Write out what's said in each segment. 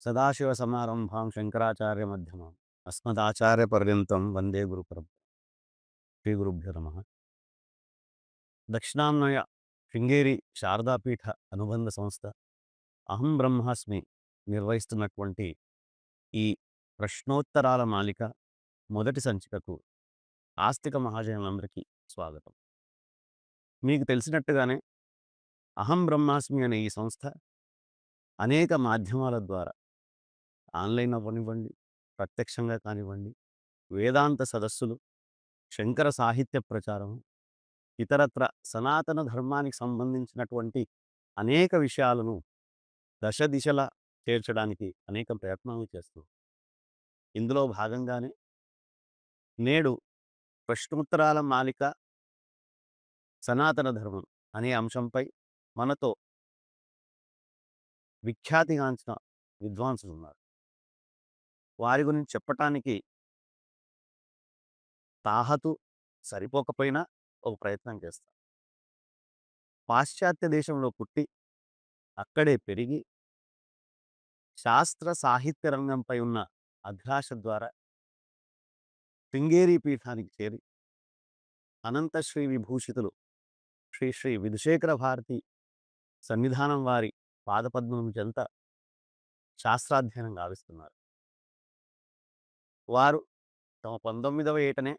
సదాశివసమారంభాం శంకరాచార్యమధ్యమాం అస్మదాచార్యపర్యంతం వందే గురుపరంపరాం. శ్రీ గురుభ్యో నమః. దక్షిణామ్నాయ శృంగేరి శారదాపీఠ అనుబంధ సంస్థ అహం బ్రహ్మాస్మి నిర్వహిస్తున్నటువంటి ఈ ప్రశ్నోత్తరాల మాలిక మొదటి సంచికకు ఆస్తిక మహాజనులందరికీ స్వాగతం. మీకు తెలిసినట్టుగానే అహం బ్రహ్మాస్మి అనే ఈ సంస్థ అనేక మాధ్యమాల ద్వారా ఆన్లైన్ అవ్వనివ్వండి, ప్రత్యక్షంగా కానివ్వండి, వేదాంత సదస్సులు, శంకర సాహిత్య ప్రచారం, ఇతరత్ర సనాతన ధర్మానికి సంబంధించినటువంటి అనేక విషయాలను దశ దిశలా చేర్చడానికి అనేక ప్రయత్నాలు చేస్తున్నాం. ఇందులో భాగంగానే నేడు ప్రశ్నోత్తరాల మాలిక సనాతన ధర్మం అనే అంశంపై మనతో విఖ్యాతిగాంచిన విద్వాంసులు ఉన్నారు. వారి గురించి చెప్పటానికి తాహతు సరిపోకపోయినా ఒక ప్రయత్నం చేస్తాం. పాశ్చాత్య దేశంలో పుట్టి అక్కడే పెరిగి శాస్త్ర సాహిత్య రంగంపై ఉన్న అభిలాష ద్వారా శృంగేరి పీఠానికి చేరి అనంతశ్రీ విభూషితులు శ్రీ శ్రీ విధుశేఖర భారతి సన్నిధానం వారి పాదపద్మం చెంత శాస్త్రాధ్యయనం గావిస్తున్నారు. వారు తమ 19వ ఏటనే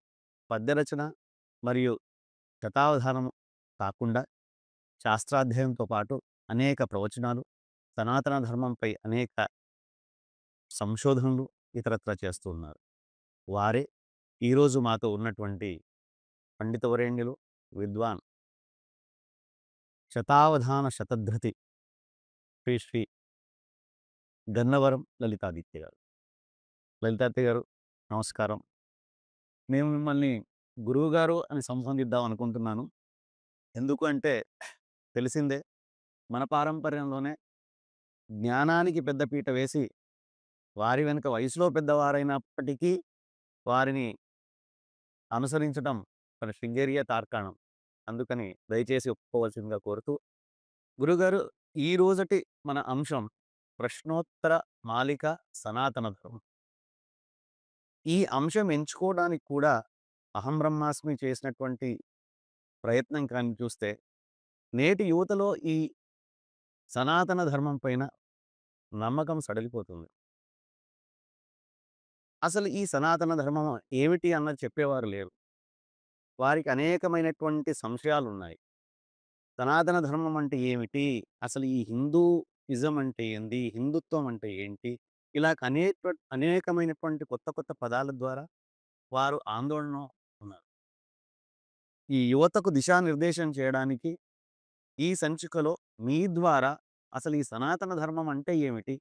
పద్యరచన మరియు శతావధానం కాకుండా శాస్త్రాధ్యయనంతో పాటు అనేక ప్రవచనాలు, సనాతన ధర్మంపై అనేక సంశోధనలు ఇతరత్రా చేస్తూ ఉన్నారు. వారే ఈరోజు మాతో ఉన్నటువంటి పండితవరేణ్యులు, విద్వాన్ శతావధాన శతధృతి శ్రీ శ్రీ గన్నవరం లలితాదిత్య గారు. లలితాదిత్య గారు నమస్కారం. నేను మిమ్మల్ని గురువుగారు అని సంబోధిద్దాం అనుకుంటున్నాను. ఎందుకు అంటే తెలిసిందే, మన పారంపర్యంలోనే జ్ఞానానికి పెద్దపీట వేసి వారి వెనుక వయసులో పెద్దవారైనప్పటికీ వారిని అనుసరించడం మన శృంగేరియే తార్కాణం. అందుకని దయచేసి ఒప్పుకోవాల్సిందిగా కోరుతూ, గురుగారు ఈ రోజటి మన అంశం ప్రశ్నోత్తర మాలిక సనాతన ధర్మం. ఈ అంశం ఎంచుకోవడానికి కూడా అహం బ్రహ్మాస్మి చేసినటువంటి ప్రయత్నం కానీ చూస్తే నేటి యువతలో ఈ సనాతన ధర్మం పైన నమ్మకం సడలిపోతుంది. అసలు ఈ సనాతన ధర్మం ఏమిటి అన్నది చెప్పేవారు లేరు. వారికి అనేకమైనటువంటి సంశయాలున్నాయి. సనాతన ధర్మం అంటే ఏమిటి? అసలు ఈ హిందూయిజం అంటే ఏంది? హిందుత్వం అంటే ఏంటి? ఇలా అనేకమైనటువంటి కొత్త కొత్త పదాల ద్వారా వారు ఆందోళన ఉన్నారు. ఈ యువతకు దిశానిర్దేశం చేయడానికి ఈ సంచికలో మీ ద్వారా అసలు ఈ సనాతన ధర్మం అంటే ఏమిటి?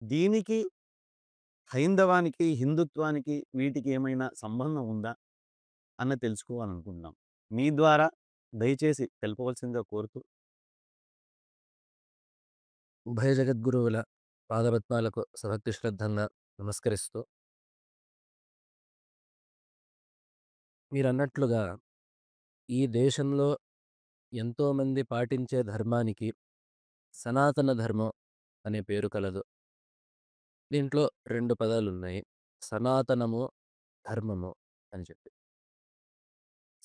దీనికి హైందవానికి, హిందుత్వానికి వీటికి ఏమైనా సంబంధం ఉందా? అన్నది తెలుసుకోవాలనుకుంటున్నాం. మీ ద్వారా దయచేసి తెలుపవలసిందిగా కోరుతూ, ఉభయ జగద్గురువుల పాదపద్మాలకు సభక్తి శ్రద్ధంగా నమస్కరిస్తూ, మీరన్నట్లుగా ఈ దేశంలో ఎంతోమంది పాటించే ధర్మానికి సనాతన ధర్మం అనే పేరు కలదు. దీంట్లో 2 పదాలున్నాయి. సనాతనము, ధర్మము అని చెప్పి.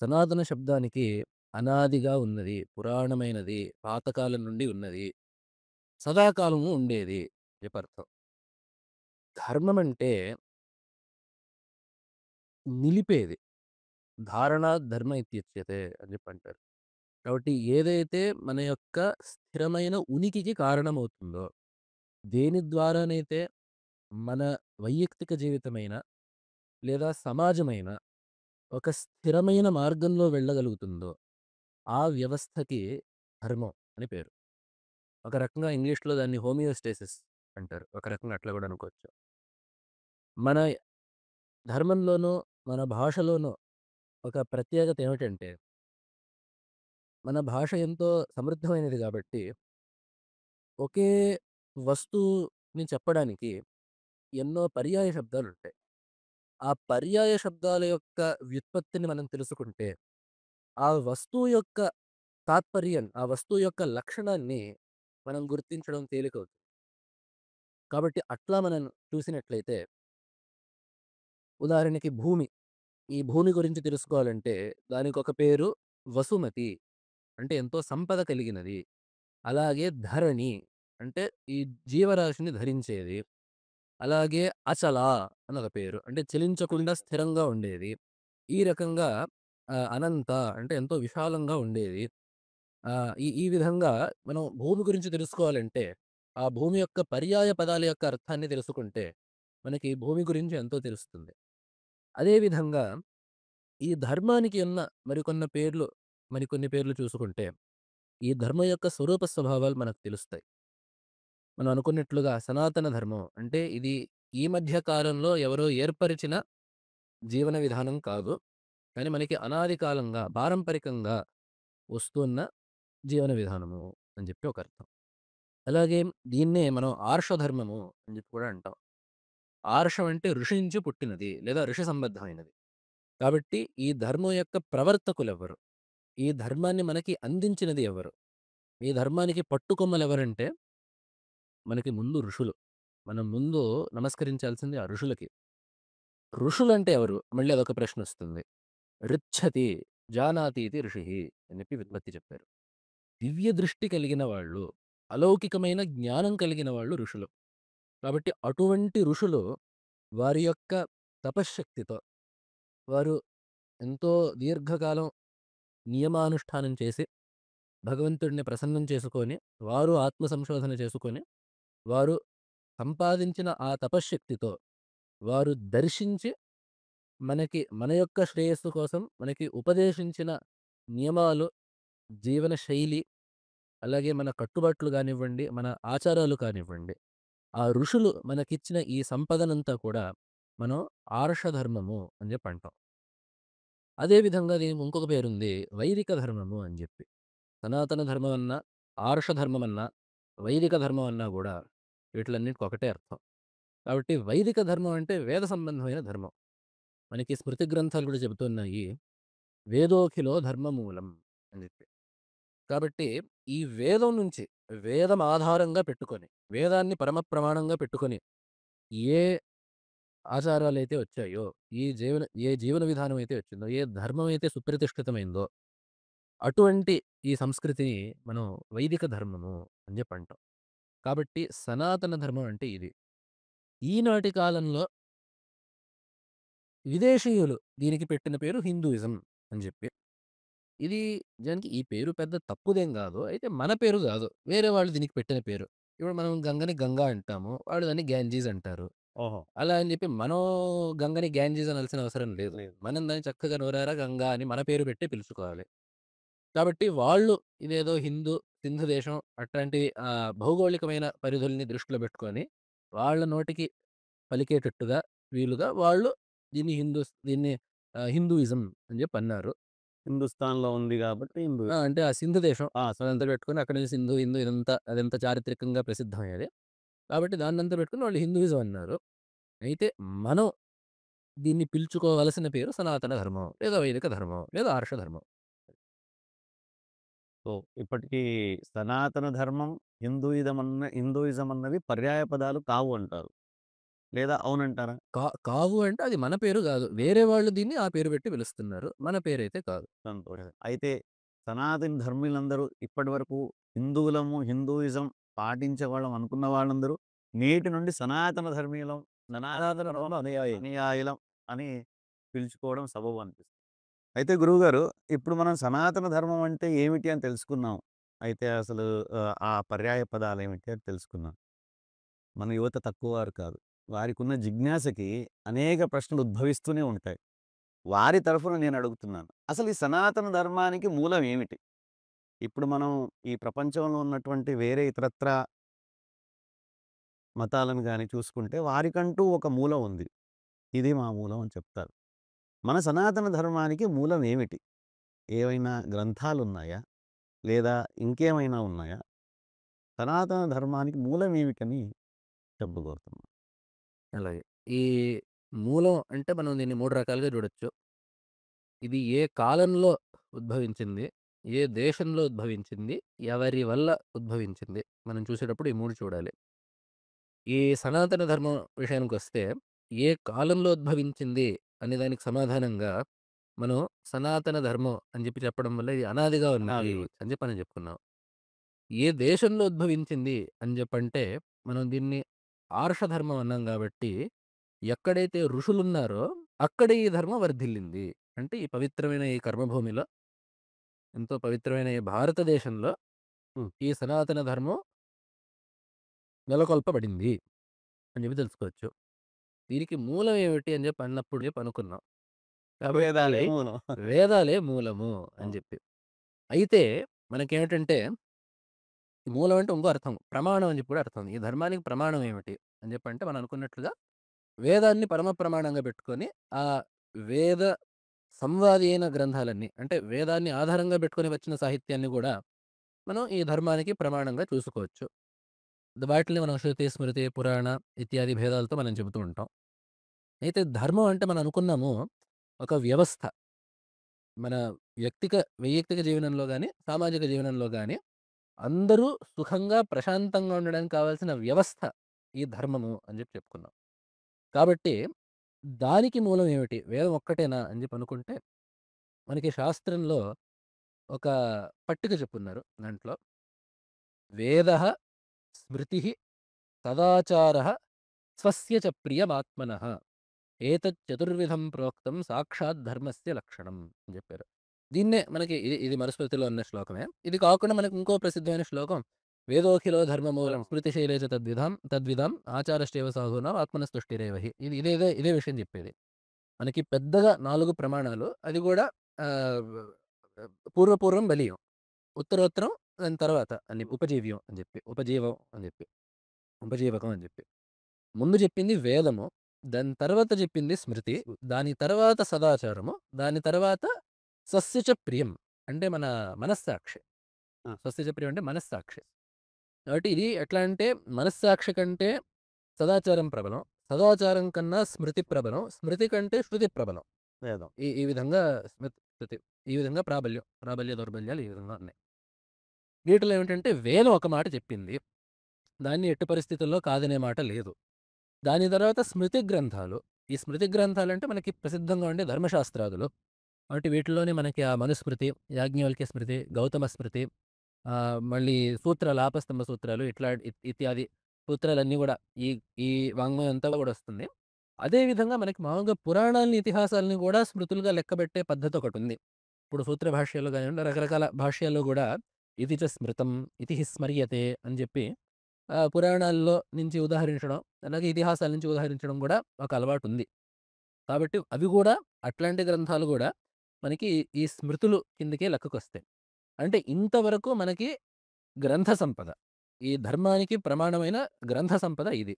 సనాతన శబ్దానికి అనాదిగా ఉన్నది, పురాణమైనది, పాతకాలం నుండి ఉన్నది, సదాకాలము ఉండేది అని చెప్పి అర్థం. ధర్మం అంటే నిలిపేది. ధారణ ధర్మ ఇత్యుచ్యతే అని చెప్పి అంటారు. కాబట్టి ఏదైతే మన యొక్క స్థిరమైన ఉనికికి కారణమవుతుందో, దేని ద్వారానైతే మన వైయక్తిక జీవితమైన లేదా సమాజమైన ఒక స్థిరమైన మార్గంలో వెళ్ళగలుగుతుందో, ఆ వ్యవస్థకి ధర్మం అని పేరు. ఒక రకంగా ఇంగ్లీష్‌లో దాన్ని హోమియోస్టేసిస్ అంటారు. ఒక రకంగా అట్లా కూడా అనుకోవచ్చు. మన ధర్మంలోనూ, మన భాషలోనూ ఒక ప్రత్యేకత ఏమిటంటే, మన భాష ఎంతో సమృద్ధమైనది కాబట్టి ఒకే వస్తువుని చెప్పడానికి ఎన్నో పర్యాయ శబ్దాలుంటాయి. ఆ పర్యాయ శబ్దాల యొక్క వ్యుత్పత్తిని మనం తెలుసుకుంటే, ఆ వస్తువు యొక్క తాత్పర్యం, ఆ వస్తువు యొక్క లక్షణాన్ని మనం గుర్తించడం తేలికవుతుంది. కాబట్టి అట్లా మనం చూసినట్లయితే ఉదాహరణకి భూమి. ఈ భూమి గురించి తెలుసుకోవాలంటే దానికొక పేరు వసుమతి. అంటే ఎంతో సంపద కలిగినది. అలాగే ధరణి అంటే ఈ జీవరాశిని ధరించేది. అలాగే అచల అనొక పేరు. అంటే చలించకుండా స్థిరంగా ఉండేది. ఈ రకంగా అనంత అంటే ఎంతో విశాలంగా ఉండేది. ఈ ఈ విధంగా మనం భూమి గురించి తెలుసుకోవాలంటే, ఆ భూమి యొక్క పర్యాయ పదాల యొక్క అర్థాన్ని తెలుసుకుంటే, మనకి భూమి గురించి ఎంతో తెలుస్తుంది. అదే విధంగా ఈ ధర్మానికి ఉన్న మరికొన్ని పేర్లు చూసుకుంటే, ఈ ధర్మం యొక్క స్వరూప స్వభావాలు మనకు తెలుస్తాయి. మనం అనుకున్నట్లుగా సనాతన ధర్మం అంటే ఇది ఈ మధ్య కాలంలో ఎవరో ఏర్పరిచిన జీవన విధానం కాదు. కానీ మనకి అనాది కాలంగా, పారంపరికంగా వస్తున్న జీవన విధానము అని చెప్పి ఒక అర్థం. అలాగే దీన్నే మనం ఆర్షధర్మము అని చెప్పి కూడా అంటాం. ఆర్షం అంటే ఋషి నుంచి పుట్టినది లేదా ఋషి సంబద్ధమైనది. కాబట్టి ఈ ధర్మం యొక్క ప్రవర్తకులెవరు? ఈ ధర్మాన్ని మనకి అందించినది ఎవరు? ఈ ధర్మానికి పట్టుకొమ్మలెవరంటే మనకి ముందు ఋషులు. మనం ముందు నమస్కరించాల్సింది ఆ ఋషులకి. ఋషులంటే ఎవరు? మళ్ళీ అదొక ప్రశ్నొస్తుంది. రిచ్చతి జానాతి ఇతి ఋషిః అని చెప్పి వ్యుత్పత్తి చెప్పారు. దివ్య దృష్టి కలిగిన వాళ్ళు, అలౌకికమైన జ్ఞానం కలిగిన వాళ్ళు ఋషులు. కాబట్టి అటువంటి ఋషులు వారి యొక్క తపశ్శక్తితో వారు ఎంతో దీర్ఘకాలం నియమానుష్ఠానం చేసి, భగవంతుడిని ప్రసన్నం చేసుకొని, వారు ఆత్మ సంశోధన చేసుకొని, వారు సంపాదించిన ఆ తపశ్శక్తితో వారు దర్శించి మన యొక్క శ్రేయస్సు కోసం మనకి ఉపదేశించిన నియమాలు, జీవన శైలి, అలాగే మన కట్టుబాట్లు గానివ్వండి, మన ఆచారాలు కానివ్వండి, ఆ ఋషులు మనకిచ్చిన ఈ సంపదనంతా కూడా మనం ఆర్షధర్మము అని జెప్పి అంటాం. అదే విధంగా దీనికి ఇంకొక పేరుంది వైదిక ధర్మము అని జెప్పి. సనాతన ధర్మం అన్నా, ఆర్షధర్మం అన్నా, వైదిక ధర్మం అన్నా గూడా వీటిలన్నిటికి ఒకటే అర్థం. కాబట్టి వైదిక ధర్మం అంటే వేద సంబంధమైన ధర్మం. మనకి స్మృతి గ్రంథాలు కూడా చెబుతున్నాయి. వేదోఖిలో ధర్మమూలం అని జెప్పి. కాబట్టి ఈ వేదం నుంచి వేదం ఆధారంగా పెట్టుకొని, వేదాన్ని పరమ ప్రమాణంగా పెట్టుకొని, ఏ ఆచారాలైతే వచ్చాయో, ఏ జీవన విధానం అయితే వచ్చిందో, ఏ ధర్మం అయితే సుప్రతిష్ఠితమైందో, అటువంటి ఈ సంస్కృతిని మనం వైదిక ధర్మము అని జెప్పంటాం. కాబట్టి సనాతన ధర్మం అంటే ఇది. ఈనాటి కాలంలో విదేశీయులు దీనికి పెట్టిన పేరు హిందూయిజం అని జెప్పి. ఇది నిజానికి ఈ పేరు పెద్ద తప్పుదేం గాదు. అయితే మన పేరు గాదు. వేరే వాళ్ళు దీనికి పెట్టిన పేరు. ఇప్పుడు మనం గంగని గంగా అంటాము. వాళ్ళు దాన్ని గ్యాంజీస్ అంటారు. ఓహో! అలా అని జెప్పి మనం గంగని గ్యాంజీస్ అనాల్సిన అవసరం లేదు. లేదు. మనం దాన్ని చక్కగా నోరారా గంగా అని మన పేరు పెట్టే పిలుచుకోవాలి. కాబట్టి వాళ్ళు ఇదేదో సింధు దేశం అట్లాంటి భౌగోళికమైన పరిధుల్ని దృష్టిలో బెట్టుకొని వాళ్ళ నోటికి పలికేటట్టుగా వీలుగా వాళ్ళు దీన్ని హిందూయిజం అని జెప్పి అన్నారు. హిందుస్థాన్‌లో ఉంది గాబట్టి అంటే ఆ సింధు దేశం. ఆ! అదంతా పెట్టుకొని అక్కడి నుంచి సింధు, హిందూ అదంతా చారిత్రకంగా ప్రసిద్ధమయ్యేది. కాబట్టి దాన్నంతా పెట్టుకొని వాళ్ళు హిందూయిజం అన్నారు. అయితే మనం దీన్ని పిలుచుకోవలసిన పేరు సనాతన ధర్మం, లేదా వైదిక ధర్మం, లేదా ఆర్ష ధర్మం. సో, ఇప్పటికీ సనాతన ధర్మం, హిందూయిజం అన్నవి పర్యాయ పదాలు కావు అంటారు. లేదా అవునంటారా? కావు అంటే అది మన పేరు గాదు. వేరే వాళ్ళు దీన్ని ఆ పేరు పెట్టి పిలుస్తున్నారు. మన పేరైతే కాదు. సంతోషం. అయితే సనాతన ధర్మీయులందరూ ఇప్పటివరకు హిందూయిజం పాటించేవాళ్ళం అనుకున్న వాళ్ళందరూ నేటి నుండి సనాతన ధర్మీయులం, సనాతన ధర్మం అనుయాయులం అని పిలుచుకోవడం సబబు అనిపిస్తుంది. అయితే గురువుగారు, ఇప్పుడు మనం సనాతన ధర్మం అంటే ఏమిటి అని తెలుసుకున్నాం. అయితే అసలు ఆ పర్యాయ పదాలేమిటి అని తెలుసుకున్నాం. మన యువత తక్కువ వారు కాదు. వారికున్న జిజ్ఞాసకి అనేక ప్రశ్నలు ఉద్భవిస్తూనే ఉంటాయి. వారి తరఫున నేను అడుగుతున్నాను. అసలు ఈ సనాతన ధర్మానికి మూలం ఏమిటి? ఇప్పుడు మనం ఈ ప్రపంచంలో ఉన్నటువంటి వేరే ఇతరత్రా మతాలను గాని చూసుకుంటే వారికంటూ ఒక మూలం ఉంది. ఇది మా మూలం అని చెప్తారు. మన సనాతన ధర్మానికి మూలం ఏమిటి? ఏవైనా గ్రంథాలున్నాయా? లేదా ఇంకేమైనా ఉన్నాయా? సనాతన ధర్మానికి మూలం ఏమిటని చెప్పగోరుతున్నాను. అలాగే. ఈ మూలం అంటే మనం దీన్ని 3 రకాలుగా చూడొచ్చు. ఇది ఏ కాలంలో ఉద్భవించింది? ఏ దేశంలో ఉద్భవించింది? ఎవరి వల్ల ఉద్భవించింది? మనం చూసేటప్పుడు ఈ 3 చూడాలి. ఈ సనాతన ధర్మం విషయానికొస్తే, ఏ కాలంలో ఉద్భవించింది అనే దానికి సమాధానంగా, మనం సనాతన ధర్మం అని జెప్పి చెప్పడం వల్ల ఇది అనాదిగా ఉన్నది అనాది. అని జెప్పి మనం చెప్పుకున్నాం. ఏ దేశంలో ఉద్భవించింది అని జెప్పంటే, మనం దీన్ని ఆర్షధర్మం అన్నాం గాబట్టి, ఎక్కడైతే ఋషులున్నారో అక్కడే ఈ ధర్మం వర్ధిల్లింది. అంటే ఈ పవిత్రమైన ఈ కర్మభూమిలో, ఎంతో పవిత్రమైన ఈ భారతదేశంలో హ్మ్. ఈ సనాతన ధర్మం నెలకొల్పబడింది అని జెప్పి తెలుసుకోవచ్చు. దీనికి మూలం ఏమిటి అని జెప్పి అన్నప్పుడు జెప్పి అనుకున్నాం. కాబట్టి వేదాలే మూలం. వేదాలే మూలము అని అవును. జెప్పి. అయితే మనకేమిటంటే మూలం అంటే ఇంకో అర్థం. ప్రమాణం అని జెప్పి కూడా అర్థం. ఈ ధర్మానికి ప్రమాణం ఏమిటి అని జెప్పంటే మనం అనుకున్నట్లుగా వేదాన్ని పరమ ప్రమాణంగా పెట్టుకొని, ఆ వేద సంవాది అయిన గ్రంథాలన్నీ అంటే వేదాన్ని ఆధారంగా పెట్టుకొని వచ్చిన సాహిత్యాన్ని గూడా మనం ఈ ధర్మానికి ప్రమాణంగా చూసుకోవచ్చు. వాటిల్ని మనం శృతి, స్మృతి, పురాణ ఇత్యాది భేదాలతో మనం చెబుతూ ఉంటాం. అయితే ధర్మం అంటే మనం అనుకున్నాము ఒక వ్యవస్థ. మన వైయక్తిక జీవనంలో గాని, సామాజిక జీవనంలో గాని అందరూ సుఖంగా, ప్రశాంతంగా ఉండడానికి కావాల్సిన వ్యవస్థ ఈ ధర్మము అని జెప్పి చెప్పుకున్నాం. కాబట్టి దానికి మూలం ఏమిటి? వేదం ఒక్కటేనా అని జెప్పి అనుకుంటే, మనకి శాస్త్రంలో ఒక పట్టిక చెప్పున్నారు దాంట్లో. వేదః, స్మృతిః, సదాచారః, స్వస్య చ ప్రియమాత్మనః. ఏతచ్చతుర్విధం ప్రోక్తం సాక్షాత్ ధర్మస్య లక్షణం అని జెప్పారు. దీన్నే మనకి ఇది మనుస్మృతిలో ఉన్న శ్లోకమే. ఇది కాకుండా మనకు ఇంకో ప్రసిద్ధమైన శ్లోకం వేదోఖిలో ధర్మమూలం మూలం. స్మృతిశైలే చ తద్విదాం ఆచారశ్చేవ సాధూనాం ఆత్మనస్తుష్టిరేవ హి. ఇదే విషయం జెప్పేది. మనకి పెద్దగా 4 ప్రమాణాలు. అది గూడా ఆహ్, పూర్వం బలీయం. ఉత్తరోత్తరం దాని తర్వాత అని ఉపజీవ్యం అని జెప్పి, ఉపజీవం అని జెప్పి, ఉపజీవకం అని జెప్పి. ముందు జెప్పింది వేదము. దాని తర్వాత జెప్పింది స్మృతి. దాని తర్వాత సదాచారము. దాని తర్వాత స్వస్య చ ప్రియం. అంటే మన మనస్సాక్షి. ఆ! స్వస్య చ ప్రియం అంటే మనస్సాక్షి. కాబట్టి ఇది ఎట్లా అంటే మనస్సాక్షి కంటే సదాచారం ప్రబలం. సదాచారం కన్నా స్మృతి ప్రబలం. స్మృతి కంటే శృతి ప్రబలం. వేదం. ఈ విధంగా శృతి. ఈ విధంగా ప్రాబల్య దౌర్బల్యాలు ఈ విధంగా ఉన్నాయి. వీటిలో ఏమిటంటే వేదం ఒక మాట చెప్పింది. దాన్ని ఎట్టి పరిస్థితుల్లో కాదనే మాట లేదు. దాని తర్వాత స్మృతి గ్రంథాలు. ఈ స్మృతి గ్రంథాలంటే మనకి ప్రసిద్ధంగా ఉండే ధర్మశాస్త్రాదులు. కాబట్టి వీటిలోనే మనకి ఆ మనుస్మృతి, యాజ్ఞవల్క్య స్మృతి, గౌతమ స్మృతి, మళ్ళీ సూత్రాలు, ఆపస్తంభ సూత్రాలు ఇత్యాది సూత్రాలన్నీ గూడా ఈ ఈ వాంగ్మయం అంతా గూడా వస్తుంది. అదే విధంగా మనకి మామూలుగా పురాణాల్ని, ఇతిహాసాలని గూడా స్మృతులుగా లెక్కబెట్టే పద్ధతొకటుంది. ఇప్పుడు సూత్ర భాష్యాలు గానివ్వండి, రకరకాల భాష్యాల్లో గూడా ఇది చ స్మృతం, ఇతి హి స్మర్యతే అని జెప్పి పురాణాల్లో నుంచి ఉదాహరించడం, అలాగే ఇతిహాసాల నుంచి ఉదాహరించడం గూడా ఒక అలవాటుంది. కాబట్టి అవి గూడా అట్లాంటి గ్రంథాలు గూడా మనకి ఈ స్మృతులు కిందకే లెక్కకొస్తాయి. అంటే ఇంతవరకు మనకి గ్రంథ సంపద. ఈ ధర్మానికి ప్రమాణమైన గ్రంథ సంపద ఇది.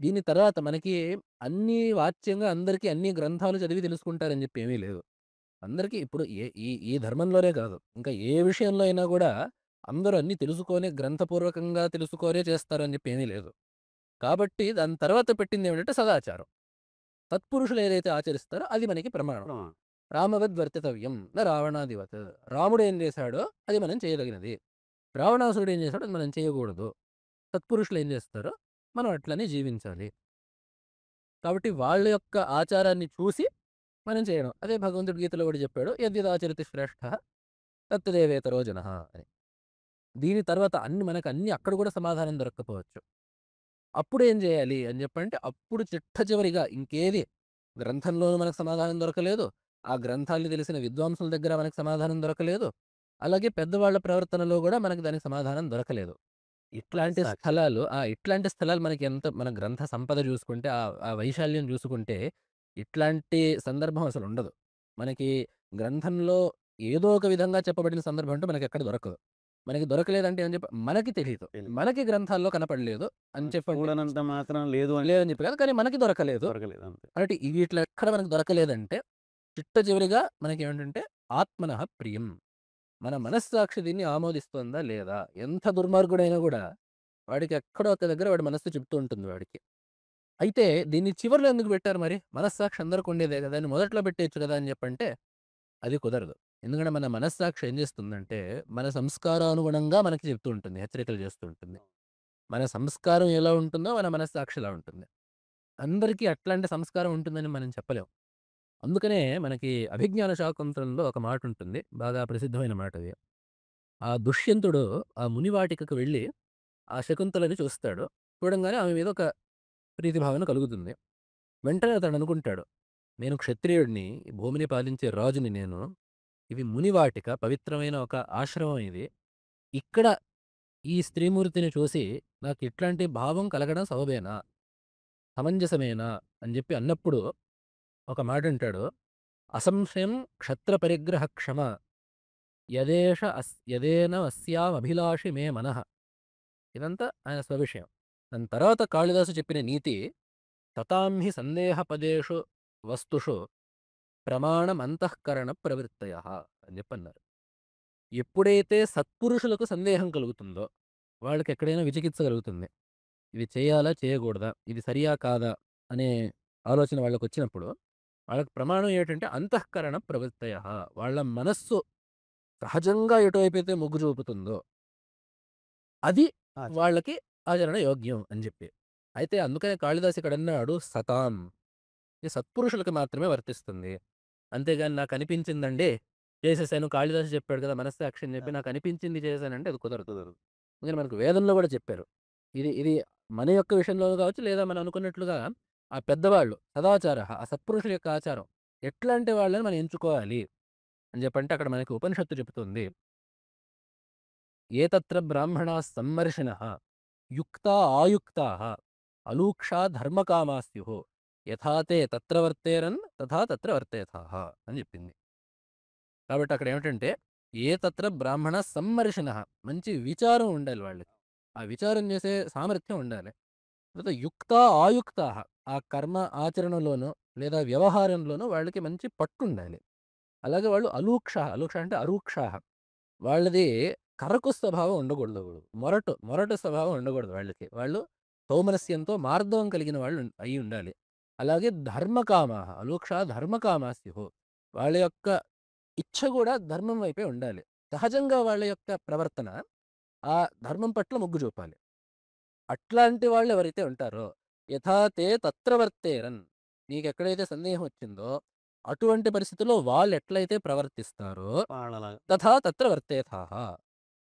దీని తర్వాత మనకి అన్నీ వాచ్యంగా అందరికీ అన్ని గ్రంథాలు చదివి తెలుసుకుంటారని జెప్పి ఏమీ లేదు. అందరికీ ఇప్పుడు ఈ ధర్మంలోనే కాదు. ఇంకా ఏ విషయంలో అయినా గూడా అందరూ అన్నీ తెలుసుకొనే గ్రంథపూర్వకంగా తెలుసుకొనే చేస్తారని జెప్పి ఏమీ లేదు. కాబట్టి దాని తర్వాత పెట్టిందేమిటంటే సదాచారం. సత్పురుషులు ఏదైతే ఆచరిస్తారో అది మనకి ప్రమాణం. ప్రమాణం. రామవద్ వర్తితవ్యం న రావణాదివత్. రాముడు ఏం చేశాడో అది మనం చేయదగినది. రావణాసురుడు ఏం చేశాడో అది మనం చేయకూడదు. సత్పురుషులు ఏం చేస్తారో మనం అట్లనే జీవించాలి. కాబట్టి వాళ్ళ యొక్క ఆచారాన్ని చూసి మనం చేయడం. అదే భగవంతుడు గీతలో కూడా చెప్పాడు. యద్యదాచరతి శ్రేష్ఠః తత్తదేవేతరో జనః అని. దీని తర్వాత మనకన్నీ అక్కడ కూడా సమాధానం దొరక్కపోవచ్చు. అప్పుడేం జేయాలి అని జెప్పంటే, అప్పుడు చిట్ట చివరిగా ఇంకేది గ్రంథంలోనూ మనకు సమాధానం దొరకలేదు. ఆ గ్రంథాల్ని తెలిసిన విద్వాంసుల దగ్గర మనకు సమాధానం దొరకలేదు. అలాగే పెద్దవాళ్ళ ప్రవర్తనలో గూడా మనకు దానికి సమాధానం దొరకలేదు. మనస్సాక్షి. ఇట్లాంటి స్థలాలు మనకి ఎంత మన గ్రంథ సంపద జూసుకుంటే, ఆ వైశాల్యం జూసుకుంటే, ఇట్లాంటి సందర్భం అసలుండదు. మనకి గ్రంథంలో ఏదో ఒక విధంగా చెప్పబడిన సందర్భం అంటే మనకెక్కడ దొరకదు. మనకి దొరకలేదంటే ఏం చెప్ప మనకి తెలీదు. తెలీదు. మనకి గ్రంథాల్లో కనపడలేదు అని చెప్పంటే చూడనంత మాత్రం లేదు అని లేదని చెప్పి కాదు. కానీ మనకి దొరకలేదు. దొరకలేదు అంతే. అంటే వీటిలో ఎక్కడ మనకు దొరకలేదంటే, చిట్ట చివరిగా మనకేమిటంటే ఆత్మనః ప్రియం. మన మనస్సాక్షి దీన్ని ఆమోదిస్తోందా లేదా? ఎంత దుర్మార్గుడైనా గూడా వాడికి ఎక్కడో ఒక దగ్గర వాడి మనస్సు చెప్తూ ఉంటుంది వాడికి. అయితే దీన్ని చివర్లో ఎందుకు పెట్టారు మరి? మనస్సాక్షి అందరికి ఉండేదే గదా! దాన్ని మొదట్లో పెట్టేయొచ్చు గదా! అని చెప్పంటే అది కుదరదు. ఎందుకంటే మన మనస్సాక్షి ఏం చేస్తుందంటే, మన సంస్కారానుగుణంగా మనకి చెప్తూ ఉంటుంది. హెచ్చరికలు చేస్తూ ఉంటుంది. మన సంస్కారం ఎలా ఉంటుందో మన మనస్సాక్షి అలా ఉంటుంది. అందరికీ అట్లాంటి సంస్కారం ఉంటుందని మనం చెప్పలేం. అందుకనే మనకి అభిజ్ఞాన శాకుంతలంలో ఒక మాటుంటుంది. బాగా ప్రసిద్ధమైన మాటది. ఆ దుష్యంతుడు ఆ మునివాటికకు వెళ్ళి ఆ శకుంతలని చూస్తాడు. చూడంగానే ఆమె మీద ఒక ప్రీతి భావన కలుగుతుంది. వెంటనే అతడనుకుంటాడు, నేను క్షత్రియుడిని, ఈ భూమిని పాలించే రాజుని నేను. ఇవి మునివాటిక, పవిత్రమైన ఒక ఆశ్రమం ఇది. ఇక్కడ ఈ స్త్రీమూర్తిని చూసి నాకిట్లాంటి భావం కలగడం సబబేనా? సమంజసమేనా? అని జెప్పి అన్నప్పుడు ఒక మాటంటాడు. అసంశయం క్షత్ర పరిగ్రహ క్షమ యదేన అస్యామభిలాషి మే మనః. ఇదంతా ఆయన స్వవిషయం. దాని తర్వాత కాళిదాసు చెప్పిన నీతి తతాం హి సందేహపదేషు వస్తుషు ప్రమాణమంతఃకరణ ప్రవృత్తయః అని జెప్పన్నారు. ఎప్పుడైతే సత్పురుషులకు సందేహం కలుగుతుందో, వాళ్ళకెక్కడైనా విచికిత్స కలుగుతుంది. ఇది చేయాలా? చేయకూడదా? ఇది సరియా? కాదా? అనే ఆలోచన వాళ్ళకొచ్చినప్పుడు, వాళ్ళకి ప్రమాణం ఏటంటే అంతఃకరణ ప్రవృత్తయః. వాళ్ళ మనస్సు సహజంగా ఎటువైపైతే మొగ్గు చూపుతుందో, అది ఆచ వాళ్ళకి ఆచరణ యోగ్యం అని జెప్పి. అయితే అందుకనే కాళిదాసు ఇక్కడన్నాడు సతాం. ఇది సత్పురుషులకు మాత్రమే వర్తిస్తుంది. అంతేగాని నాకనిపించిందండి, చేసేసాను. కాళిదాసు చెప్పాడు కదా! మనస్సాక్షి అని ఆ! చెప్పి నాకనిపించింది చేశానంటే అది కుదరదు. కుదరదు. ఎందుకంటే మనకు వేదంలో గూడా చెప్పారు. ఇది ఇది మన యొక్క విషయంలో కావచ్చు, లేదా మనం అనుకున్నట్లుగా ఆ పెద్దవాళ్ళు సదాచారః, ఆ సత్పురుషుల యొక్క ఆచారం. ఎట్లాంటి వాళ్ళని మనం ఎంచుకోవాలి అని చెప్పంటే అక్కడ మనకి ఉపనిషత్తు చెబుతుంది. ఏతత్ర బ్రాహ్మణాः సమ్మర్షిణః యుక్తా ఆయుక్తాః అలూక్షా ధర్మకామా స్యుః యథా తే తత్ర వర్తేరన్ తథా తత్ర వర్తేథాః అని చెప్పింది. కాబట్టి అక్కడేమిటంటే, ఏ తత్ర బ్రాహ్మణ సమ్మర్షిణః మంచి విచారం ఉండాలి వాళ్ళకి. ఆ విచారం చేసే సామర్థ్యం ఉండాలి. తర్వాత యుక్తా, ఆయుక్తాః ఆ కర్మ ఆచరణలోనో, లేదా వ్యవహారంలోనో వాళ్ళకి మంచి పట్టుండాలి. అలాగే వాళ్ళు అలూక్షాః, అలూక్ష అంటే అరూక్షాః. వాళ్ళది కరకు స్వభావం ఉండకూడదు. మొరటు స్వభావం ఉండకూడదు వాళ్ళకి. వాళ్ళు సౌమనస్యంతో మార్దవం కలిగిన వాళ్ళు అయ్యుండాలి. అలాగే ధర్మకామాః, అలూక్షా ధర్మకామా స్యుః. వాళ్ళ యొక్క ఇచ్చ గూడా ధర్మం వైపే ఉండాలి. సహజంగా వాళ్ళ యొక్క ప్రవర్తన ఆ ధర్మం పట్ల మొగ్గు చూపాలి. అట్లాంటి వాళ్ళెవరైతే ఉంటారో, యథా తే తత్ర వర్తేరన్. నీకెక్కడైతే సందేహం వచ్చిందో, అటువంటి పరిస్థితుల్లో వాళ్ళెట్లయితే ప్రవర్తిస్తారో, వాళ్ళలాగా తథా తత్ర వర్తేథాః.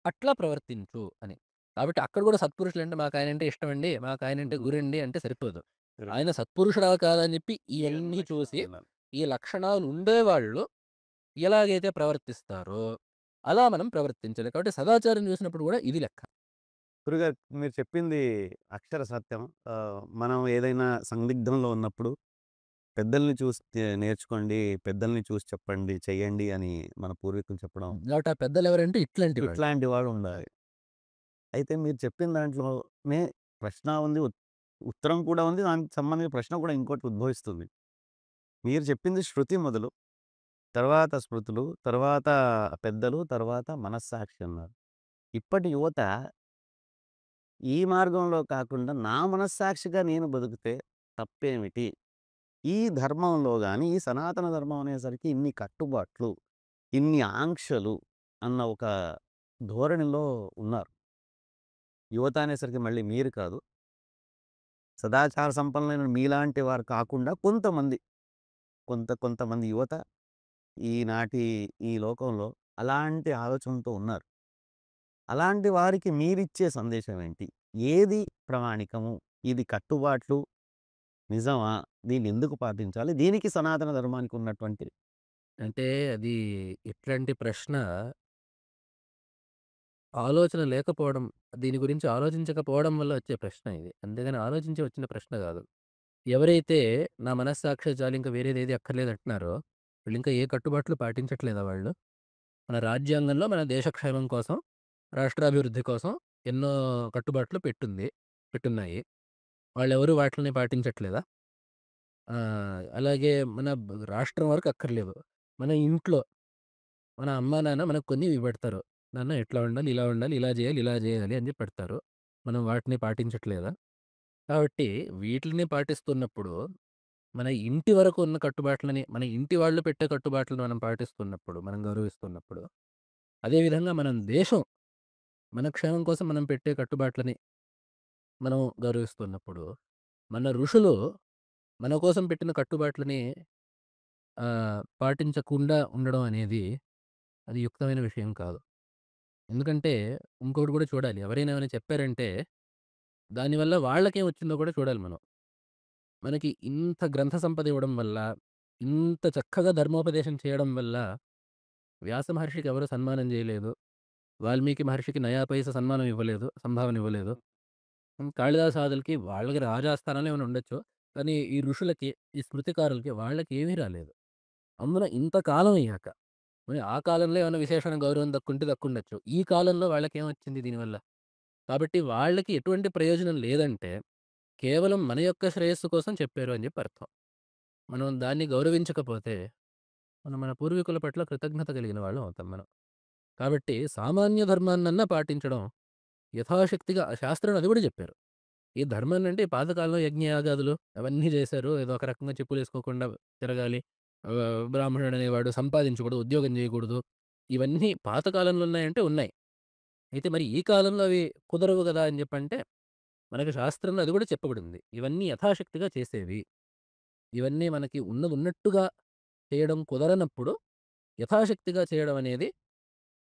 అట్లా ప్రవర్తించు అని. కాబట్టి అక్కడ గూడా సత్పురుషులంటే మాకాయనంటే ఇష్టమండి, మాకాయనంటే హుహు. గురండి అంటే సరిపోదు. ఆయన సరిపోదు. సత్పురుషుడా కాదా అని చెప్పి ఏదన్నా ఇయన్నీ చూసి, లక్షణాలుండాలి. ఈ లక్షణాలు ఉండేవాళ్ళు ఎలాగైతే ప్రవర్తిస్తారో, అలా మనం ప్రవర్తించాలి. కాబట్టి సదాచారం చూసినప్పుడు గూడా ఇది లెక్క. గురుగారు మీరు చెప్పింది అక్షర సత్యం. మనం ఏదైనా సందిగ్ధంలో ఉన్నప్పుడు పెద్దల్ని చూసి నేర్చుకోండి, పెద్దల్ని చూసి చెప్పండి, చెయ్యండి అని మన పూర్వీకులు చెప్పడం. కాబట్టి ఆ పెద్దలెవరంటే ఇట్లాంటి వాళ్ళు. ఇట్లాంటి వాడు ఉండాలి. అయితే మీరు చెప్పిన దాంట్లోనే ప్రశ్న ఉంది. ఉత్తరం కూడా ఉంది. దానికి సంబంధించిన ప్రశ్న కూడా ఇంకోటి ఉద్భవిస్తుంది. మీరు చెప్పింది శృతి మొదలు, తర్వాత స్మృతులు, తర్వాత పెద్దలు, తర్వాత మనస్సాక్షి అన్నారు. ఇప్పటి యువత ఈ మార్గంలో కాకుండా నా మనస్సాక్షిగా నేను బతికితే తప్పేమిటి? ఈ ధర్మంలో గాని, ఈ సనాతన ధర్మం అనేసరికి ఇన్ని కట్టుబాట్లు, ఇన్ని ఆంక్షలు అన్న ఒక ధోరణిలో ఉన్నారు. యువత అనేసరికి మళ్ళీ మీరు కాదు. సదాచార సంపన్నులైన మీలాంటి వారు కాకుండా కొంతమంది, కొంతమంది యువత ఈనాటి ఈ లోకంలో అలాంటి ఆలోచనతో ఉన్నారు. అలాంటి వారికి మీరిచ్చే సందేశం ఏంటి? ఏది ప్రామాణికము? ఇది కట్టుబాట్లు నిజమా? దీన్నెందుకు పాటించాలి? దీనికి సనాతన ధర్మానికి ఉన్నటువంటి అంటే అది ఇట్లాంటి ప్రశ్న ఆలోచన లేకపోవడం, దీని గురించి ఆలోచించకపోవడం వల్ల వచ్చే ప్రశ్న ఇది. అంతేగాని ఆలోచించి వచ్చిన ప్రశ్న గాదు. ఎవరైతే నా మనస్సాక్షి చాలు ఇంక వేరేదేది అక్కర్లేదంటున్నారో, వీళ్ళింకా ఏ కట్టుబాట్లు పాటించట్లేదా వాళ్ళు? మన రాజ్యాంగంలో మన దేశ క్షేమం కోసం, రాష్ట్రాభివృద్ధి కోసం ఎన్నో కట్టుబాట్లు పెట్టున్నాయి. వాళ్ళెవరు వాటిల్ని పాటించట్లేదా? అలాగే మన రాష్ట్రం వరకు అక్కర్లేదు. మన ఇంట్లో మన అమ్మా, నాన్న మనకు కొన్ని ఇవి పెడతారు. నాన్న ఇట్లా ఉండాలి, ఇలా ఉండాలి, ఇలా జేయాలి, ఇలా జేయాలి అని జెప్పి పెడతారు. మనం వాటిని పాటించట్లేదా? కాబట్టి వీటిలిని పాటిస్తున్నప్పుడు, మన ఇంటి వరకు ఉన్న కట్టుబాట్లని, మన ఇంటి వాళ్ళు పెట్టే కట్టుబాట్లను మనం పాటిస్తున్నప్పుడు, మనం గౌరవిస్తున్నప్పుడు, అదే విధంగా మనం దేశం, మన క్షేమం కోసం మనం పెట్టే కట్టుబాట్లని మనం గౌరవిస్తున్నప్పుడు, మన ఋషులు మన కోసం పెట్టిన కట్టుబాట్లని పాటించకుండా ఉండడం అనేది అది యుక్తమైన విషయం కాదు. ఎందుకంటే ఇంకోటి కూడా చూడాలి. ఎవరైనా ఏమైనా చెప్పారంటే దానివల్ల వాళ్ళకేం వచ్చిందో కూడా చూడాలి మనం. మనకి ఇంత గ్రంథ సంపద ఇవ్వడం వల్ల, ఇంత చక్కగా ధర్మోపదేశం చేయడం వల్ల వ్యాస మహర్షికి ఎవరు సన్మానం చేయలేదు. వాల్మీకి మహర్షికి నయా పైసా సన్మానం ఇవ్వలేదు. సంభావన ఇవ్వలేదు. కాళిదాసాదులకి వాళ్ళకి రాజాస్థానాలు ఏమైనా ఉండొచ్చు. కానీ ఈ ఋషులకి, ఈ స్మృతికారులకి వాళ్ళకి ఏమీ రాలేదు. అందులో ఇంతకాలం అయ్యాక, మరి ఆ కాలంలో ఏమైనా విశేషణ గౌరవం దక్కుంటే దక్కుండొచ్చు. ఈ కాలంలో వాళ్ళకేమొచ్చింది దీనివల్ల? కాబట్టి వాళ్ళకి ఎటువంటి ప్రయోజనం లేదంటే, కేవలం మన యొక్క శ్రేయస్సు కోసం చెప్పారు అని చెప్పి అర్థం. మనం దాన్ని గౌరవించకపోతే, మనం మన పూర్వీకుల పట్ల కృతజ్ఞత కలిగిన వాళ్ళం అవుతాం మనం. కాబట్టి సామాన్య ధర్మాన్నన్నా పాటించడం యథాశక్తిగా ఆ శాస్త్రంలో అది కూడా చెప్పారు. ఈ ధర్మాన్నంటే ఈ పాతకాలంలో యజ్ఞయాగాదులు అవన్నీ చేశారు. ఏదో ఒక రకంగా చెప్పులేసుకోకుండా తిరగాలి. బ్రాహ్మణుడనేవాడు సంపాదించకూడదు, ఉద్యోగం చేయకూడదు. ఇవన్నీ పాతకాలంలో ఉన్నాయంటే ఉన్నాయి. అయితే మరి ఈ కాలంలో అవి కుదరవు గదా! అని జెప్పంటే, మనకి శాస్త్రంలో అది గూడా చెప్పబడింది. ఇవన్నీ యథాశక్తిగా చేసేవి. ఇవన్నీ మనకి ఉన్నదున్నట్టుగా చేయడం కుదరనప్పుడు, యథాశక్తిగా చేయడం అనేది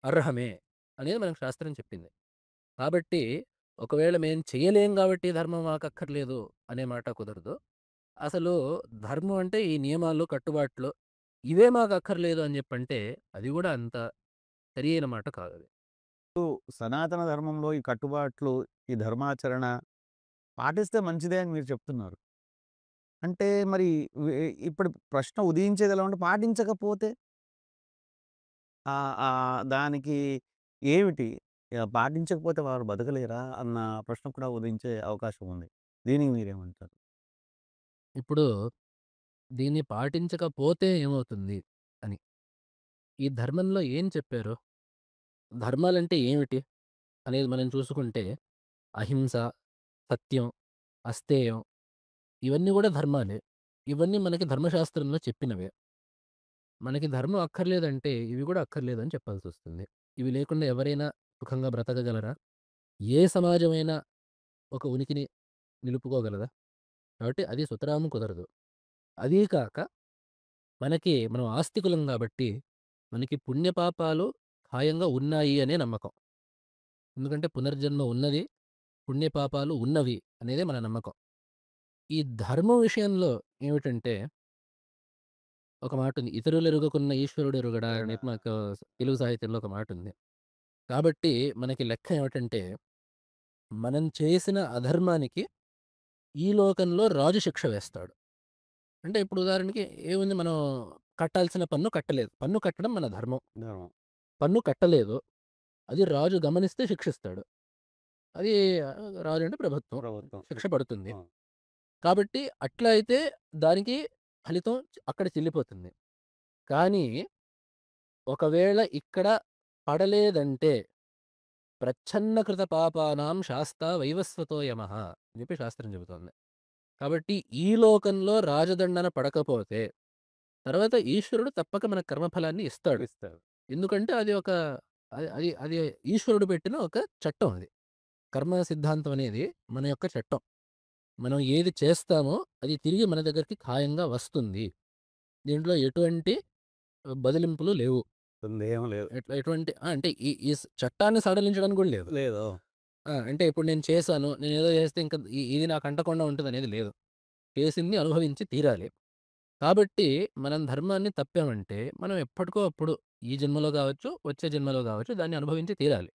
అర్హమే అనేది మనకు శాస్త్రం చెప్పింది. కాబట్టి, ఒకవేళ మేం చెయ్యలేం గాబట్టి ధర్మం మాకక్కర్లేదు అనే మాట కుదరదు. అసలు ధర్మం అంటే ఈ నియమాలు, కట్టుబాట్లు ఇవే మాకక్కర్లేదు అని జెప్పంటే, అది గూడా అంత సరియైన మాట కాదది. సనాతన ధర్మంలో ఈ కట్టుబాట్లు, ఈ ధర్మాచరణ పాటిస్తే మంచిదే అని మీరు చెప్తున్నారు. అంటే మరి ఇప్పుడు ప్రశ్న ఉదయించేదెలా ఉంటే పాటించకపోతే దానికి ఏమిటి? పాటించకపోతే వారు బతకలేరా? అన్న ప్రశ్న కూడా ఉదయించే అవకాశం ఉంది. దీనికి మీరేమంటారు? ఇప్పుడు దీన్ని పాటించకపోతే ఏమవుతుంది అని. ఈ ధర్మంలో ఏం చెప్పారు? ధర్మాలంటే ఏమిటి? అనేది మనం చూసుకుంటే అహింస, సత్యం, అస్తేయం ఇవన్నీ గూడా ధర్మాలే. ఇవన్నీ మనకి ధర్మశాస్త్రంలో చెప్పినవే. మనకి ధర్మం అక్కర్లేదంటే ఇవి గూడా అక్కర్లేదని చెప్పాల్సొస్తుంది. ఇవి లేకుండా ఎవరైనా సుఖంగా బ్రతకగలరా? ఏ సమాజమైనా ఒక ఉనికిని నిలుపుకోగలదా? కాబట్టి అది సుతరాము కుదరదు. అదీ కాక మనం ఆస్తికులం గాబట్టి మనకి పుణ్యపాపాలు ఖాయంగా ఉన్నాయి అనే నమ్మకం. ఎందుకంటే పునర్జన్మ ఉన్నది, పుణ్యపాపాలు ఉన్నవి అనేదే మన నమ్మకం. ఈ ధర్మం విషయంలో ఏమిటంటే ఒక మాటుంది. "ఇతరులెరుగకున్న ఈశ్వరుడెరుగడా" అని ఎరడా చెప్పి మనకు తెలుగు సాహిత్యంలో ఒక మాటుంది. కాబట్టి మనకి లెక్క ఏమిటంటే, మనం చేసిన అధర్మానికి ఈ లోకంలో రాజు శిక్ష వేస్తాడు. అంటే ఇప్పుడు ఉదాహరణకి ఏముంది మనం కట్టాల్సిన పన్ను కట్టలేదు. పన్ను కట్టడం మన ధర్మం. ధర్మం. పన్ను కట్టలేదు. అది రాజు గమనిస్తే శిక్షిస్తాడు. అది రాజు అంటే ప్రభుత్వం. ప్రభుత్వం. శిక్ష పడుతుంది. ఆ! కాబట్టి అట్లా అయితే దానికి ఫలితం అక్కడ చెల్లిపోతుంది. కానీ ఒకవేళ ఇక్కడ పడలేదంటే ప్రచ్ఛన్నకృత పాపానాం శాస్తా వైవస్వతో యమః అని చెప్పి శాస్త్రం చెబుతోంది. కాబట్టి ఈ లోకంలో రాజదండన పడకపోతే తర్వాత ఈశ్వరుడు తప్పక మన కర్మఫలాన్ని ఇస్తాడు. ఇస్తారు. ఎందుకంటే అది ఒక అది ఈశ్వరుడు పెట్టిన ఒక చట్టం అది. కర్మ సిద్ధాంతం అనేది మన యొక్క చట్టం. మనం ఏది చేస్తామో అది తిరిగి మన దగ్గరికి ఖాయంగా వస్తుంది. దీంట్లో ఎటువంటి బదిలింపులు లేవు. సందేహం లేదు. ఎటువంటి అంటే ఈ ఈ చట్టాన్ని సడలించడానికి కూడా లేదు. లేదు. అంటే ఇప్పుడు నేను చేశాను. నేనేదో చేస్తే ఇంక ఇది నాకు అంటకుండా ఉంటదనేది లేదు. చేసింది అనుభవించి తీరాలి. కాబట్టి మనం ధర్మాన్ని తప్పామంటే మనం ఎప్పటికో అప్పుడు ఈ జన్మలో గావచ్చు, వచ్చే జన్మలో గావచ్చు దాన్ని అనుభవించి తీరాలి.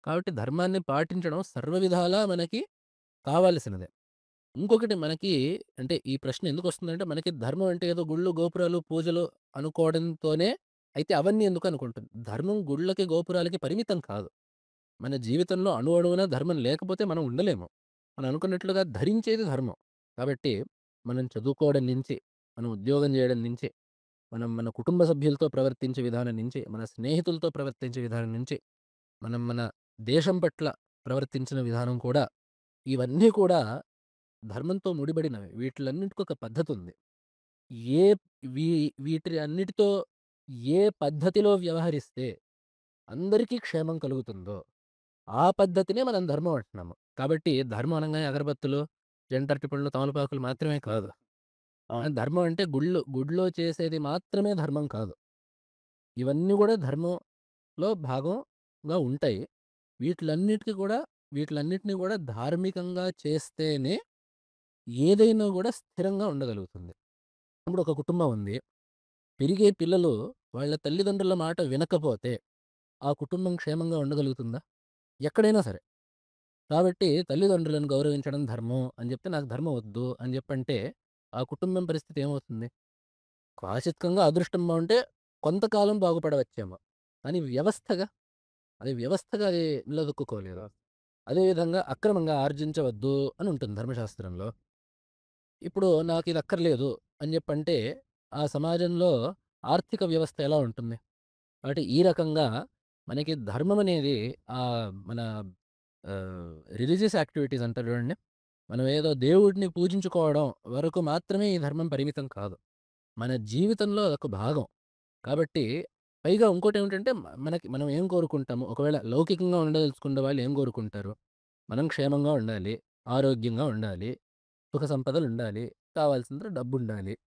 కాబట్టి ధర్మాన్ని పాటించడం సర్వవిధాలా మనకి కావాల్సినదే. ఇంకొకటి మనకి అంటే ఈ ప్రశ్న ఎందుకొస్తుందంటే మనకి ధర్మం అంటే ఏదో గుళ్ళు, గోపురాలు, పూజలు అనుకోవడంతోనే అయితే అవన్నీ ఎందుకు అనుకుంటుంది. ధర్మం గుళ్ళకి, గోపురాలకి పరిమితం కాదు. మన జీవితంలో అణువణువున ధర్మం లేకపోతే మనం ఉండలేము. మనం అనుకున్నట్లుగా ధరించేది ధర్మం. కాబట్టి మనం చదువుకోవడం నుంచి, మనం ఉద్యోగం చేయడం నుంచి, మనం మన కుటుంబ సభ్యులతో ప్రవర్తించే విధానం నుంచి, మన స్నేహితులతో ప్రవర్తించే విధానం నుంచి, మనం మన దేశం పట్ల ప్రవర్తించిన విధానం కూడా ఇవన్నీ కూడా ధర్మంతో ముడిపడినవి. వీటిలన్నిటికొక పద్ధతుంది. ఏ వీ వీటి అన్నిటితో ఏ పద్ధతిలో వ్యవహరిస్తే అందరికీ క్షేమం కలుగుతుందో, ఆ పద్ధతినే మనం ధర్మం అంటున్నాము. కాబట్టి ధర్మం అనంగానే అగరబత్తులు, జంతరటి పళ్ళు, తమలపాకులు మాత్రమే కాదు. అవును. ధర్మం అంటే గుడిలో చేసేది మాత్రమే ధర్మం కాదు. ఇవన్నీ గూడా ధర్మంలో భాగంగా ఉంటాయి. వీటిలన్నిటికి కూడా వీటిలన్నిటిని గూడా ధార్మికంగా చేస్తేనే ఏదైనా గూడా స్థిరంగా ఉండగలుగుతుంది. ఇప్పుడు ఒక కుటుంబం ఉంది. పెరిగే పిల్లలు వాళ్ళ తల్లిదండ్రుల మాట వినకపోతే, ఆ కుటుంబం క్షేమంగా ఉండగలుగుతుందా? ఎక్కడైనా సరే. కాబట్టి తల్లిదండ్రులను గౌరవించడం ధర్మం అని జెప్తే, నాకు ధర్మం వద్దు అని జెప్పంటే, ఆ కుటుంబం పరిస్థితి ఏమవుతుంది? క్వచిత్కంగా అదృష్టం బావుంటే కొంతకాలం బాగుపడవచ్చేమో. కానీ వ్యవస్థగా అది నిలదొక్కుకోలేదు. అదే విధంగా అక్రమంగా ఆర్జించవద్దు అని ఉంటుంది ధర్మశాస్త్రంలో. ఇప్పుడు నాకిది అక్కర్లేదు అని జెప్పంటే, ఆ సమాజంలో ఆర్థిక వ్యవస్థ ఎలా ఉంటుంది? కాబట్టి ఈ రకంగా మనకి ధర్మం అనేది మన రిలీజియస్ యాక్టివిటీస్ అంటారు చూడండి. మనం ఏదో దేవుడిని పూజించుకోవడం వరకు మాత్రమే ఈ ధర్మం పరిమితం కాదు. మన జీవితంలో అదొక భాగం. కాబట్టి పైగా ఇంకోటేమిటంటే మనం ఏం కోరుకుంటాము? ఒకవేళ లౌకికంగా ఉండదలుచుకున్న వాళ్ళు ఏం కోరుకుంటారు? మనం క్షేమంగా ఉండాలి, ఆరోగ్యంగా ఉండాలి, సుఖ సంపదలుండాలి, కావాల్సినంత డబ్బుండాలి.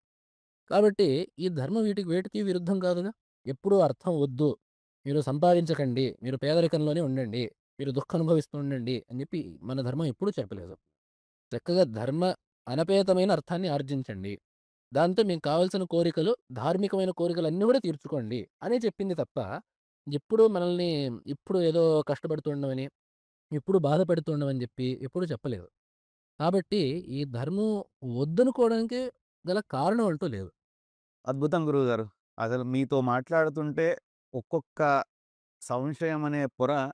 కాబట్టి ఈ ధర్మం వేటికి విరుద్ధం కాదుగా. ఎప్పుడూ అర్థం వద్దు. మీరు సంపాదించకండి. మీరు పేదరికంలోనే ఉండండి. మీరు దుఃఖం అనుభవిస్తూ ఉండండి అని చెప్పి మన ధర్మం ఎప్పుడూ చెప్పలేదు. చక్కగా అనపేతమైన అర్థాన్ని ఆర్జించండి. దాంతో మీకు కావాల్సిన కోరికలు, ధార్మికమైన కోరికలన్నీ కూడా తీర్చుకోండి అనే చెప్పింది తప్ప, ఎప్పుడూ మనల్ని ఇప్పుడు ఏదో కష్టపడుతూ ఉండమని, ఎప్పుడు బాధపెడుతూ ఉండమని చెప్పి ఎప్పుడూ చెప్పలేదు. కాబట్టి ఈ ధర్మం వద్దనుకోవడానికి గల కారణం అంటూ లేదు. అద్భుతం గురువుగారు. అసలు మీతో మాట్లాడుతుంటే ఒక్కొక్క సంశయం అనే పొర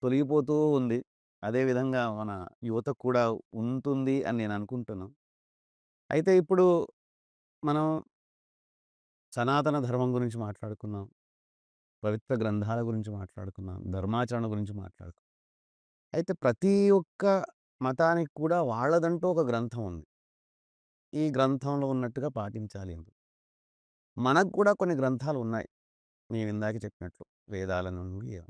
తొలగిపోతూ ఉంది. అదే విధంగా మన యువతకు కూడా ఉంటుంది అని నేను అనుకుంటున్నాను. అయితే ఇప్పుడు మనం సనాతన ధర్మం గురించి మాట్లాడుకున్నాం. పవిత్ర గ్రంథాల గురించి మాట్లాడుకున్నాం. ధర్మాచరణ గురించి మాట్లాడుకున్నాం. అయితే ప్రతి ఒక్క మతానికి కూడా వాళ్ళదంటూ ఒక గ్రంథం ఉంది. ఈ గ్రంథంలో ఉన్నట్టుగా పాటించాలి అని. మనకు కూడా కొన్ని గ్రంథాలు ఉన్నాయి. మేవిందాక చెప్పినట్లు వేదాల నుండి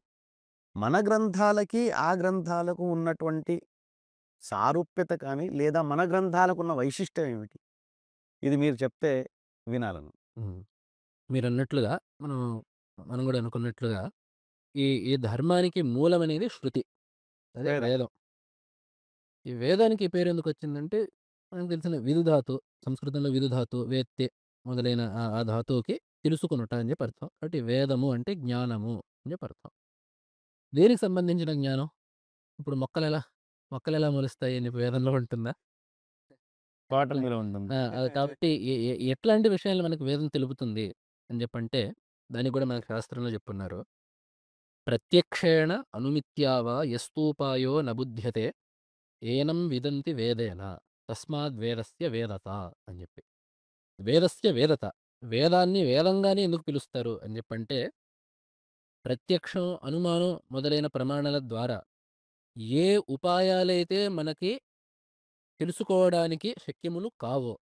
మన గ్రంథాలకి, ఆ గ్రంథాలకు ఉన్నటువంటి సారూప్యత కానీ, లేదా మన గ్రంథాలకున్న వైశిష్ట్యం ఏమిటి? ఇది మీరు చెప్తే వినాలను. హ్మ్. మీరన్నట్లుగా మనం మనం గూడా అనుకున్నట్లుగా ఈ ధర్మానికి మూలమనేది శృతి. అదే వేదం. వేదం. ఈ వేదానికి ఈ పేరెందుకొచ్చిందంటే, మనకు తెలిసిన విదుధాతు, సంస్కృతంలో విదుధాతు, వేత్తే మొదలైన ఆ ధాతువుకి తెలుసుకొనుట అని జెప్పి అర్థం. కాబట్టి వేదము అంటే జ్ఞానము అని జెప్పి అర్థం. దేనికి సంబంధించిన జ్ఞానం? ఇప్పుడు మొక్కలెలా మొలుస్తాయి అని చెప్పి వేదంలో ఉంటుందా? అట్లా పాటల్లో ఉంటుంది. కాబట్టి ఎట్లాంటి విషయాలు మనకు వేదం తెలుపుతుంది అని జెప్పంటే, దానికి గూడా మనకు శాస్త్రంలో జెప్పున్నారు. ప్రత్యక్షేణ అనుమిత్యావా యస్తూపాయో న బుధ్యతే ఏనం విదంతి వేదేన తస్మాద్వేదస్య వేదత అని జెప్పి. వేదస్య వేదత. వేదాన్ని వేదంగానే ఎందుకు పిలుస్తారు అని జెప్పంటే, ప్రత్యక్షం, అనుమానం మొదలైన ప్రమాణాల ద్వారా ఏ ఉపాయాలైతే మనకి తెలుసుకోవడానికి శక్యములు కావో,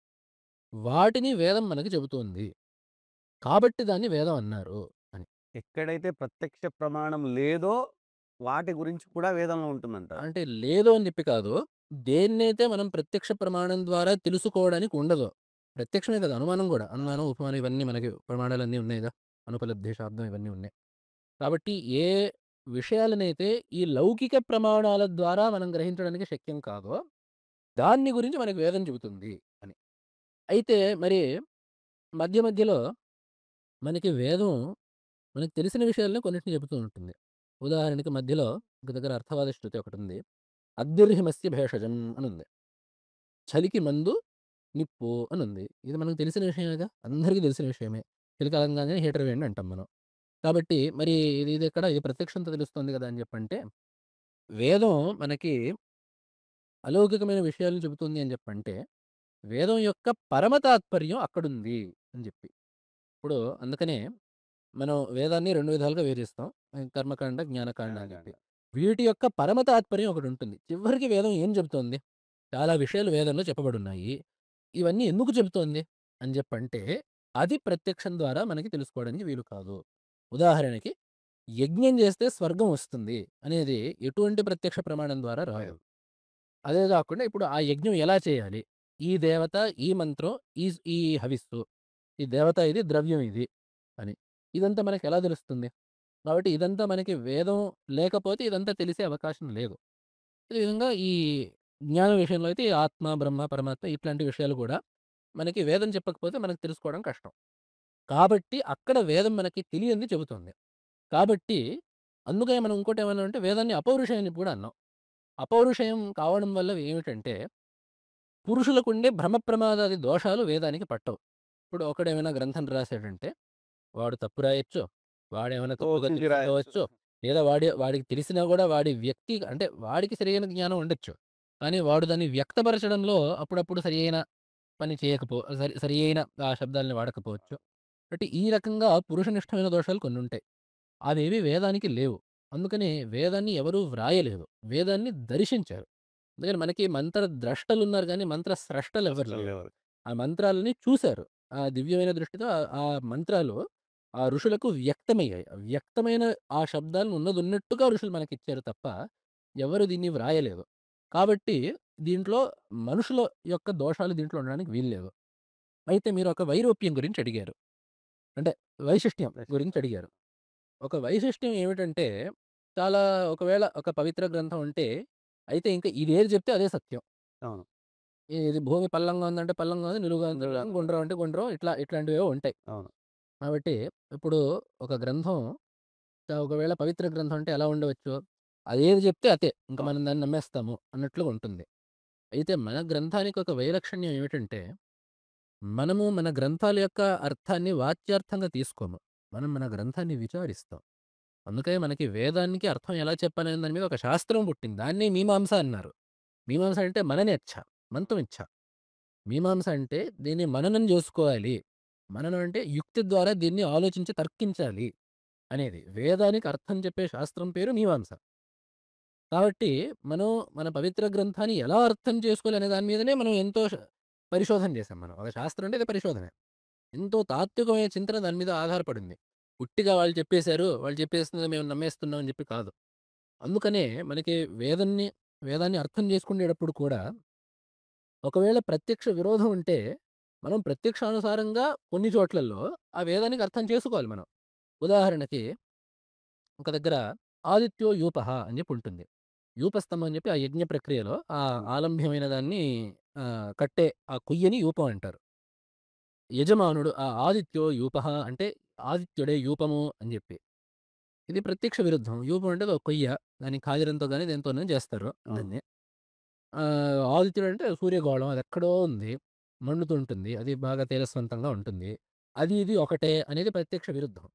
వాటిని వేదం మనకి చెబుతోంది. కాబట్టి దాన్ని వేదం అన్నారు అని. ఎక్కడైతే ప్రత్యక్ష ప్రమాణం లేదో, వాటి గురించి కూడా వేదంలో ఉంటుందంటారు. అంటే లేదు అని జెప్పి కాదు. దేన్నైతే మనం ప్రత్యక్ష ప్రమాణం ద్వారా తెలుసుకోవడానికి ఉండదో. ప్రత్యక్షమే కాదు అనుమానం గూడా. అనుమానం, ఉపమానం ఇవన్నీ మనకి ప్రమాణాలన్నీ ఉన్నాయిగా. అనుపలబ్ధి, శాబ్దం ఇవన్నీ ఉన్నాయి. కాబట్టి ఏ విషయాలనైతే ఈ లౌకిక ప్రమాణాల ద్వారా మనం గ్రహించడానికి శక్యం కాదో, దాన్ని గురించి మనకు వేదం చెబుతుంది అని. అయితే మరి మధ్యలో మనకి వేదం మనకు తెలిసిన విషయాలనే కొన్నిటిని చెబుతూ ఉంటుంది. ఉదాహరణకి మధ్యలో ఒక దగ్గర అర్థవాద శృతి ఒకటుంది. అద్దిర్హిమస్య భేషజం అనుంది. చలికి మందు నిప్పు అనుంది. ఇది మనకు తెలిసిన విషయమేగా. అందరికీ తెలిసిన విషయమే. చలికాలం కాగానే హీటర్ వేయండి అంటాం మనం. కాబట్టి మరి ఇది ప్రత్యక్షంతో తెలుస్తుంది గదా! అని జెప్పంటే, వేదం మనకి అలౌకికమైన విషయాలను చెబుతుంది అని జెప్పంటే, వేదం యొక్క పరమ తాత్పర్యం అక్కడుంది అని జెప్పి. ఇప్పుడు అందుకనే మనం వేదాన్ని 2 విధాలుగా విభజిస్తాం. కర్మకాండ, జ్ఞానకాండ అని జెప్పి. జ్ఞానకాండ. వీటి యొక్క పరమ తాత్పర్యం ఒకటుంటుంది. చివరికి వేదం ఏం చెబుతోంది? చాలా విషయాలు వేదంలో చెప్పబడున్నాయి. ఇవన్నీ ఎందుకు చెబుతోంది అని జెప్పంటే, అది ప్రత్యక్షం ద్వారా మనకి తెలుసుకోవడానికి వీలు కాదు. ఉదాహరణకి యజ్ఞం జేస్తే స్వర్గం వస్తుంది అనేది ఎటువంటి ప్రత్యక్ష ప్రమాణం ద్వారా రాదు. అదే గాకుండా ఇప్పుడు ఆ యజ్ఞం ఎలా చేయాలి? ఈ దేవత, ఈ మంత్రం, ఈ హవిస్సు, ఈ దేవత ఇది, ద్రవ్యం ఇది అని. ఇదంతా మనకెలా తెలుస్తుంది? కాబట్టి ఇదంతా మనకి వేదం లేకపోతే ఇదంతా తెలిసే అవకాశం లేదు. ఈ విధంగా ఈ జ్ఞానం విషయంలో అయితే ఈ ఆత్మ, బ్రహ్మ, పరమాత్మ ఇట్లాంటి విషయాలు గూడా మనకి వేదం చెప్పకపోతే మనకు తెలుసుకోవడం కష్టం. కాబట్టి అక్కడ వేదం మనకి తెలియంది చెబుతోంది. కాబట్టి అందుకనే మనం ఇంకోటేమన్నామంటే వేదాన్ని అపౌరుషేయం అని కూడా అన్నాం. అపౌరుషేయం కావడం వల్ల ఏమిటంటే పురుషులకుండే భ్రమ ప్రమాదాది దోషాలు వేదానికి పట్టవు. ఇప్పుడు ఒకడేమైనా గ్రంథం రాసాడంటే వాడు తప్పు రాయొచ్చు. వాడేమైనా తప్పుగా తోచించి రాయొచ్చు. తెలుసుకోవచ్చు. లేదా వాడికి తెలిసినా గూడా వాడి వ్యక్తి అంటే వాడికి సరియైన జ్ఞానం ఉండొచ్చు. కానీ వాడు దాన్ని వ్యక్తపరచడంలో అప్పుడప్పుడు సరియైన పని చేయకపో సరి అయిన ఆ శబ్దాల్ని వాడకపోవచ్చు. కాబట్టి ఈ రకంగా పురుషనిష్టమైన దోషాలు కొన్నుంటాయి. అవేవి వేదానికి లేవు. అందుకనే వేదాన్ని ఎవరు వ్రాయలేదు. వేదాన్ని దర్శించారు. అందుకని మనకి మంత్ర ద్రష్టలున్నారు గానీ, మంత్ర స్రష్టలెవ్వరు అసలు లేరు. ఎవరు ఆ మంత్రాలని చూసారు. ఆ దివ్యమైన దృష్టితో ఆ మంత్రాలు ఆ ఋషులకు వ్యక్తమయ్యాయి. వ్యక్తమైన ఆ శబ్దాలను ఉన్నదున్నట్టుగా ఋషులు మనకిచ్చారు తప్ప, ఎవరు దీన్ని వ్రాయలేదు. కాబట్టి దీంట్లో మనుషుల యొక్క దోషాలు దీంట్లో ఉండడానికి వీల్లేదు. అయితే మీరొక వైరూప్యం గురించి అడిగారు. అంటే వైశిష్ట్యం గురించి అడిగారు. ఒక వైశిష్ట్యం ఏమిటంటే, చాలా ఒకవేళ ఒక పవిత్ర గ్రంథం ఉంటే, అయితే ఇంక ఇదేది చెప్తే అదే సత్యం. అవును. ఇది భూమి పల్లంగా ఉందంటే పల్లంగా ఉంది, నిలువుగా ఉంది, ఇందులో గుండ్రం అంటే గుండ్రం ఇట్లాంటివేవో ఉంటాయి. అవును. కాబట్టి ఇప్పుడు ఒక గ్రంథం ఒకవేళ పవిత్ర గ్రంథం అంటే ఎలా ఉండవచ్చు? అదేది చెప్తే అదే. ఇంక అవును. మనం దాన్ని నమ్మేస్తాము అన్నట్లుగా ఉంటుంది. అయితే మన గ్రంథానికి ఒక వైలక్షణ్యం ఏమిటంటే, మనము మన గ్రంథాల యొక్క అర్థాన్ని వాచ్యార్థంగా తీసుకోము. మనం మన గ్రంథాన్ని విచారిస్తాం. అందుకే మనకి వేదానికి అర్థం ఎలా చెప్పాలనే దాని మీద ఒక శాస్త్రం పుట్టింది. దాన్నే మీమాంస అన్నారు. మీమాంస అంటే మననేచ్ఛ, మంతునిచ్ఛ. మీమాంస అంటే దీన్ని మననం జేసుకోవాలి. మననం అంటే యుక్తి ద్వారా దీన్ని ఆలోచించి తర్కించాలి అనేది. వేదానికి అర్థం చెప్పే శాస్త్రం పేరు మీమాంస. కాబట్టి మనం మన పవిత్ర గ్రంథాన్ని ఎలా అర్థం చేసుకోవాలి అనే దాని మీదనే మనం ఎంతో పరిశోధన చేసాం మనం. ఒక శాస్త్రం అంటే అది పరిశోధనే. ఎంతో తాత్వికమైన చింతన దాని మీద ఆధారపడింది. ఉట్టిగా వాళ్ళు చెప్పేసారు, వాళ్ళు చెప్పేసింది మేము నమ్మేస్తున్నాం అని చెప్పి కాదు. అందుకనే మనకి వేదాన్ని అర్థం చేసుకునేటప్పుడు కూడా ఒకవేళ ప్రత్యక్ష విరోధం ఉంటే, మనం ప్రత్యక్షానుసారంగా కొన్ని చోట్లల్లో ఆ వేదానికి అర్థం చేసుకోవాలి మనం. ఉదాహరణకి ఒక దగ్గర ఆదిత్యో యూపః అని చెప్పి ఉంటుంది. యూపస్తంభం అని చెప్పి ఆ యజ్ఞ ప్రక్రియలో ఆ హ్మ్. ఆలంబ్యమైన దాన్ని కట్టే ఆ కొయ్యని యూపం అంటారు. యజమానుడు ఆ ఆదిత్యో యూపః అంటే ఆదిత్యుడే యూపము అని చెప్పి. ఇది ప్రత్యక్ష విరుద్ధం. యూపం అంటే ఒక కొయ్య. దాన్ని కాగితంతో గాని దేనితోనైనా చేస్తారు అవును. దాన్ని. ఆదిత్యుడు అంటే సూర్యగోళం అదెక్కడో ఉంది. మండుతుంటుంది. అది బాగా తేజస్వంతంగా ఉంటుంది. అది ఇది ఒకటే అనేది ప్రత్యక్ష విరుద్ధం.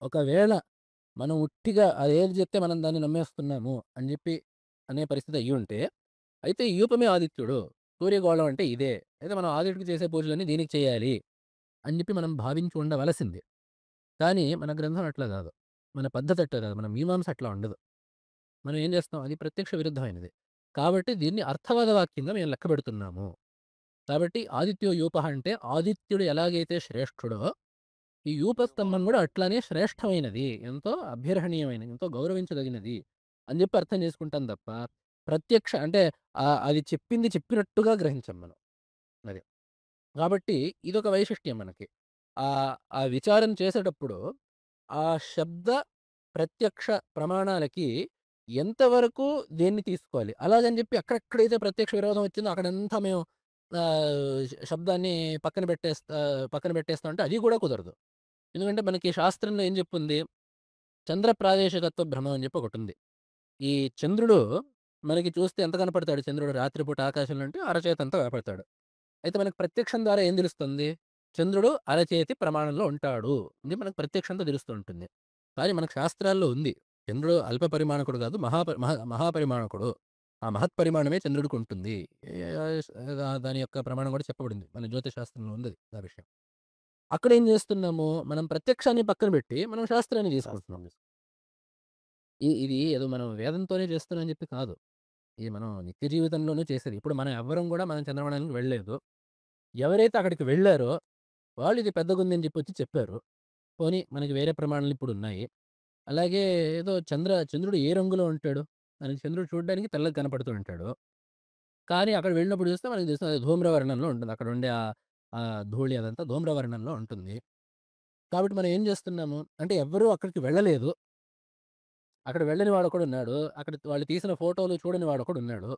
ఒకవేళ మనం ఉట్టిగా అదేది చెప్తే మనం దాన్ని నమ్మేస్తున్నాము అని చెప్పి అనే పరిస్థితి అయ్యుంటే, అయితే ఈ యూపమే ఆదిత్యుడు. సూర్యగోళం అంటే ఇదే. అయితే మనం ఆదిత్యుడికి చేసే పూజలన్నీ దీనికి చేయాలి అని చెప్పి మనం భావించి ఉండవలసింది. కానీ మన గ్రంథం అట్లా గాదు. మన పద్ధతి అట్లా గాదు. మన మీమాంస అట్లా ఉండదు. మనం ఏం చేస్తాం అది ప్రత్యక్ష విరుద్ధమైనది. కాబట్టి దీన్ని అర్థవాద వాక్యంగా మేము లెక్కబెడుతున్నాము. కాబట్టి ఆదిత్యో యూపః అంటే ఆదిత్యుడు ఎలాగైతే శ్రేష్ఠుడో, ఈ యూపస్తంభం గూడా అట్లానే శ్రేష్టమైనది. ఎంతో అభ్యర్హణీయమైనది. ఎంతో గౌరవించదగినది అని జెప్పి అర్థం చేసుకుంటాం తప్ప, ప్రత్యక్ష అంటే అది చెప్పింది చెప్పినట్టుగా గ్రహించం మనం. అది. కాబట్టి ఇదొక వైశిష్ట్యం మనకి. ఆ విచారం చేసేటప్పుడు ఆ శబ్ద ప్రత్యక్ష ప్రమాణాలకి ఎంతవరకు దేన్ని తీసుకోవాలి? అలాగని జెప్పి అక్కడెక్కడైతే ప్రత్యక్ష విరోధం వచ్చిందో అక్కడంతా మేము శబ్దాన్ని పక్కన పెట్టేస్తాం అంటే అది గూడా కుదరదు. ఎందుకంటే మనకి శాస్త్రంలో ఏం జెప్పుంది? చంద్ర ప్రాదేశికత్వ భ్రమం అని జెప్పి ఒకటుంది. ఈ చంద్రుడు మనకి చూస్తే ఎంత కనపడతాడు చంద్రుడు రాత్రిపూట ఆకాశంలో అంటే అరచేతంత కనపడతాడు. అయితే మనకు ప్రత్యక్షం ద్వారా ఏం తెలుస్తుంది? చంద్రుడు అరచేతి ప్రమాణంలో ఉంటాడు. ఇది మనకు ప్రత్యక్షంతో తెలుస్తూ ఉంటుంది. కానీ మనకు శాస్త్రాల్లో ఉంది. చంద్రుడు అల్ప పరిమాణకుడు కాదు. మహాపరిమాణకుడు. ఆ మహత్పరిమాణమే చంద్రుడికుంటుంది. దాని యొక్క ప్రమాణం కూడా చెప్పబడింది. మన జ్యోతిష్ శాస్త్రంలో ఉందది ఆ విషయం. అక్కడేం చేస్తున్నాము? మనం ప్రత్యక్షాన్ని పక్కన పెట్టి మనం శాస్త్రాన్ని తీసుకుంటున్నాం. శాస్త్రం తీసుకు ఇది ఏదో మనం వేదంతోనే చేస్తున్నాం అని చెప్పి కాదు. ఇది మనం నిత్య జీవితంలోనూ చేసేది. ఇప్పుడు మనం ఎవ్వరం కూడా మనం చంద్రమండలానికి వెళ్ళలేదు. ఎవరైతే అక్కడికి వెళ్లారో వాళ్ళు ఇది పెద్దగుంది అని చెప్పొచ్చి చెప్పారు. పోనీ మనకి వేరే ప్రమాణాలు ఇప్పుడున్నాయి. అలాగే ఏదో చంద్రుడు ఏ రంగులో ఉంటాడు? మనకి చంద్రుడు చూడడానికి తెల్లగా కనపడుతూ ఉంటాడు. కానీ అక్కడ వెళ్ళినప్పుడు చూస్తే మనకు తెలుస్తుంది అది ధూమ్రవర్ణంలో ఉంటుంది. అక్కడ ఉండే ధూళి అదంతా ధూమ్రవర్ణంలో ఉంటుంది. కాబట్టి మనం ఏం చేస్తున్నాము అంటే ఎవ్వరూ అక్కడికి వెళ్ళలేదు. అక్కడ వెళ్ళని వాడొకడున్నాడు. అక్కడ వాళ్ళు తీసిన ఫోటోలు చూడని వాడొకడున్నాడు.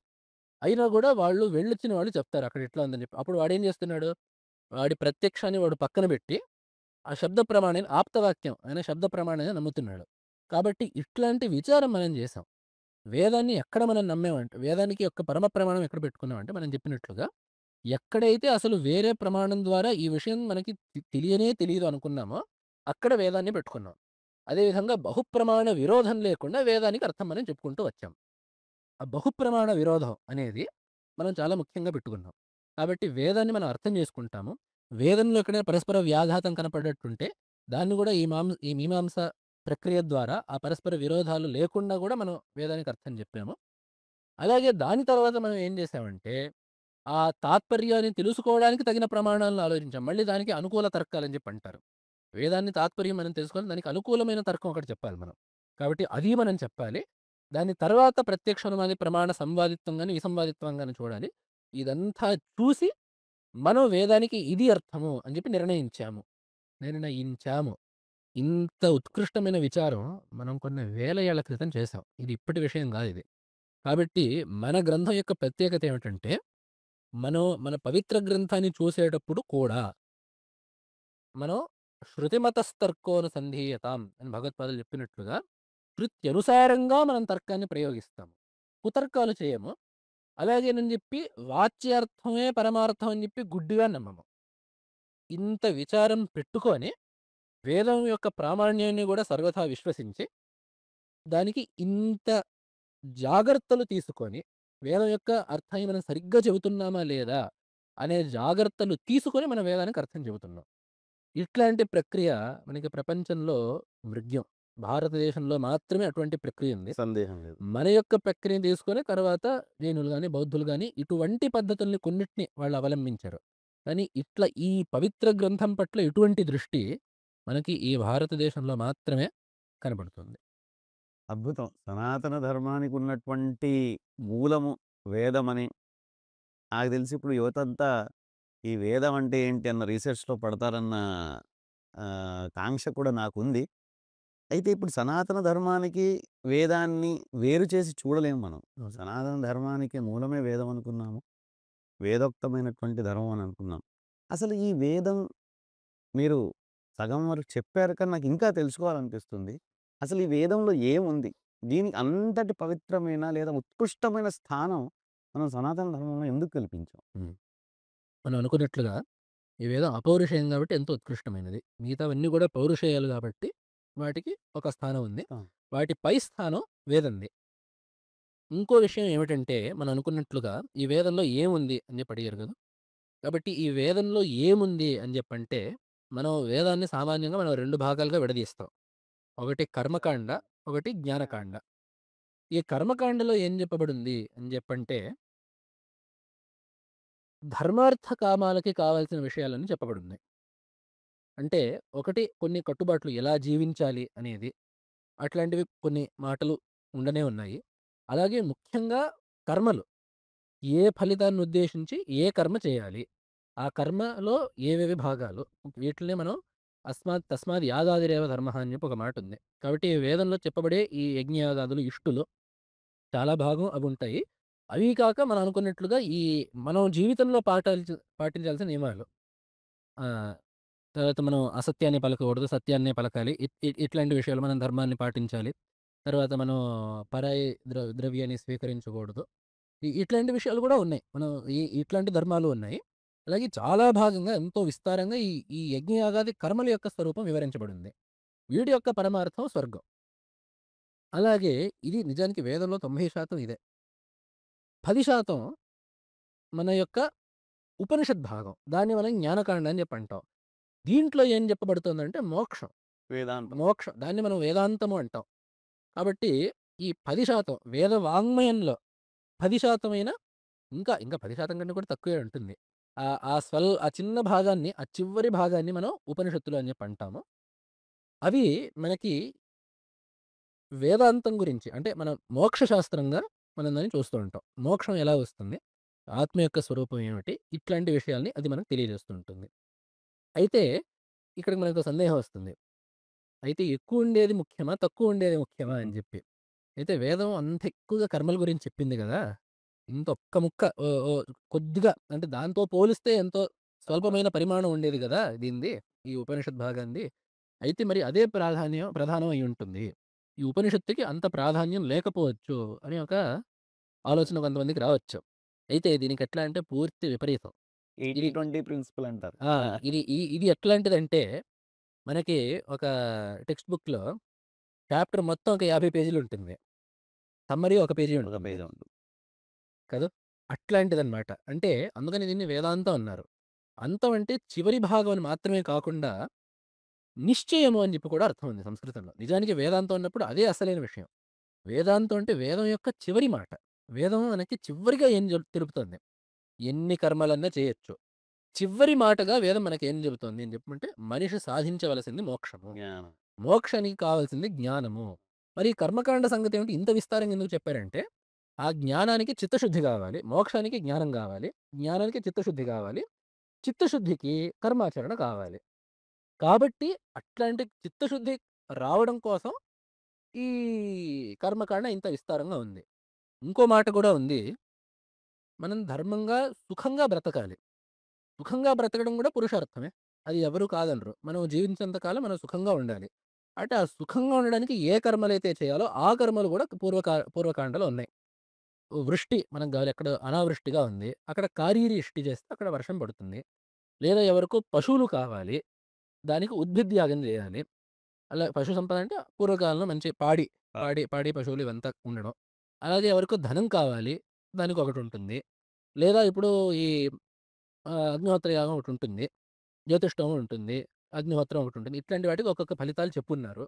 అయినా గూడా వాళ్ళు వెళ్ళొచ్చిన వాళ్ళు చెప్తారు అక్కడ ఇట్లా ఉందని చెప్పి. అప్పుడు వాడేం చేస్తున్నాడు? వాడి ప్రత్యక్షాన్ని వాడు పక్కన పెట్టి, ఆ శబ్ద ప్రమాణాన్ని ఆప్తవాక్యం అనే శబ్ద ప్రమాణాన్ని నమ్ముతున్నాడు. కాబట్టి ఇట్లాంటి విచారం మనం చేసాం. వేదాన్ని ఎక్కడ మనం నమ్మామంటే వేదానికి యొక్క పరమ ప్రమాణం ఎక్కడ పెట్టుకున్నామంటే మనం చెప్పినట్లుగా, ఎక్కడైతే అసలు వేరే ప్రమాణం ద్వారా ఈ విషయం మనకి తెలియనే తెలీదు అనుకున్నామో, అక్కడ వేదాన్ని పెట్టుకున్నాం. అదేవిధంగా బహుప్రమాణ విరోధం లేకుండా వేదానికి అర్థం మనం చెప్పుకుంటూ వచ్చాం. ఆ బహుప్రమాణ విరోధం అనేది మనం చాలా ముఖ్యంగా పెట్టుకున్నాం. కాబట్టి వేదాన్ని మనం అర్థం చేసుకుంటాము. వేదంలో ఎక్కడైనా పరస్పర వ్యాఘాతం కనపడేట్టుంటే దాన్ని గూడా ఈ మీమాంస ప్రక్రియ ద్వారా ఆ పరస్పర విరోధాలు లేకుండా గూడా మనం వేదానికి అర్థం జెప్పాము. అలాగే దాని తర్వాత మనం ఏం జేసామంటే, ఆ తాత్పర్యాన్ని తెలుసుకోవడానికి తగిన ప్రమాణాలను ఆలోచించాం. మళ్ళీ దానికి అనుకూల తర్కాలని జెప్పి అంటారు. వేదాన్ని తాత్పర్యం మనం తెలుసుకోవాలి. దానికి అనుకూలమైన తర్కం ఒకటి చెప్పాలి మనం. కాబట్టి అది మనం చెప్పాలి. దాని తర్వాత ప్రత్యక్షానుమాని ప్రమాణ సంవాదిత్వం గాని, విసంవాదిత్వం గాని చూడాలి. ఇదంతా చూసి మనం వేదానికి ఇది అర్థము అని చెప్పి నిర్ణయించాము. ఇంత ఉత్కృష్టమైన విచారం మనం కొన్ని వేల ఏళ్ల క్రితం చేశాం. ఇది ఇప్పటి విషయం గాదిది. కాబట్టి మన గ్రంథం యొక్క ప్రత్యేకత ఏమిటంటే, మన పవిత్ర గ్రంథాన్ని చూసేటప్పుడు కూడా మనం శృతిమతస్తర్కోనుసంధీయతాం అని భగవత్పాదులు చెప్పినట్లుగా శృత్యనుసారంగా మనం తర్కాన్ని ప్రయోగిస్తాము. కుతర్కాలు చేయము. అలాగేనని జెప్పి వాచ్యార్థమే పరమార్థం అని జెప్పి గుడ్డిగా నమ్మము. ఇంత విచారం పెట్టుకొని వేదం యొక్క ప్రామాణ్యాన్ని గూడా సర్వథా విశ్వసించి, దానికి ఇంత జాగ్రత్తలు తీసుకొని, వేదం యొక్క అర్థాన్ని మనం సరిగ్గా చెబుతున్నామా లేదా అనే జాగ్రత్తలు తీసుకొని మన వేదానికి అర్థం చెబుతున్నాం. ఇట్లాంటి ప్రక్రియ మనకి ప్రపంచంలో మృగ్యం. భారతదేశంలో మాత్రమే అటువంటి ప్రక్రియ ఉంది. సందేహం లేదు. మన యొక్క ప్రక్రియను తీసుకొని తర్వాత జైనులు గాని, బౌద్ధులు గాని ఇటువంటి పద్ధతుల్ని కొన్నిటిని వాళ్ళు అవలంబించారు. కానీ ఇట్లా ఈ పవిత్ర గ్రంథం పట్ల ఇటువంటి దృష్టి మనకి ఈ భారతదేశంలో మాత్రమే కనబడుతుంది. అద్భుతం. సనాతన ధర్మానికి ఉన్నటువంటి మూలము వేదమని నాకు తెలిసి ఇప్పుడు యువతంతా ఈ వేదం అంటే ఏంటి అన్న రీసెర్చ్‌లో పడతారన్న కాంక్ష కూడా నాకుంది. అయితే ఇప్పుడు సనాతన ధర్మానికి, వేదాన్ని వేరు చేసి చూడలేము మనం. సనాతన ధర్మానికి మూలమే వేదం అనుకున్నాము. వేదోక్తమైనటువంటి ధర్మం అని అనుకున్నాం. అసలు ఈ వేదం మీరు సగం వరకు చెప్పారు కానీ నాకు ఇంకా తెలుసుకోవాలనిపిస్తుంది. అసలు ఈ వేదంలో ఏముంది? దీనికి అంతటి పవిత్రమైన లేదా ఉత్కృష్టమైన స్థానం మనం సనాతన ధర్మంలో ఎందుకు కల్పించాం? హ్మ్. మనం అనుకున్నట్లుగా ఈ వేదం అపౌరుషేయం కాబట్టి ఎంతో ఉత్కృష్టమైనది. మిగతావన్నీ గూడా పౌరుషేయాలు గాబట్టి వాటికి ఒక స్థానం ఉంది. ఆ! వాటి పై స్థానం వేదంది. ఇంకో విషయం ఏమిటంటే మనం అనుకున్నట్లుగా ఈ వేదంలో ఏముంది అని జెప్పి అడిగారు గదా! కాబట్టి ఈ వేదంలో ఏముంది అని జెప్పంటే, మనం వేదాన్ని సామాన్యంగా మనం 2 భాగాలుగా విడదీస్తాం. ఒకటి కర్మకాండ, ఒకటి జ్ఞానకాండ. ఈ కర్మకాండలో ఏం చెప్పబడింది అని జెప్పంటే, ధర్మార్థ కామాలకి కావాల్సిన విషయాలన్నీ చెప్పబడున్నాయి. అంటే ఒకటి కొన్ని కట్టుబాట్లు ఎలా జీవించాలి అనేది, అట్లాంటివి కొన్ని మాటలు ఉండనే ఉన్నాయి. అలాగే ముఖ్యంగా కర్మలు. ఏ ఫలితాన్ని ఉద్దేశించి ఏ కర్మ చేయాలి? ఆ కర్మలో ఏవేవి భాగాలు? వీటిల్నే మనం తస్మాత్ యాగాదిరేవ ధర్మః అని చెప్పి ఒక మాటుంది. కాబట్టి ఈ వేదంలో చెప్పబడే ఈ యజ్ఞయాగాదులు, ఇష్టులు చాలా భాగం అవుంటాయి. అవి కాక మనం అనుకున్నట్లుగా మనం జీవితంలో పాటించాల్సిన నియమాలు. ఆహ్, తర్వాత మనం అసత్యాన్ని పలకకూడదు, సత్యాన్నే పలకాలి. ఇట్ ఇట్ ఇట్లాంటి విషయాలు మనం ధర్మాన్ని పాటించాలి. తర్వాత మనం పరాయి ద్రవ్యాన్ని స్వీకరించకూడదు. ఇట్లాంటి విషయాలు గూడా ఉన్నాయి. మనం ఇట్లాంటి ధర్మాలు ఉన్నాయి. అలాగే చాలా భాగంగా ఎంతో విస్తారంగా ఈ యజ్ఞయాగాది కర్మల యొక్క స్వరూపం వివరించబడింది. వీటి యొక్క పరమార్థం స్వర్గం. అలాగే ఇది నిజానికి వేదంలో 90% ఇదే. 10% మన యొక్క ఉపనిషద్ భాగం. దాన్ని మనం జ్ఞానకాండ అని చెప్పి అంటాం. దీంట్లో ఏం చెప్పబడుతుందంటే మోక్షం. వేదాంతం. మోక్షం. దాన్ని మనం వేదాంతము అంటాం. కాబట్టి ఈ 10% వేద వాంగ్మయంలో 10% అయినా ఇంకా 10% కంటే కూడా తక్కువే ఉంటుంది. ఆ చిన్న భాగాన్ని, ఆ చివరి భాగాన్ని మనం ఉపనిషత్తులు అని చెప్పి అంటాము. అవి మనకి వేదాంతం గురించి అంటే మనం మోక్ష శాస్త్రంగా మనం దాన్ని చూస్తూ ఉంటాం. మోక్షం ఎలా వస్తుంది? ఆత్మ యొక్క స్వరూపం ఏమిటి? ఇట్లాంటి విషయాల్ని అది మనకు తెలియజేస్తూ ఉంటుంది. అయితే ఇక్కడికి మనకో సందేహం వస్తుంది. అయితే ఎక్కువుండేది ముఖ్యమా? తక్కువుండేది ముఖ్యమా హుహు. అని జెప్పి. అయితే వేదం అంత ఎక్కువగా కర్మల గురించి చెప్పింది గదా! ఇంత ఒక్క ముక్క ఓహ్! ఓహ్! కొద్దిగా అంటే దాంతో పోలిస్తే ఎంతో తక్కువ. స్వల్పమైన పరిమాణం ఉండేది గదా! దీనిది. ఈ ఉపనిషత్ భాగానిది. అయితే మరి అదే ప్రధానం అయ్యుంటుంది. ఈ ఉపనిషత్తుకి అంత ప్రాధాన్యం లేకపోవచ్చు అని ఒక ఆలోచన కొంతమందికి రావచ్చు. అయితే దీనికెట్లా అంటే పూర్తి విపరీతం. ఇది 80-20 ప్రిన్సిపల్ అంటారు. ఆ! ఇది ఎట్లాంటిదంటే మనకి ఒక టెక్స్ట్ బుక్‌లో చాప్టర్ మొత్తం ఒక 50 పేజీలుంటుంది. సమ్మరీ ఒక పేజీ ఒక ఉంటుంది. పేజీ ఉంటుంది. కదూ! అట్లాంటిదనమాట. అంటే అందుకని దీన్ని వేదాంతం అన్నారు. అంతం అంటే చివరి భాగం అని మాత్రమే కాకుండా నిశ్చయము అని జెప్పి కూడా అర్థం ఉంది సంస్కృతంలో. నిజానికి వేదాంతం అన్నప్పుడు అదే అసలైన విషయం. వేదాంతం అంటే వేదం యొక్క చివరి మాట. వేదం మనకి చివరిగా ఏం తెలుపుతుంది? ఎన్ని కర్మలన్నా చేయొచ్చు. చివరి మాటగా వేదం మనకేం చెబుతోంది అని చెప్పమంటే, మనిషి సాధించవలసింది మోక్షము. జ్ఞానం. మోక్షానికి కావాల్సింది జ్ఞానము. మరి ఈ కర్మకాండ సంగతేమిటి ఇంత విస్తారంగా ఎందుకు చెప్పారంటే, ఆ జ్ఞానానికి చిత్తశుద్ధి గావాలి. మోక్షానికి జ్ఞానం గావాలి. జ్ఞానానికి చిత్తశుద్ధి గావాలి. చిత్తశుద్ధికి కర్మాచరణ కావాలి. కాబట్టి అట్లాంటి చిత్తశుద్ధి రావడం కోసం ఈ కర్మకాండ ఇంత విస్తారంగా ఉంది. ఇంకో మాట కూడా ఉంది. మనం ధర్మంగా, సుఖంగా బ్రతకాలి. సుఖంగా బ్రతకడం గూడా పురుషార్థమే. అది ఎవరు కాదనరు. మనం జీవించినంత కాలం మనం సుఖంగా ఉండాలి. అంటే ఆ సుఖంగా ఉండడానికి ఏ కర్మలైతే చేయాలో ఆ కర్మలు గూడా పూర్వకాండలో ఉన్నాయి. వృష్టి మనకు గాలి ఎక్కడ అనావృష్టిగా ఉంది. అక్కడ కారీరి ఇష్టి చేస్తే అక్కడ వర్షం పడుతుంది. లేదా ఎవరికో పశువులు కావాలి. దానికి ఉద్భిద్యాగం జేయాలి. అలా పశు సంపద అంటే పూర్వకాలంలో మంచి పాడి, ఆ! పాడి పశువులు ఇవంతా ఉండడం. అలాగే ఎవరికో ధనం కావాలి. దానికొకటుంటుంది. లేదా ఇప్పుడు ఈ అగ్నిహోత్ర యాగం ఒకటుంటుంది. జ్యోతిష్ఠోమం ఉంటుంది. అగ్నిహోత్రం ఒకటుంటుంది. ఇట్లాంటి వాటికి ఒక్కొక్క ఫలితాలు చెప్పున్నారు.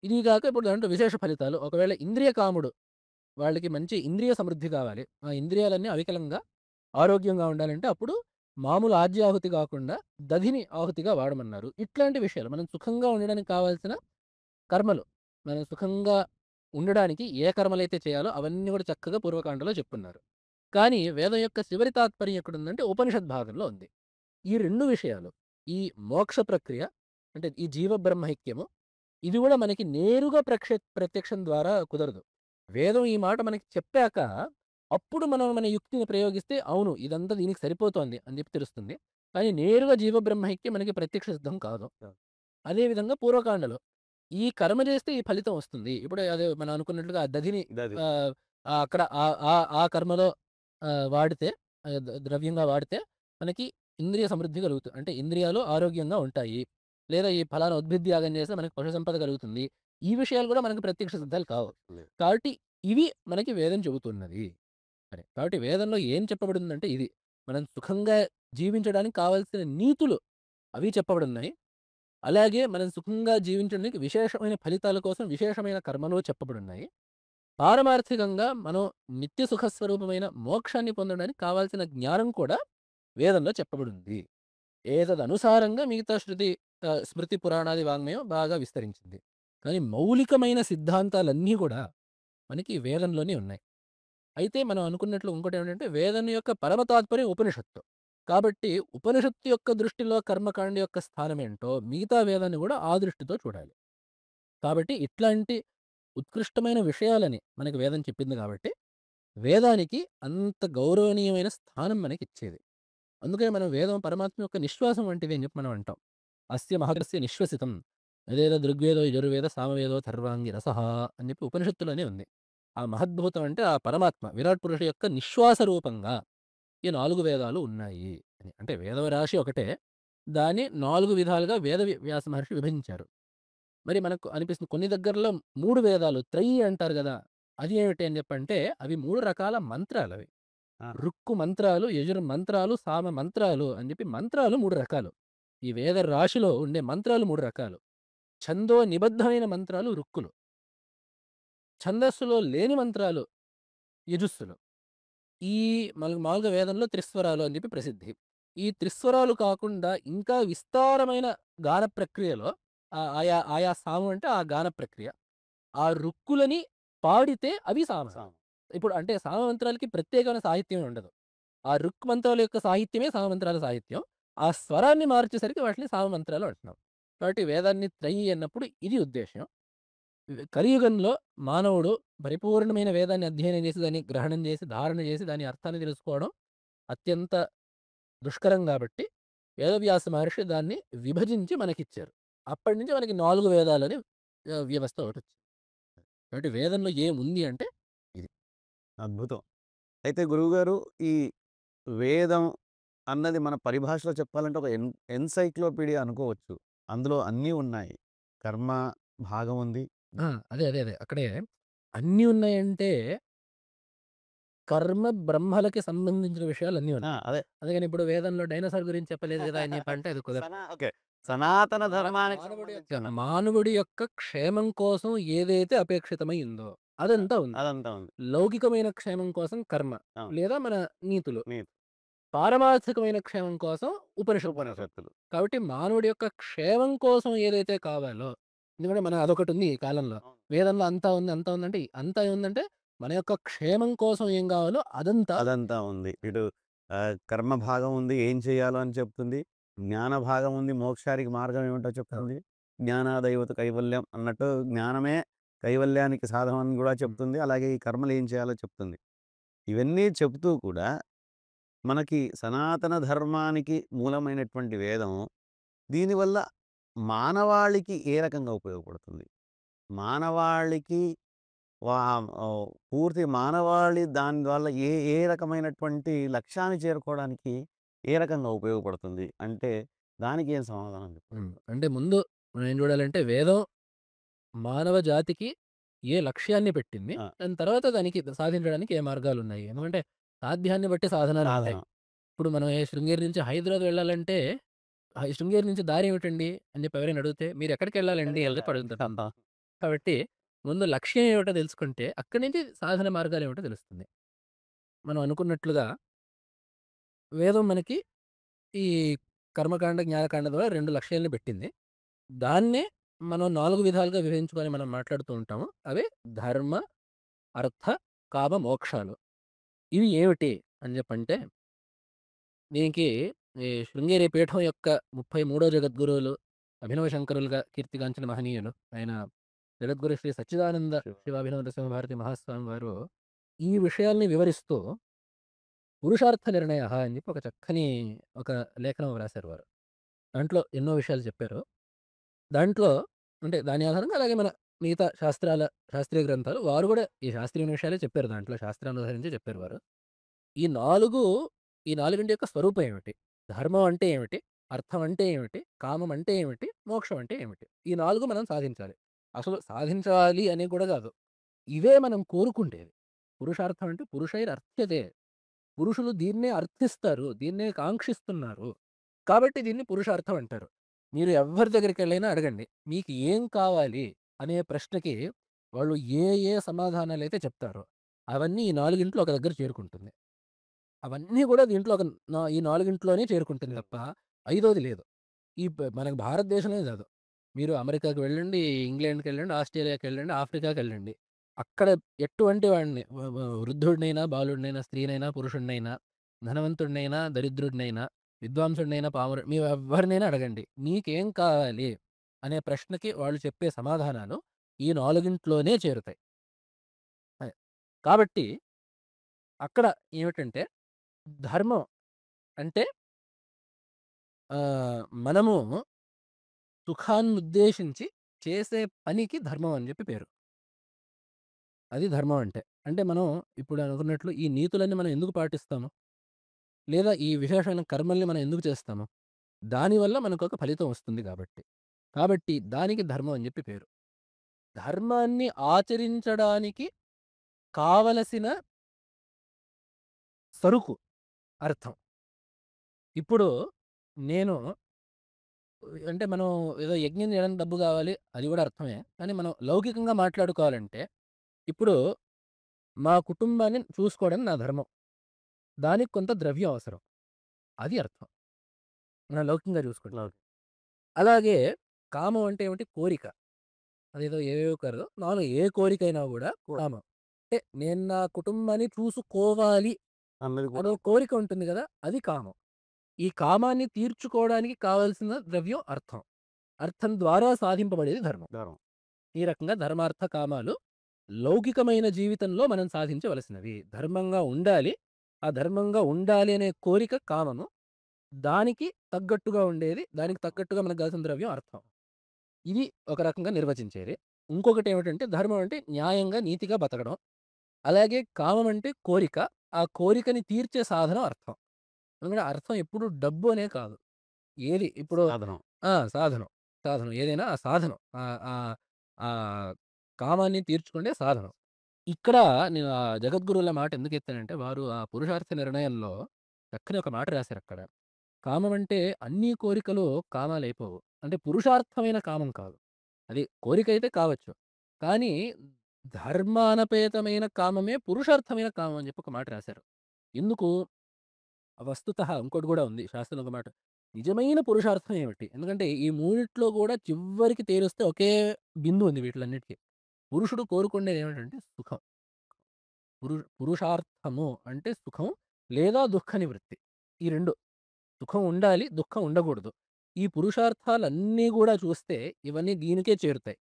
ఇది గాక ఇప్పుడు దాంట్లో విశేష ఫలితాలు. ఒకవేళ ఇంద్రియ కాముడు వాళ్ళకి మంచి ఇంద్రియ సమృద్ధి కావాలి. ఆ ఇంద్రియాలన్నీ అవికలంగా, ఆరోగ్యంగా ఉండాలంటే అప్పుడు మామూలు ఆజ్యాహుతి గాకుండా దధిని ఆహుతిగా వాడమన్నారు. ఇట్లాంటి విషయాలు మనం సుఖంగా ఉండడానికి కావాల్సిన కర్మలు. మనం సుఖంగా ఉండడానికి ఏ కర్మలైతే చేయాలో అవన్నీ గూడా చక్కగా పూర్వకాండలో చెప్పున్నారు. కానీ వేదం యొక్క చివరి తాత్పర్యం ఎక్కడుందంటే ఉపనిషద్ భాగంలో ఉంది. ఈ 2 విషయాలు. ఈ మోక్ష ప్రక్రియ అంటే ఈ జీవ బ్రహ్మైక్యము ఇది గూడా మనకి నేరుగా ప్రత్యక్షం ద్వారా కుదరదు. వేదం ఈ మాట మనకి చెప్పాక అప్పుడు మనం మన యుక్తిని ప్రయోగిస్తే అవును ఇదంతా దీనికి సరిపోతోంది అని జెప్పి తెలుస్తుంది. కానీ నేరుగా జీవ బ్రహ్మైక్యం మనకి ప్రత్యక్ష సిద్ధం కాదు. అదే విధంగా పూర్వకాండలో ఈ కర్మ చేస్తే ఈ ఫలితం వస్తుంది. ఇప్పుడు అదే మనం అనుకున్నట్లుగా ఆ దధిని గది. ఆహ్, ఆహ్, అక్కడ ఆ కర్మలో వాడితే ద్రవ్యంగా వాడితే మనకి ఇంద్రియ సమృద్ధి కలుగుతుంది. అంటే ఇంద్రియాలు ఆరోగ్యంగా ఉంటాయి. లేదా ఈ ఫలానా ఉద్భిద్ యాగం చేస్తే మనకి పశు సంపద కలుగుతుంది. ఈ విషయాలు కూడా మనకు ప్రత్యక్ష సిద్ధాలు కావు. లేదు. కాబట్టి ఇవి మనకి వేదం చెబుతున్నది. సరే. కాబట్టి వేదంలో ఏం చెప్పబడిందంటే ఇది. మనం సుఖంగా జీవించడానికి కావాల్సిన నీతులు అవి చెప్పబడున్నాయి. అలాగే మనం సుఖంగా జీవించడానికి విశేషమైన ఫలితాల కోసం విశేషమైన కర్మలు చెప్పబడున్నాయి. పారమార్థికంగా మనం నిత్య సుఖ స్వరూపమైన మోక్షాన్ని పొందడానికి కావాల్సిన జ్ఞానం కూడా వేదంలో చెప్పబడింది. ఏతదనుసారంగా మిగతా స్మృతి, పురాణాది వాంగ్మయం బాగా విస్తరించింది. కానీ మౌలికమైన సిద్ధాంతాలన్నీ గూడా మనకి వేదంలోనే ఉన్నాయి. అయితే మనం అనుకున్నట్లు ఇంకోటేమిటంటే వేదం యొక్క పరమ తాత్పర్యం ఉపనిషత్తు. కాబట్టి ఉపనిషత్తు యొక్క దృష్టిలో కర్మకాండ యొక్క స్థానమేంటో మిగతా వేదాన్ని గూడా ఆ దృష్టితో చూడాలి. కాబట్టి ఇట్లాంటి ఉత్కృష్టమైన విషయాలని మనకి వేదం చెప్పింది గాబట్టి, వేదానికి అంత గౌరవనీయమైన స్థానం మనకిచ్చేది. అందుకనే మనం వేదం పరమాత్మ యొక్క నిశ్వాసం వంటిది అని జెప్పి మనం అంటాం. అస్య మహర్షి నిశ్వసితం. అదేదో దృగ్వేదో యజుర్వేద సామవేదో థర్వాంగి రసః అని జెప్పి ఉపనిషత్తులోనే ఉంది. ఆ మహద్భూతం అంటే ఆ పరమాత్మ విరాట్ పురుష యొక్క నిశ్వాస రూపంగా ఈ 4 వేదాలు ఉన్నాయి అని. అంటే వేద రాశి ఒకటే. దాన్ని 4 విధాలుగా వ్యాస మహర్షి విభజించారు. మరి మనకు అనిపిస్తుంది కొన్ని దగ్గరలో 3 వేదాలు త్రయీ అంటారు గదా! అది ఏమిటి అని జెప్పంటే అవి 3 రకాల మంత్రాలవి. ఆ! రుక్కు మంత్రాలు, యజుర్ మంత్రాలు, సామ మంత్రాలు అని జెప్పి మంత్రాలు 3 రకాలు. ఈ వేద రాశిలో ఉండే మంత్రాలు 3 రకాలు. ఛందో నిబద్ధమైన మంత్రాలు రుక్కులు. ఛందస్సులో లేని మంత్రాలు యజుస్సులు. ఈ మామూలుగా వేదంలో త్రిస్వరాలు అని చెప్పి ప్రసిద్ధి. ఈ త్రిస్వరాలు కాకుండా ఇంకా విస్తారమైన గాన ప్రక్రియలో ఆయా సామం అంటే ఆ గాన ప్రక్రియ. ఆ రుక్కులని పాడితే అవి సామ. సామ. ఇప్పుడు అంటే సామ మంత్రాలకి ప్రత్యేకమైన సాహిత్యం ఉండదు. ఆ రుక్మంత్రాల యొక్క సాహిత్యమే సామంత్రాల సాహిత్యం. ఆ స్వరాన్ని మార్చేసరికి వాటిని సామమంత్రాలు అంటున్నాం. కాబట్టి వేదాన్ని త్రయి అన్నప్పుడు ఇది ఉద్దేశ్యం. కలియుగంలో మానవుడు పరిపూర్ణమైన వేదాన్ని అధ్యయనం చేసి, దాన్ని గ్రహణం చేసి, ధారణ చేసి, దాని అర్థాన్ని తెలుసుకోవడం అత్యంత దుష్కరం గాబట్టి, వేదవ్యాస మహర్షి దాన్ని విభజించి మనకిచ్చారు. అప్పటినుంచి మనకి 4 వేదాలని వ్యవస్థ ఒకటొచ్చింది. కాబట్టి వేదంలో ఏముంది అంటే ఇది. అద్భుతం. అయితే గురువుగారు ఈ వేదం అన్నది మన పరిభాషలో చెప్పాలంటే ఒక ఎన్‌సైక్లోపీడియా అనుకోవచ్చు. అందులో అన్నీ ఉన్నాయి. కర్మ భాగం ఉంది. ఆ! అదే. అక్కడే అన్నీ ఉన్నాయంటే, కర్మ, బ్రహ్మలకి సంబంధించిన విషయాలన్నీ ఆ! ఉన్నాయి. అదే. అందుకని ఇప్పుడు వేదంలో డైనోసార్ గురించి చెప్పలేదు గదా! అని చెప్పంటే అది కుదరదు. ఓకే. సనాతన ధర్మానికి మానవుడి యొక్క సంబంధించిన మానవుడి యొక్క క్షేమం కోసం ఏదైతే అపేక్షితమై ఉందో అదంతా ఉంది. అదంతా ఉంది. లౌకికమైన క్షేమం కోసం కర్మ, అవును. లేదా మన నీతులు. నీతి, పారమార్థికమైన క్షేమం కోసం ఉపనిషత్తులు. ఉపనిషత్తులు. కాబట్టి మానవుడి యొక్క క్షేమం కోసం ఏదైతే కావాలో, ఎందుకంటే అదొకటుంది ఈ కాలంలో. అవును. వేదంలో అంతా ఉంది, అంతా ఉందంటే అంతా ఉందంటే మన యొక్క క్షేమం కోసం ఏం కావాలో అదంతా అదంతా ఉంది. ఇటు కర్మ భాగం ఉంది. ఏం చేయాలో అని చెప్తుంది. జ్ఞాన భాగం ఉంది. మోక్షానికి మార్గం ఏమిటో అవును. చెప్తుంది. జ్ఞానాదైవత కైవల్యం అన్నట్టు జ్ఞానమే కైవల్యానికి సాధనం అని గూడా హ్మ్. చెప్తుంది. అలాగే ఈ కర్మలు ఏం చేయాలో చెప్తుంది. ఇవన్నీ చెప్తూ కూడా మనకి సనాతన ధర్మానికి మూలమైనటువంటి వేదం దీనివల్ల మానవాళికి ఏ రకంగా ఉపయోగపడుతుంది? మానవాళికి వా పూర్తి మానవాళి దాని వల్ల ఏ ఏ రకమైనటువంటి లక్ష్యాన్ని చేరుకోవడానికి ఏ రకంగా ఉపయోగపడుతుంది? అంటే దానికి ఏం సమాధానం చెప్తారు? అంటే ముందు మనం ఏం చూడాలంటే వేదం మానవ జాతికి ఏ లక్ష్యాన్ని పెట్టింది? ఆ! దాని తర్వాత దానికి సాధించడానికి ఏ మార్గాలున్నాయి? ఎందుకంటే సాధ్యాన్ని బట్టి సాధనాలుంటాయి. సాధనం. ఇప్పుడు మనం శృంగేరి నుంచి హైదరాబాద్ వెళ్ళాలంటే, శృంగేరి నుంచి దారేమిటండి అని చెప్పి ఎవరైనా అడిగితే, మీరెక్కడికెళ్ళాలండి అని చెప్పి అడుగుతారు. ఎక్కడికెళ్ళాలి? కాబట్టి ముందు లక్ష్యం ఏమిటో తెలుసుకుంటే, అక్కడి నుంచి సాధన మార్గాలేమిటో తెలుస్తుంది. మనం అనుకున్నట్లుగా వేదం మనకి ఈ కర్మకాండ, జ్ఞానకాండ ద్వారా 2 లక్ష్యాలను పెట్టింది. దాన్నే మనం 4 విధాలుగా విభజించుకొని మనం మాట్లాడుతూ ఉంటాము. అవే ధర్మ, అర్థ, కామ, మోక్షాలు. ఇవి ఏమిటి అని చెప్పంటే, దీనికి ఈ శృంగేరి పీఠం యొక్క 33 జగద్గురువులు, అభినవ శంకరులుగా కీర్తిగాంచిన మహనీయులు. ఆయన జగద్గురు శ్రీ సచ్చిదానంద శివాభినవ నరసింహ భారతి మహాస్వామి వారు ఈ విషయాల్ని వివరిస్తూ 'పురుషార్థ నిర్ణయః' అని చెప్పి ఒక చక్కని ఒక లేఖనం వ్రాసారు వారు. దాంట్లో ఎన్నో విషయాలు చెప్పారు. దాంట్లో అంటే దాని ఆధారంగా అలాగే మన మిగతా శాస్త్రీయ గ్రంథాలు వారు గూడా ఈ శాస్త్రీయ విషయాలే చెప్పారు దాంట్లో శాస్త్రాన్ని ఉదహరించే చెప్పారు వారు. ఈ 4 ఈ నాలుగింటి యొక్క స్వరూపం ఏమిటి? ధర్మం అంటే ఏమిటి? అర్థం అంటే ఏమిటి? కామం అంటే ఏమిటి? మోక్షం అంటే ఏమిటి? ఈ 4 మనం సాధించాలి. అసలు సాధించాలి అని కూడా గాదు. ఇవే మనం కోరుకుంటేవి. పురుషార్థం అంటే పురుషైరర్థ్యతే. పురుషులు దీన్నే అర్థిస్తారు. దీన్నే కాంక్షిస్తున్నారు. కాబట్టి దీన్ని పురుషార్థం అంటారు. మీరు ఎవ్వరి దగ్గరికెళ్ళైనా అడగండి. మీకు ఏం కావాలి అనే ప్రశ్నకి వాళ్ళు ఏ సమాధానాలైతే చెప్తారో అవన్నీ ఈ నాలుగింట్లో ఒక దగ్గర చేరుకుంటుంది. అవన్నీ గూడా దీంట్లో ఒక ఈ నాలుగింట్లోనే చేరుకుంటుంది తప్ప ఐదోది లేదు. మనకు భారతదేశంలోనే కాదు. మీరు అమెరికాకి వెళ్ళండి, ఇంగ్లాండ్‌కెళ్ళండి, ఆస్ట్రేలియాకెళ్ళండి, ఆఫ్రికాకెళ్ళండి. అక్కడ ఎటువంటి వాడిని వృద్ధుడినైనా, బాలుడినైనా, స్త్రీనైనా, పురుషుడినైనా, ధనవంతుడినైనా, దరిద్రుడినైనా, విద్వాంసుడినైనా, మీరెవ్వరినైనా అడగండి. మీకేం కావాలి అనే ప్రశ్నకి వాళ్ళు చెప్పే సమాధానాలు ఈ నాలుగింట్లోనే చేరుతాయి. అదే. కాబట్టి అక్కడ ఏమిటంటే ధర్మం అంటే మనము సుఖాన్నుద్దేశించి చేసే పనికి ధర్మం అని జెప్పి పేరు. అది ధర్మం అంటే. అంటే మనం ఇప్పుడు అనుకున్నట్లు ఈ నీతులన్నీ మనం ఎందుకు పాటిస్తాము? లేదా ఈ విశేషమైన కర్మల్ని మనం ఎందుకు చేస్తాము? దానివల్ల మనకొక ఫలితం వస్తుంది గాబట్టి. కాబట్టి దానికి ధర్మం అని జెప్పి పేరు. ధర్మాన్ని ఆచరించడానికి కావలసిన సరుకు అర్థం. ఇప్పుడు నేను అంటే మనం ఏదో యజ్ఞం చేయడానికి డబ్బు గావాలి. అది గూడా అర్థమే. కానీ మనం లౌకికంగా మాట్లాడుకోవాలంటే, ఇప్పుడు మా కుటుంబాన్ని చూసుకోవడం నా ధర్మం. దానికి కొంత ద్రవ్యం అవసరం. అది అర్థం. మనం లౌకికంగా చూసుకుంటే. ఓకే. అలాగే కామం అంటే ఏమిటి? కోరిక. అదేదో ఏవేవో కాదు. మామూలుగా ఏ కోరికైనా గూడా కో కామం. అంటే నేను నా కుటుంబాన్ని చూసుకోవాలి అన్నది అదో కూడా కోరిక ఉంటుంది గదా! అది కామం. ఈ కామాన్ని తీర్చుకోవడానికి కావాల్సిన ద్రవ్యం అర్థం. అర్థం ద్వారా సాధింపబడేది ధర్మం. ధర్మం. ఈ రకంగా ధర్మార్థ కామాలు లౌకికమైన జీవితంలో మనం సాధించవలసినవి. ధర్మంగా ఉండాలి. ఆ ధర్మంగా ఉండాలి అనే కోరిక కామము. దానికి తగ్గట్టుగా ఉండేది. దానికి తగ్గట్టుగా మనకు కావాల్సిన ద్రవ్యం అర్థం. ఇది ఒక రకంగా నిర్వచించేది. ఇంకొకటేమిటంటే ధర్మం అంటే న్యాయంగా, నీతిగా బతకడం. అలాగే కామం అంటే కోరిక. ఆ కోరికని తీర్చే సాధనం అర్థం. ఎందుకంటే అర్థం ఎప్పుడు డబ్బు అనే కాదు. ఏది ఇప్పుడు సాధనం. సాధనం. సాధనం. ఏదైనా ఆ సాధనం. ఆహ్, ఆహ్, ఆహ్, కామాన్ని తీర్చుకునే సాధనం. ఇక్కడ నేను ఆ జగద్గురువుల మాట ఎందుకెత్తానంటే, వారు ఆ పురుషార్థ నిర్ణయంలో చక్కని ఒక మాట రాశారక్కడ. కామం అంటే అన్ని కోరికలు కామాలైపోవు. అంటే పురుషార్థమైన కామం కాదు. అది కోరికైతే కావచ్చు. కానీ ధర్మానపేతమైన కామమే పురుషార్థమైన కామం అని చెప్పి ఒక మాట రాశారు. ఎందుకు? వస్తుతః ఇంకోటి గూడా ఉంది. శాస్త్రంలో ఒక మాట. నిజమైన పురుషార్థం ఏమిటి? ఎందుకంటే ఈ మూడిట్లో గూడా చివ్వరికి తేలుస్తే ఒకే బిందువు ఉంది వీటిలన్నిటికి. పురుషుడు కోరుకునేదేమిటంటే సుఖం. పురుషార్థము అంటే సుఖం లేదా దుఃఖ నివృత్తి. ఈ 2 సుఖం ఉండాలి, దుఃఖం ఉండకూడదు. ఈ పురుషార్థాలన్నీ గూడా చూస్తే ఇవన్నీ దీనికే చేరుతాయి.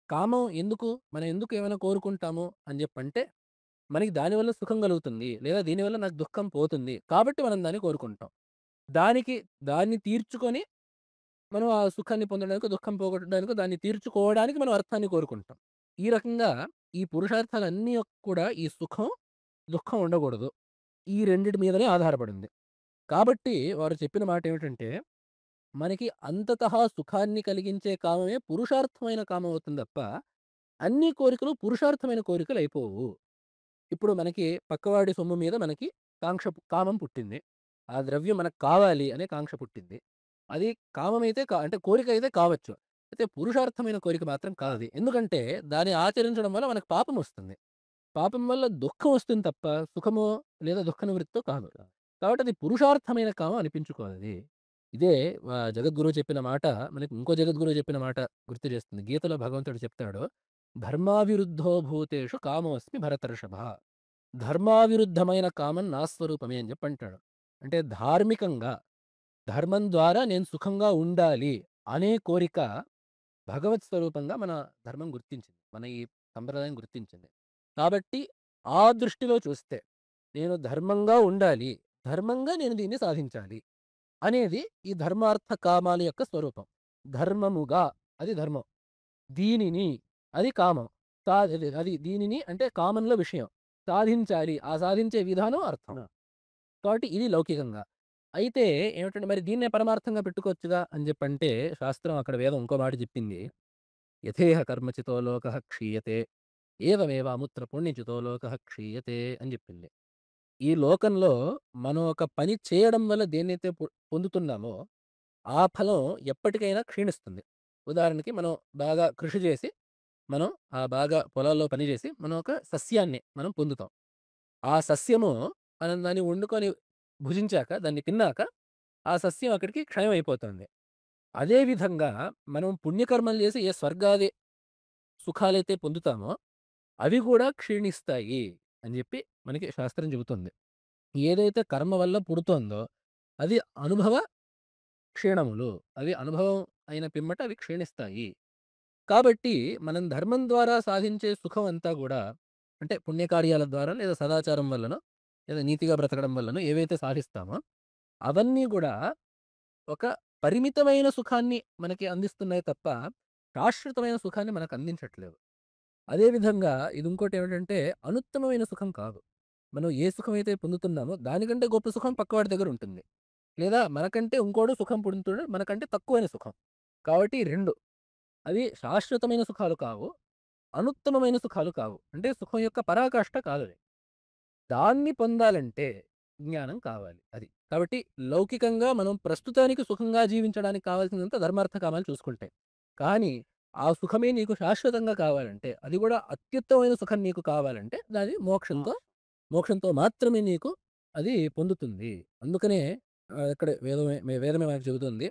కామం ఎందుకు? మనం ఎందుకు ఏమైనా కోరుకుంటాము అని జెప్పంటే, మనకి దానివల్ల సుఖం కలుగుతుంది. లేదా దీనివల్ల నాకు దుఃఖం పోతుంది. కాబట్టి మనం దాన్ని కోరుకుంటాం. దానికి దాన్ని తీర్చుకొని మనం ఆ సుఖాన్ని పొందడానికో, దుఃఖం పోగొట్టడానికో, దాన్ని తీర్చుకోవడానికి మనం అర్థాన్ని కోరుకుంటాం. ఈ రకంగా ఈ పురుషార్థాలన్నీ కూడా ఈ సుఖం, దుఃఖం ఉండకూడదు. ఈ రెండిటి మీదనే ఆధారపడింది. కాబట్టి వారు చెప్పిన మాటేమిటంటే, మనకి అంతతః సుఖాన్ని కలిగించే కామమే పురుషార్థమైన కామం అవుతుంది తప్ప, అన్ని కోరికలు పురుషార్థమైన కోరికలయిపోవు. ఇప్పుడు మనకి పక్కవాడి సొమ్ము మీద మనకి కామం పుట్టింది. ఆ ద్రవ్యం మనకు కావాలి అనే కాంక్ష పుట్టింది. అది కామమైతే అంటే కోరికైతే కావచ్చు. అయితే పురుషార్థమైన కోరిక మాత్రం కాదది. ఎందుకంటే దాన్ని ఆచరించడం వల్ల మనకు పాపమొస్తుంది. పాపం వల్ల దుఃఖం వస్తుంది తప్ప సుఖమో లేదా దుఃఖ నివృత్తో కాదు. కాబట్టి అది పురుషార్థమైన కామం అనిపించుకోదది. ఇదే జగద్గురువు చెప్పిన మాట మనకి ఇంకో జగద్గురువు చెప్పిన మాట గుర్తు చేస్తుంది. గీతలో భగవంతుడు చెప్తాడు, "ధర్మావిరుద్ధో భూతేషు కామోస్మి భరతర్షభ." ధర్మావిరుద్ధమైన కామం నా స్వరూపమే అని చెప్పి అంటాడు. అంటే ధార్మికంగా, ధర్మం ద్వారా నేను సుఖంగా ఉండాలి అనే కోరిక భగవత్ స్వరూపంగా మన ధర్మం గుర్తించింది. మన ఈ సంప్రదాయం గుర్తించింది. కాబట్టి ఆ దృష్టిలో చూస్తే నేను ధర్మంగా ఉండాలి. ధర్మంగా నేను దీన్ని సాధించాలి. అనేది ఈ ధర్మార్థ కామాల యొక్క స్వరూపం. ధర్మముగా అది ధర్మం. దీనిని అది కామం. అది దీనిని అంటే కామంలో విషయం. సాధించాలి. ఆ సాధించే విధానం అర్థం. ఆ! కాబట్టి ఇది లౌకికంగా. అయితే ఏమిటంటే మరి దీన్నే పరమార్థంగా పెట్టుకోవచ్చుగా అని జెప్పంటే శాస్త్రం అక్కడ వేదం ఇంకో మాట జెప్పింది. యథేహ కర్మచితో లోకః క్షీయతే. ఏవమేవ అముత్ర పుణ్యచితో లోకః క్షీయతే అని జెప్పింది. ఈ లోకంలో మనం ఒక పని చేయడం వల్ల దేన్నైతే పొందుతున్నామో ఆ ఫలం ఎప్పటికైనా క్షీణిస్తుంది. ఉదాహరణకి మనం బాగా కృషి జేసి, మనం బాగా పొలాల్లో పని జేసి, మనం ఒక సస్యాన్ని మనం పొందుతాం. ఆ సస్యము మనం దాన్ని వండుకొని భుజించాక, దాన్ని తిన్నాక, ఆ సస్యం అక్కడికి క్షయమైపోతుంది. అదే విధంగా మనం పుణ్యకర్మలు జేసి ఏ స్వర్గాది సుఖాలైతే పొందుతామో, అవి గూడా క్షీణిస్తాయి అని జెప్పి మనకి శాస్త్రం చెబుతుంది. ఏదైతే కర్మ వల్ల పుడుతోందో, అది అనుభవ క్షీణములు. అవి అనుభవం అయిన పిమ్మట అవి క్షీణిస్తాయి. కాబట్టి మనం ధర్మం ద్వారా సాధించే సుఖం అంతా గూడా అంటే పుణ్యకార్యాల ద్వారా లేదా సదాచారం వల్లనో, లేదా నీతిగా బ్రతకడం వల్లనో ఏవైతే సాధిస్తామో అవన్నీ గూడా ఒక పరిమితమైన సుఖాన్ని మనకి అందిస్తున్నాయి తప్ప, శాశ్వతమైన సుఖాన్ని మనకు అందించట్లేదు. అదే విధంగా ఇది ఇంకోటేమిటంటే అనుత్తమమైన సుఖం కాదు. మనం ఏ సుఖమైతే పొందుతున్నామో దానికంటే గొప్ప సుఖం పక్కవాడి దగ్గర ఉంటుంది. లేదా మనకంటే ఇంకోడు సుఖం పొందుతున్నాడు. మనకంటే తక్కువైన సుఖం. కాబట్టి 2 అవి శాశ్వతమైన సుఖాలు కావు. అనుత్తమమైన సుఖాలు కావు. అంటే సుఖం యొక్క పరాకాష్ఠ కాదది. దాన్ని పొందాలంటే జ్ఞానం కావాలి. అది. కాబట్టి లౌకికంగా మనం ప్రస్తుతానికి సుఖంగా జీవించడానికి కావాల్సినంత ధర్మార్థ కామాలు చూసుకుంటాయి. కానీ ఆ సుఖమే నీకు శాశ్వతంగా కావాలంటే, అది కూడా అత్యుత్తమమైన సుఖం నీకు కావాలంటే, అది ఆ! మోక్షంతో మాత్రమే నీకు అది పొందుతుంది. అందుకనే ఇక్కడ వేదమే మనకు చెబుతుంది.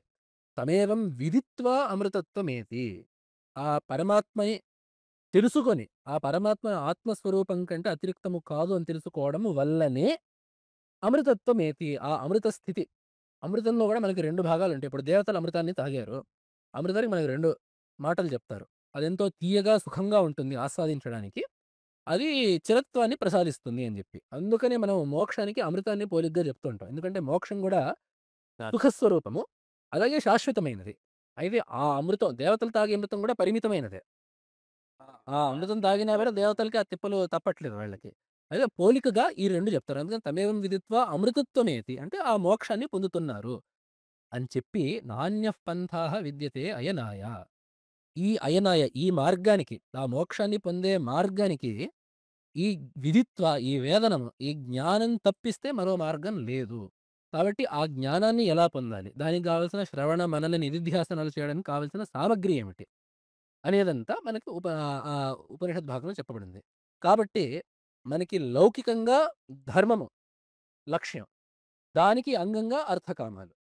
తమేవం విదిత్వా అమృతత్వమేతి. ఆ పరమాత్మని తెలుసుకొని, ఆ పరమాత్మ ఆత్మస్వరూపం కంటే అతిరిక్తము కాదు అని తెలుసుకోవడం వల్లనే అమృతత్వమేతి ఆ అమృత స్థితి. అమృతంలో గూడా మనకి 2 భాగాలుంటాయి. ఇప్పుడు దేవతలు అమృతాన్ని తాగారు. అమృతానికి మనకు 2 మాటలు జెప్తారు. అదెంతో తియ్యగా, సుఖంగా ఉంటుంది ఆస్వాదించడానికి. అది చిరత్వాన్ని ప్రసాదిస్తుంది అని జెప్పి. అందుకనే మనం మోక్షానికి అమృతాన్ని పోలికగా జెప్తూ ఉంటాం. ఎందుకంటే మోక్షం గూడా సుఖస్వరూపము. అలాగే శాశ్వతమైనది. అయితే ఆ అమృతం దేవతలు తాగే అమృతం గూడా పరిమితమైనదే. ఆ అమృతం తాగినా గూడా దేవతలకి ఆ తిప్పలు తప్పట్లేదు వాళ్ళకి. అదే పోలికగా ఈ 2 జెప్తారు. అందుకని తమేవం విదిత్వా అమృతత్వమేతి అంటే ఆ మోక్షాన్ని పొందుతున్నారు అని చెప్పి నాన్యః పంథాః విద్యతే అయనాయ. ఈ అయనాయ ఈ మార్గానికి ఆ మోక్షాన్ని పొందే మార్గానికి ఈ విదిత్వ ఈ వేదనము, ఈ జ్ఞానం తప్పిస్తే మరో మార్గం లేదు. కాబట్టి ఆ జ్ఞానాన్ని ఎలా పొందాలి? దానికి గావాల్సిన శ్రవణ, మనన, నిధిధ్యాసనాలు చేయడానికి కావాల్సిన సామగ్రి ఏమిటి? అనేదంతా మనకి ఉపనిషద్ భాగంలో చెప్పబడింది. కాబట్టి మనకి లౌకికంగా ధర్మము లక్ష్యం. దానికి అంగంగా అర్థకామాలు.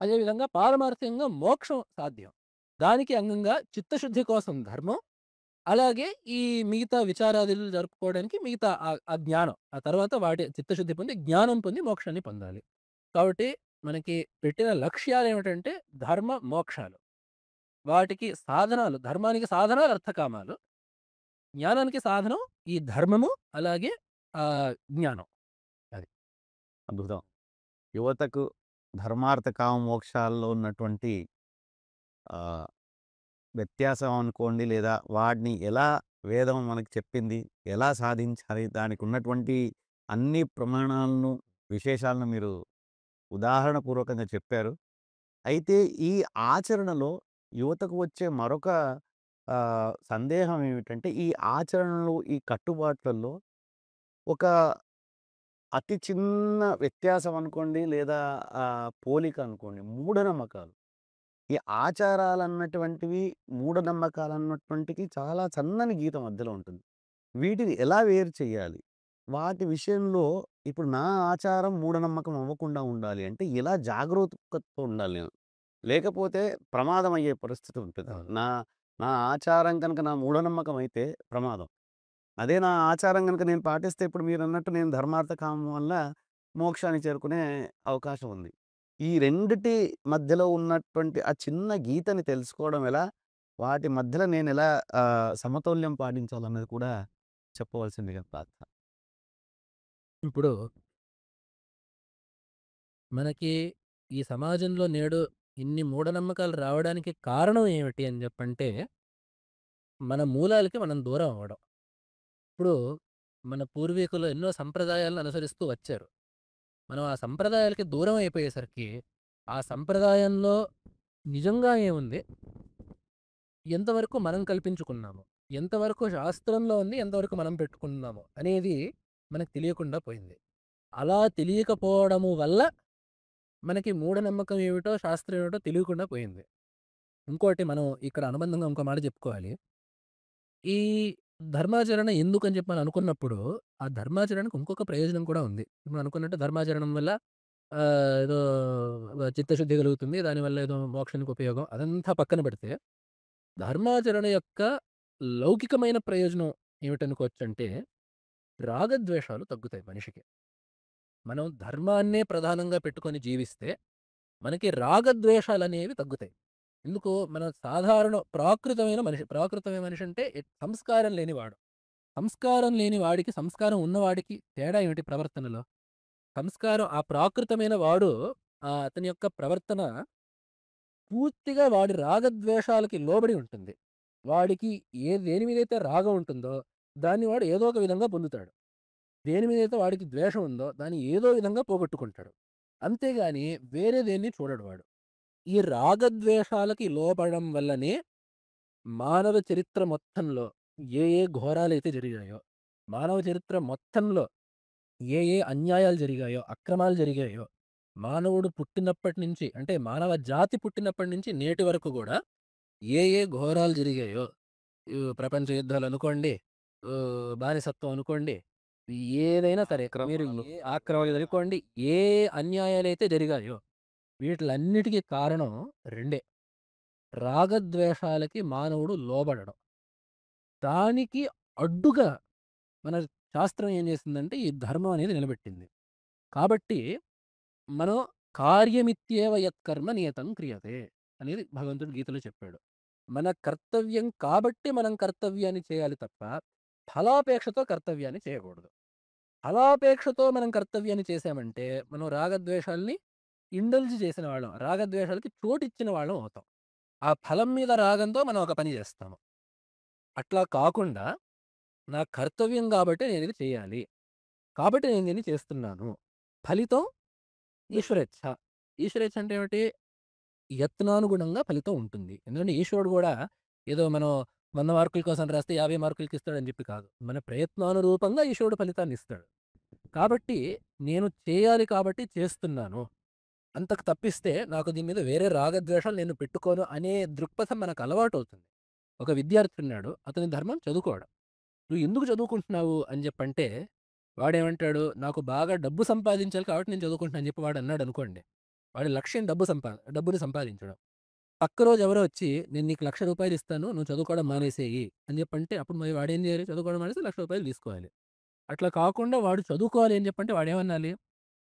అదేవిధంగా పారమార్థికంగా మోక్షం సాధ్యం. దానికి అంగంగా చిత్తశుద్ధి కోసం ధర్మం. అలాగే ఈ మిగతా విచారాదులు జరుపుకోవడానికి మిగతా ఆ జ్ఞానం. ఆ తర్వాత వాటి చిత్తశుద్ధి పొంది, జ్ఞానం పొంది మోక్షాన్ని పొందాలి. కాబట్టి మనకి పెట్టిన లక్ష్యాలేమిటంటే ధర్మ, మోక్షాలు. వాటికి సాధనాలు ధర్మానికి సాధనాలు అర్థకామాలు. జ్ఞానానికి సాధనం ఈ ధర్మము, అలాగే జ్ఞానం. అది. అద్భుతం. యువతకు ధర్మార్థ కామ మోక్షాల్లో ఉన్నటువంటి ఆహ్, వ్యత్యాసం అనుకోండి, లేదా వాటిని ఎలా వేదం మనకు చెప్పింది, ఎలా సాధించాలి, దానికి ఉన్నటువంటి అన్ని ప్రమాణాలను, విశేషాలను మీరు ఉదాహరణపూర్వకంగా చెప్పారు. అయితే ఈ ఆచరణలో యువతకు వచ్చే మరొక సందేహం ఏమిటంటే, ఈ ఆచరణలు, ఈ కట్టుబాట్లలో ఒక అతి చిన్న వ్యత్యాసం అనుకోండి, లేదా పోలిక అనుకోండి, మూఢనమ్మకాలు. ఈ ఆచారాలన్నటువంటివి, మూఢనమ్మకాలన్నటువంటికి చాలా సన్నని గీత మధ్యలో ఉంటుంది. వీటిని ఎలా వేరు చేయాలి? వాటి విషయంలో ఇప్పుడు నా ఆచారం మూఢనమ్మకం అవ్వకుండా ఉండాలి అంటే ఎలా జాగరూకతతో ఉండాలి నేను? లేకపోతే ప్రమాదం అయ్యే పరిస్థితి ఉంటుంది. అవును. నా నా ఆచారం కనుక నా మూఢనమ్మకం అయితే ప్రమాదం. అదే నా ఆచారం గనుక నేను పాటిస్తే ఇప్పుడు మీరన్నట్టు నేను ధర్మార్థ కామం వల్ల మోక్షానికి చేరుకునే అవకాశం ఉంది. ఈ రెండిటి మధ్యలో ఉన్నటువంటి ఆ చిన్న గీతని తెలుసుకోవడం ఎలా? వాటి మధ్యలో నేనెలా సమతౌల్యం పాటించాలన్నది కూడా చెప్పవలసిందిగా ప్రార్థన. ఇప్పుడు మనకి ఈ సమాజంలో నేడు ఇన్ని మూఢనమ్మకాలు రావడానికి కారణం ఏమిటి అని జెప్పంటే, మన మూలాలకి మనం దూరం అవ్వడం. ఇప్పుడు మన పూర్వీకులు ఎన్నో సంప్రదాయాలను అనుసరిస్తూ వచ్చారు. మనం ఆ సంప్రదాయాలకి దూరం అయిపోయేసరికి, ఆ సంప్రదాయంలో నిజంగా ఏముంది? ఎంతవరకు మనం కల్పించుకున్నాము? ఎంతవరకు శాస్త్రంలో ఉంది? ఎంతవరకు మనం పెట్టుకున్నాము? అనేది మనకు తెలియకుండా పోయింది. అలా తెలియకపోవడము వల్ల మనకి మూఢనమ్మకం ఏమిటో, శాస్త్రం ఏమిటో తెలియకుండా పోయింది. ఇంకోటి మనం ఇక్కడ అనుబంధంగా ఇంకో మాట చెప్పుకోవాలి. ఈ ధర్మాచరణ ఎందుకని చెప్పి మనం అనుకున్నప్పుడు, ఆ ధర్మాచరణకు ఇంకొక ప్రయోజనం కూడా ఉంది. ఇప్పుడు అనుకున్నట్టు ధర్మాచరణం వల్ల ఏదో చిత్తశుద్ధి కలుగుతుంది. దానివల్ల ఏదో మోక్షానికి ఉపయోగం అదంతా పక్కన పెడితే, ధర్మాచరణ యొక్క లౌకికమైన ప్రయోజనం ఏమిటనుకోవచ్చంటే, రాగద్వేషాలు తగ్గుతాయి మనిషికి. మనం ధర్మాన్నే ప్రధానంగా పెట్టుకొని జీవిస్తే, మనకి రాగద్వేషాలనేవి తగ్గుతాయి. ఎందుకు? మన సాధారణ ప్రాకృతమైన మనిషి. ప్రాకృతమైన మనిషి అంటే సంస్కారం లేనివాడు. సంస్కారం లేని వాడికి, సంస్కారం ఉన్నవాడికి తేడా ఏమిటి ప్రవర్తనలో? సంస్కారం ఆ ప్రాకృతమైన వాడు అతని యొక్క ప్రవర్తన పూర్తిగా వాడి రాగద్వేషాలకి లోబడి ఉంటుంది. వాడికి దేని మీదైతే రాగం ఉంటుందో, దాన్ని వాడు ఏదో ఒక విధంగా పొందుతాడు. దేని మీదైతే వాడికి ద్వేషం ఉందో, దాన్ని ఏదో విధంగా పోగొట్టుకుంటాడు. అంతేగాని వేరే దేన్ని చూడడు వాడు. ఈ రాగద్వేషాలకి లోబడడం వల్లనే మానవ చరిత్ర మొత్తంలో ఏ ఘోరాలైతే జరిగాయో, మానవ చరిత్ర మొత్తంలో ఏ అన్యాయాలు జరిగాయో, అక్రమాలు జరిగాయో, మానవుడు పుట్టినప్పటి నుంచి అంటే మానవ జాతి పుట్టినప్పటి నుంచి నేటి వరకు గూడా ఏ ఘోరాలు జరిగాయో, ప్రపంచ యుద్ధాలనుకోండి, బానిసత్వం అనుకోండి, ఏదైనా సరే మీరు ఆక్రమణలు. ఆక్రమణలు అనుకోండి, ఏ అన్యాయాలైతే జరిగాయో వీటిలన్నిటికి కారణం రెండే. రాగద్వేషాలకి మానవుడు లోబడడం. దానికి అడ్డుగా మన శాస్త్రం ఏం చేసిందంటే ఈ ధర్మం అనేది నిలబెట్టింది. కాబట్టి మనం కార్యమిత్యేవ యత్కర్మ నియతం క్రియతే అనేది భగవంతుడు గీతలో చెప్పాడు. మన కర్తవ్యం కాబట్టి మనం కర్తవ్యాన్ని చేయాలి తప్ప, ఫలాపేక్షతో కర్తవ్యాన్ని చేయకూడదు. ఫలాపేక్షతో మనం కర్తవ్యాన్ని చేశామంటే, మనం రాగద్వేషాల్ని ఇండల్జ్ చేసిన వాళ్ళం. రాగద్వేషాలకి చోటిచ్చిన వాళ్ళం అవుతాం. ఆ ఫలం మీద రాగంతో మనం ఒక పని చేస్తాము. అట్లా కాకుండా, నా కర్తవ్యం గాబట్టే నేనిది చేయాలి. కాబట్టి నేను దీన్ని చేస్తున్నాను. ఫలితం ఈశ్వరేచ్ఛ. ఈశ్వరేచ్ఛ అంటే ఏమిటి? యత్నానుగుణంగా ఫలితం ఉంటుంది. ఎందుకంటే ఈశ్వరుడు గూడా ఏదో మనం 100 మార్కుల కోసం రాస్తే 50 మార్కులకి ఇస్తాడని చెప్పి కాదు. మన ప్రయత్నానురూపంగా ఈశ్వరుడు ఫలితాన్నిస్తాడు. కాబట్టి నేను చేయాలి కాబట్టి చేస్తున్నాను. అంతకు తప్పిస్తే నాకు దీని మీద వేరే రాగద్వేషాలు నేను పెట్టుకోను అనే దృక్పథం మనకు అలవాటవుతుంది. ఒక విద్యార్థి ఉన్నాడు. అతని ధర్మం చదువుకోవడం. "నువ్వు ఎందుకు చదువుకుంటున్నావు?" అని చెప్పంటే వాడేమంటాడు? "నాకు బాగా డబ్బు సంపాదించాలి కాబట్టి నేను చదువుకుంటున్నా" అని చెప్పి వాడన్నాడనుకోండి. వాడి లక్ష్యం డబ్బుని సంపాదించడం. పక్క రోజు ఎవరో వచ్చి, "నేను నీకు రూ. 1,00,000 ఇస్తాను. నువ్వు చదువుకోవడం మానేసేయి" అని చెప్పంటే అప్పుడు మరి వాడేం చేయాలి? చదువుకోవడం మానేసి రూ. 1,00,000 తీసుకోవాలి. అట్లా కాకుండా వాడు చదువుకోవాలి అని చెప్పంటే వాడేమనాలి?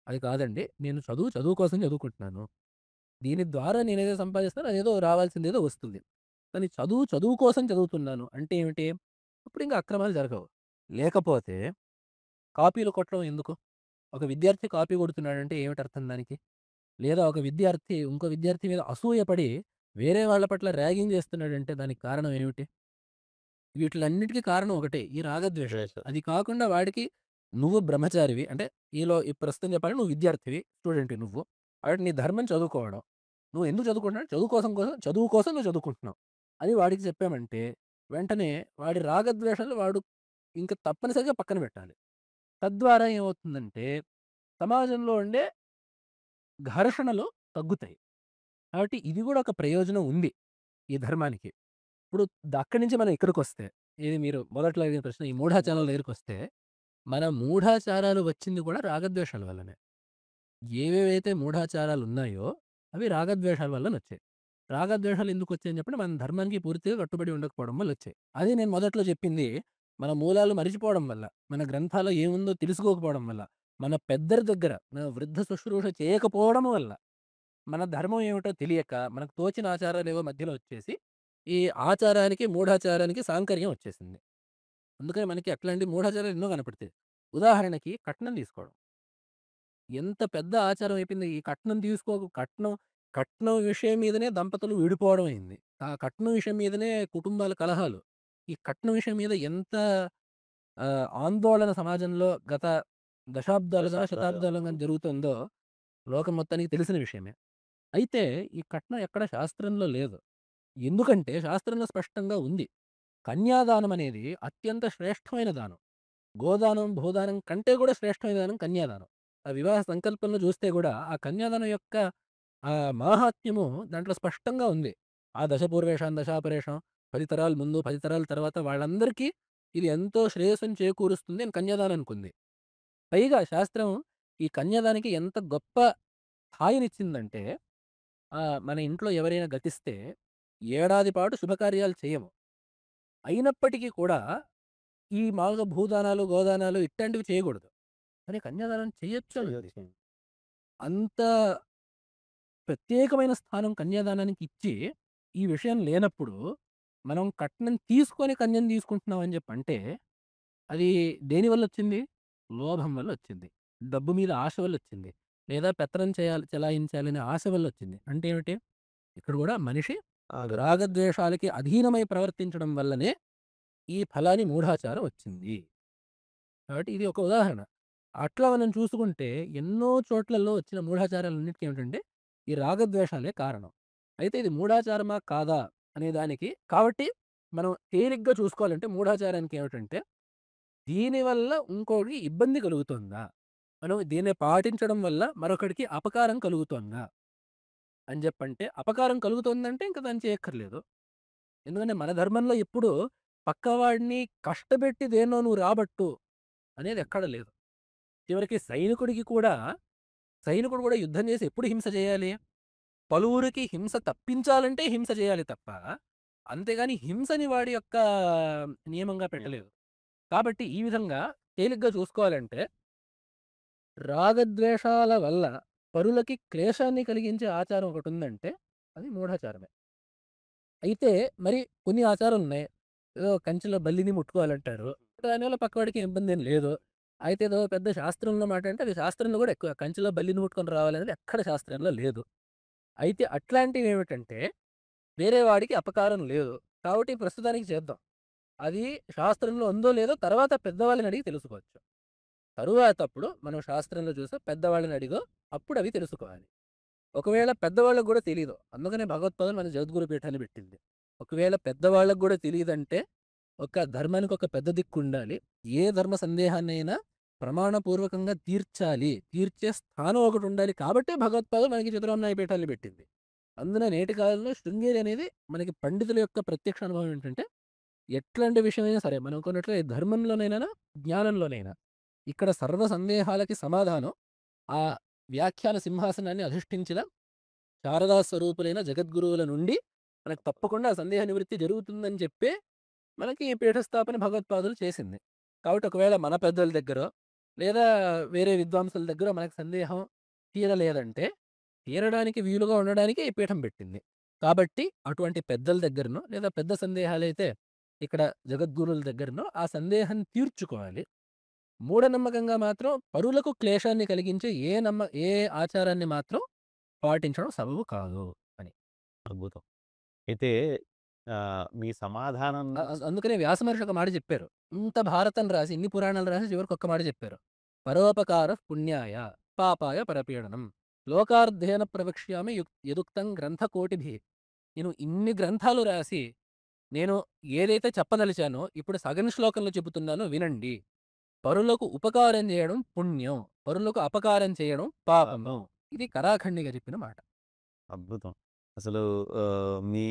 "అది కాదండి. నేను చదువు కోసం చదువుకుంటున్నాను. దీని ద్వారా నేనేదో సంపాదిస్తానో అదేదో రావాల్సిందేదో వస్తుంది. కానీ చదువు కోసం చదువుతున్నాను" అంటే ఏమిటి? అప్పుడింక అక్రమాలు జరగవు. లేకపోతే కాపీలు కొట్టడం ఎందుకు? ఒక విద్యార్థి కాపీ కొడుతున్నాడంటే ఏమిటర్థం దానికి? లేదా ఒక విద్యార్థి ఇంకో విద్యార్థి మీద అసూయపడి వేరే వాళ్ళ పట్ల ర్యాగింగ్ చేస్తున్నాడంటే దానికి కారణం ఏమిటి? వీటిలన్నిటికి కారణం ఒకటే. ఈ రాగద్వేషాలు. ద్వేషం. అది కాకుండా వాడికి నువ్వు బ్రహ్మచారివి. అంటే ఈ ప్రస్తుతం చెప్పాలంటే నువ్వు విద్యార్థివి. స్టూడెంట్‌వి నువ్వు. కాబట్టి నీ ధర్మం చదువుకోవడం. నువ్వు ఎందుకు చదువుకుంటున్నావు? చదువు కోసం నువ్వు చదువుకుంటున్నావు. అని వాడికి చెప్పామంటే వెంటనే వాడి రాగద్వేషాలు వాడు ఇంక తప్పనిసరిగా పక్కన పెట్టాలి. తద్వారా ఏమవుతుందంటే సమాజంలో ఉండే ఘర్షణలు తగ్గుతాయి. కాబట్టి ఇది గూడా ఒక ప్రయోజనం ఉంది ఈ ధర్మానికి. ఇప్పుడు అక్కడి నుంచి మనం ఇక్కడికొస్తే, ఇది మీరు మొదట్లో అడిగిన ప్రశ్న ఈ మూఢాచారాల దగ్గరికొస్తే, మన మూఢాచారాలు వచ్చింది కూడా రాగద్వేషాల వల్లనే. ఏవేవైతే మూఢాచారాలున్నాయో అవి రాగద్వేషాల వల్లనొచ్చాయి. రాగద్వేషాలు ఎందుకొచ్చాయని చెప్పంటే మన ధర్మానికి పూర్తిగా కట్టుబడి ఉండకపోవడం వల్లొచ్చాయి. అదే నేను మొదట్లో చెప్పింది మన మూలాలు మరిచిపోవడం వల్ల, మన గ్రంథాల్లో ఏముందో తెలుసుకోకపోవడం వల్ల, మన పెద్దరి దగ్గర మన వృద్ధ శుశ్రూష చేయకపోవడం వల్ల, మన ధర్మం ఏమిటో తెలియక మనకు తోచిన ఆచారాలేవో మధ్యలో వచ్చేసి, ఈ ఆచారానికి, మూఢాచారానికి సాంకర్యం వచ్చేసింది. అందుకని మనకి అట్లాంటి మూఢాచారాలు ఎన్నో కనపడతాయి. ఉదాహరణకి కట్నం తీసుకోవడం. ఎంత పెద్ద ఆచారం అయిపోయింది. ఈ కట్నం విషయం మీదనే దంపతులు విడిపోవడం అయింది. ఆ కట్నం విషయం మీదనే కుటుంబాల కలహాలు. ఈ కట్నం విషయం మీద ఎంత ఆందోళన సమాజంలో గత దశాబ్దాలుగా, దశాబ్దాలుగా. శతాబ్దాలుగా జరుగుతుందో లోకం మొత్తానికి తెలిసిన విషయమే. అయితే ఈ కట్నం ఎక్కడ శాస్త్రంలో లేదు. ఎందుకంటే శాస్త్రంలో స్పష్టంగా ఉంది. కన్యాదానం అనేది అత్యంత శ్రేష్టమైన దానం. గోదానం, భూదానం కంటే కూడా శ్రేష్టమైన దానం కన్యాదానం. ఆ వివాహ సంకల్పంలో చూస్తే గూడా ఆ కన్యాదానం యొక్క మాహాత్మ్యము దాంట్లో స్పష్టంగా ఉంది. ఆ దశపూర్వేషాం దశాపరేషాం 10 తరాల ముందు, 10 తరాల తర్వాత వాళ్ళందరికీ ఇది ఎంతో శ్రేయస్సుని చేకూరుస్తుంది అని కన్యాదానానికుంది. పైగా శాస్త్రం ఈ కన్యాదానికి ఎంత గొప్ప స్థాయినిచ్చిందంటే మన ఇంట్లో ఎవరైనా గతిస్తే ఏడాది పాటు శుభకార్యాలు చేయము. అయినప్పటికీ కూడా ఈ మామూలుగా భూదానాలు, గోదానాలు ఇట్లాంటివి చేయకూడదు. కానీ కన్యాదానం చేయొచ్చు అనుంది. చేయొచ్చు. అంత ప్రత్యేకమైన స్థానం కన్యాదానానికి ఇచ్చి, ఈ విషయం లేనప్పుడు మనం కట్నం తీసుకొని కన్యను తీసుకుంటున్నాం అని చెప్పంటే, అది దేనివల్లొచ్చింది? లోభం వల్లొచ్చింది. డబ్బు మీద ఆశ వల్లొచ్చింది. లేదా పెత్తనం చెలాయించాలనే ఆశ వల్లొచ్చింది. అంటే ఏమిటి? ఇక్కడ గూడా మనిషి ఆగదు. రాగద్వేషాలకి అధీనమై ప్రవర్తించడం వల్లనే ఈ ఫలాని మూఢాచారం వచ్చింది. కాబట్టి ఇది ఒక ఉదాహరణ. అట్లా మనం చూసుకుంటే ఎన్నో చోట్లలో వచ్చిన మూఢాచారాలన్నిటికి ఏమిటంటే, ఈ రాగద్వేషాలే కారణం. అయితే ఇది మూఢాచారమా? కాదా? అనే దానికి కాబట్టి మనం తేలిగ్గా చూసుకోవాలంటే మూఢాచారానికి ఏమిటంటే, దీనివల్ల ఇంకోడికి ఇబ్బంది కలుగుతుందా? మనం దీన్ని పాటించడం వల్ల మరొకడికి అపకారం కలుగుతోందా? అని జెప్పంటే, అపకారం కలుగుతోందంటే ఇంక దాన్ని చేయక్కర్లేదు. ఎందుకంటే మన ధర్మంలో ఎప్పుడూ పక్కవాడిని కష్టపెట్టి దేన్నో నువ్వు రాబట్టు అనేది ఎక్కడ లేదు. చివరికి సైనికుడు కూడా యుద్ధం చేసి ఎప్పుడు హింస చేయాలి? పలువురికి హింస తప్పించాలంటే హింస చేయాలి తప్ప, అంతేగాని హింసని వాడి యొక్క నియమంగా హ్మ్. పెట్టలేదు. కాబట్టి ఈ విధంగా తేలిగ్గా చూసుకోవాలంటే రాగద్వేషాల వల్ల పరులకి క్లేశాన్ని కలిగించే ఆచారం ఒకటుందంటే అది మూఢాచారమే. అయితే మరి కొన్ని ఆచారాలున్నాయి. ఏదో కంచెలో బల్లిని ముట్టుకోవాలంటారు. దానివల్ల పక్కవాడికి ఇబ్బందేం లేదు. అయితే ఏదో పెద్ద శాస్త్రంలో మాట అంటే అది శాస్త్రంలో గూడా ఎక్కువ. కంచెలో బల్లిని ముట్టుకొని రావాలనేది ఎక్కడ శాస్త్రంలో లేదు. అయితే అట్లాంటివేమిటంటే వేరే వాడికి అపకారం లేదు. కాబట్టి ప్రస్తుతానికి చేద్దాం. అది శాస్త్రంలో ఉందో లేదో తర్వాత పెద్దవాళ్ళని అడిగి తెలుసుకోవచ్చు. తరువాతప్పుడు మనం శాస్త్రంలో చూసి పెద్దవాళ్ళని అడిగో అప్పుడు అవి తెలుసుకోవాలి. ఒకవేళ పెద్దవాళ్ళకి గూడా తెలీదు. అందుకనే భగవత్పాదులు మన జగద్గురు పీఠాన్ని పెట్టింది. ఒకవేళ పెద్దవాళ్ళకి గూడా తెలీదంటే ఒక ధర్మానికి ఒక పెద్ద దిక్కుండాలి. ఏ ధర్మ సందేహాన్నైనా ప్రమాణపూర్వకంగా తీర్చాలి. తీర్చే స్థానం ఒకటుండాలి. కాబట్టే భగవత్పాదులు మనకి చతురమ్నాయ పీఠాన్ని పెట్టింది. అందున నేటి కాలంలో శృంగేరి అనేది మనకి పండితుల యొక్క ప్రత్యక్ష అనుభవం ఏంటంటే, ఎట్లాంటి విషయమైనా సరే మనం కొన్నట్లే ధర్మంలోనైనా, జ్ఞానంలోనైనా ఇక్కడ సర్వ సందేహాలకి సమాధానం ఆ వ్యాఖ్యాన సింహాసనాన్ని అధిష్ఠించిన శారదా స్వరూపులైన జగద్గురువుల నుండి మనకు తప్పకుండా ఆ సందేహ నివృత్తి జరుగుతుందని చెప్పే మనకి ఈ పీఠస్థాపన భగవత్పాదులు చేసింది. కాబట్టి ఒకవేళ మన పెద్దల దగ్గరో, లేదా వేరే విద్వాంసుల దగ్గరో మనకు సందేహం తీరలేదంటే, తీరడానికి వీలుగా ఉండడానికే ఈ పీఠం పెట్టింది. కాబట్టి అటువంటి పెద్దల దగ్గరనో, లేదా పెద్ద సందేహాలైతే ఇక్కడ జగద్గురువుల దగ్గరనో ఆ సందేహాన్ని తీర్చుకోవాలి. మూఢనమ్మకంగా మాత్రం పరులకు క్లేశాన్ని కలిగించే ఏ ఆచారాన్ని మాత్రం పాటించడం సబబు కాదు అని. అద్భుతం. అయితే మీ సమాధానం అందుకనే వ్యాస మహర్షి ఒక మాట చెప్పారు. ఇంత భారతం రాసి, ఇన్ని పురాణాలు రాసి చివరికి ఒక్క మాట చెప్పారు. పరోపకారః పుణ్యాయ, పాపాయ పరపీడనం. లోకార్థేన ప్రవక్ష్యామి యదుక్తం గ్రంథకోటిభిః. నేను ఇన్ని గ్రంథాలు రాసి, నేను ఏదైతే చెప్పదలిచానో ఇప్పుడు సగం శ్లోకంలో చెబుతున్నానో వినండి. పరులకు ఉపకారం చేయడం పుణ్యం. పరులకు అపకారం చేయడం పాపము. ఇది కరాఖండిగా చెప్పిన మాట. అద్భుతం. అసలు మీ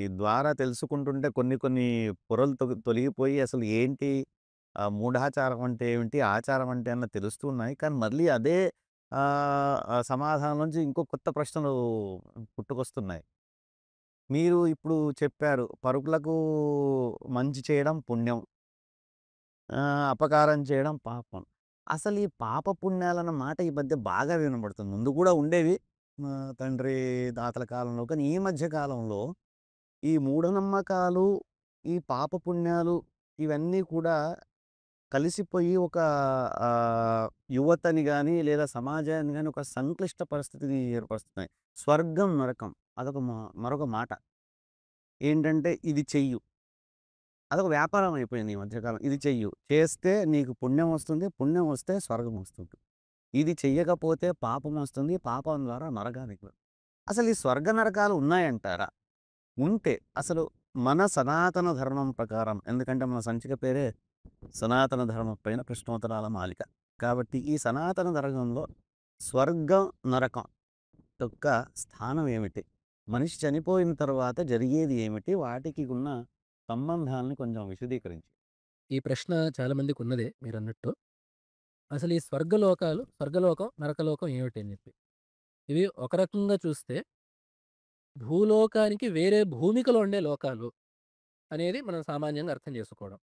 ద్వారా తెలుసుకుంటుంటే కొన్ని కొన్ని పొరలు తొలగిపోయి అసలు ఏంటి మూఢాచారం అంటే ఏమిటి? ఆచారం అంటే అన్నది తెలుస్తున్నాయి. కానీ మళ్ళీ అదే ఆ సమాధానం నుంచి ఇంకో కొత్త ప్రశ్నలు పుట్టుకొస్తున్నాయి. మీరు ఇప్పుడు చెప్పారు పరులకు మంచి చేయడం పుణ్యం. అపకారం చేయడం పాపం. అసలు ఈ పాప పుణ్యాలన్న మాట ఈ మధ్య బాగా వినబడుతుంది. ముందు కూడా ఉండేవి. తండ్రి, తాతల కాలంలో. కానీ ఈ మధ్య కాలంలో ఈ మూఢనమ్మకాలు, ఈ పాప పుణ్యాలు ఇవన్నీ కూడా కలిసిపోయి ఒక యువతని గాని, లేదా సమాజాన్ని గాని ఒక సంక్లిష్ట పరిస్థితిని ఏర్పరుస్తున్నాయి. స్వర్గం, నరకం అదొక మరొక మాట. ఏంటంటే ఇది చెయ్యు. అదొక వ్యాపారం అయిపోయింది ఈ మధ్య కాలం. ఇది చెయ్యు. చేస్తే నీకు పుణ్యం వస్తుంది. పుణ్యం వస్తే స్వర్గం వస్తుంది. ఇది చెయ్యకపోతే పాపం వస్తుంది. పాపం ద్వారా నరకానికి అసలు ఈ స్వర్గ నరకాలు ఉన్నాయంటారా? ఉంటే అసలు మన సనాతన ధర్మం ప్రకారం ఎందుకంటే మన సంచిక పేరే సనాతన ధర్మం పైన ప్రశ్నోత్తరాల మాలిక. కాబట్టి ఈ సనాతన ధర్మంలో స్వర్గం, నరకం యొక్క స్థానం ఏమిటి? మనిషి చనిపోయిన తర్వాత జరిగేది ఏమిటి? వాటికి ఉన్న సంబంధాలను కొంచెం విశదీకరించి. ఈ ప్రశ్న చాలా మందికున్నదే మీరన్నట్టు. అసలు ఈ స్వర్గలోకం, నరకలోకం ఏమిటి అని చెప్పి. ఇవి ఒక రకంగా చూస్తే భూలోకానికి వేరే భూమికలో ఉండే లోకాలు అనేది మనం సామాన్యంగా అర్థం చేసుకోవడం.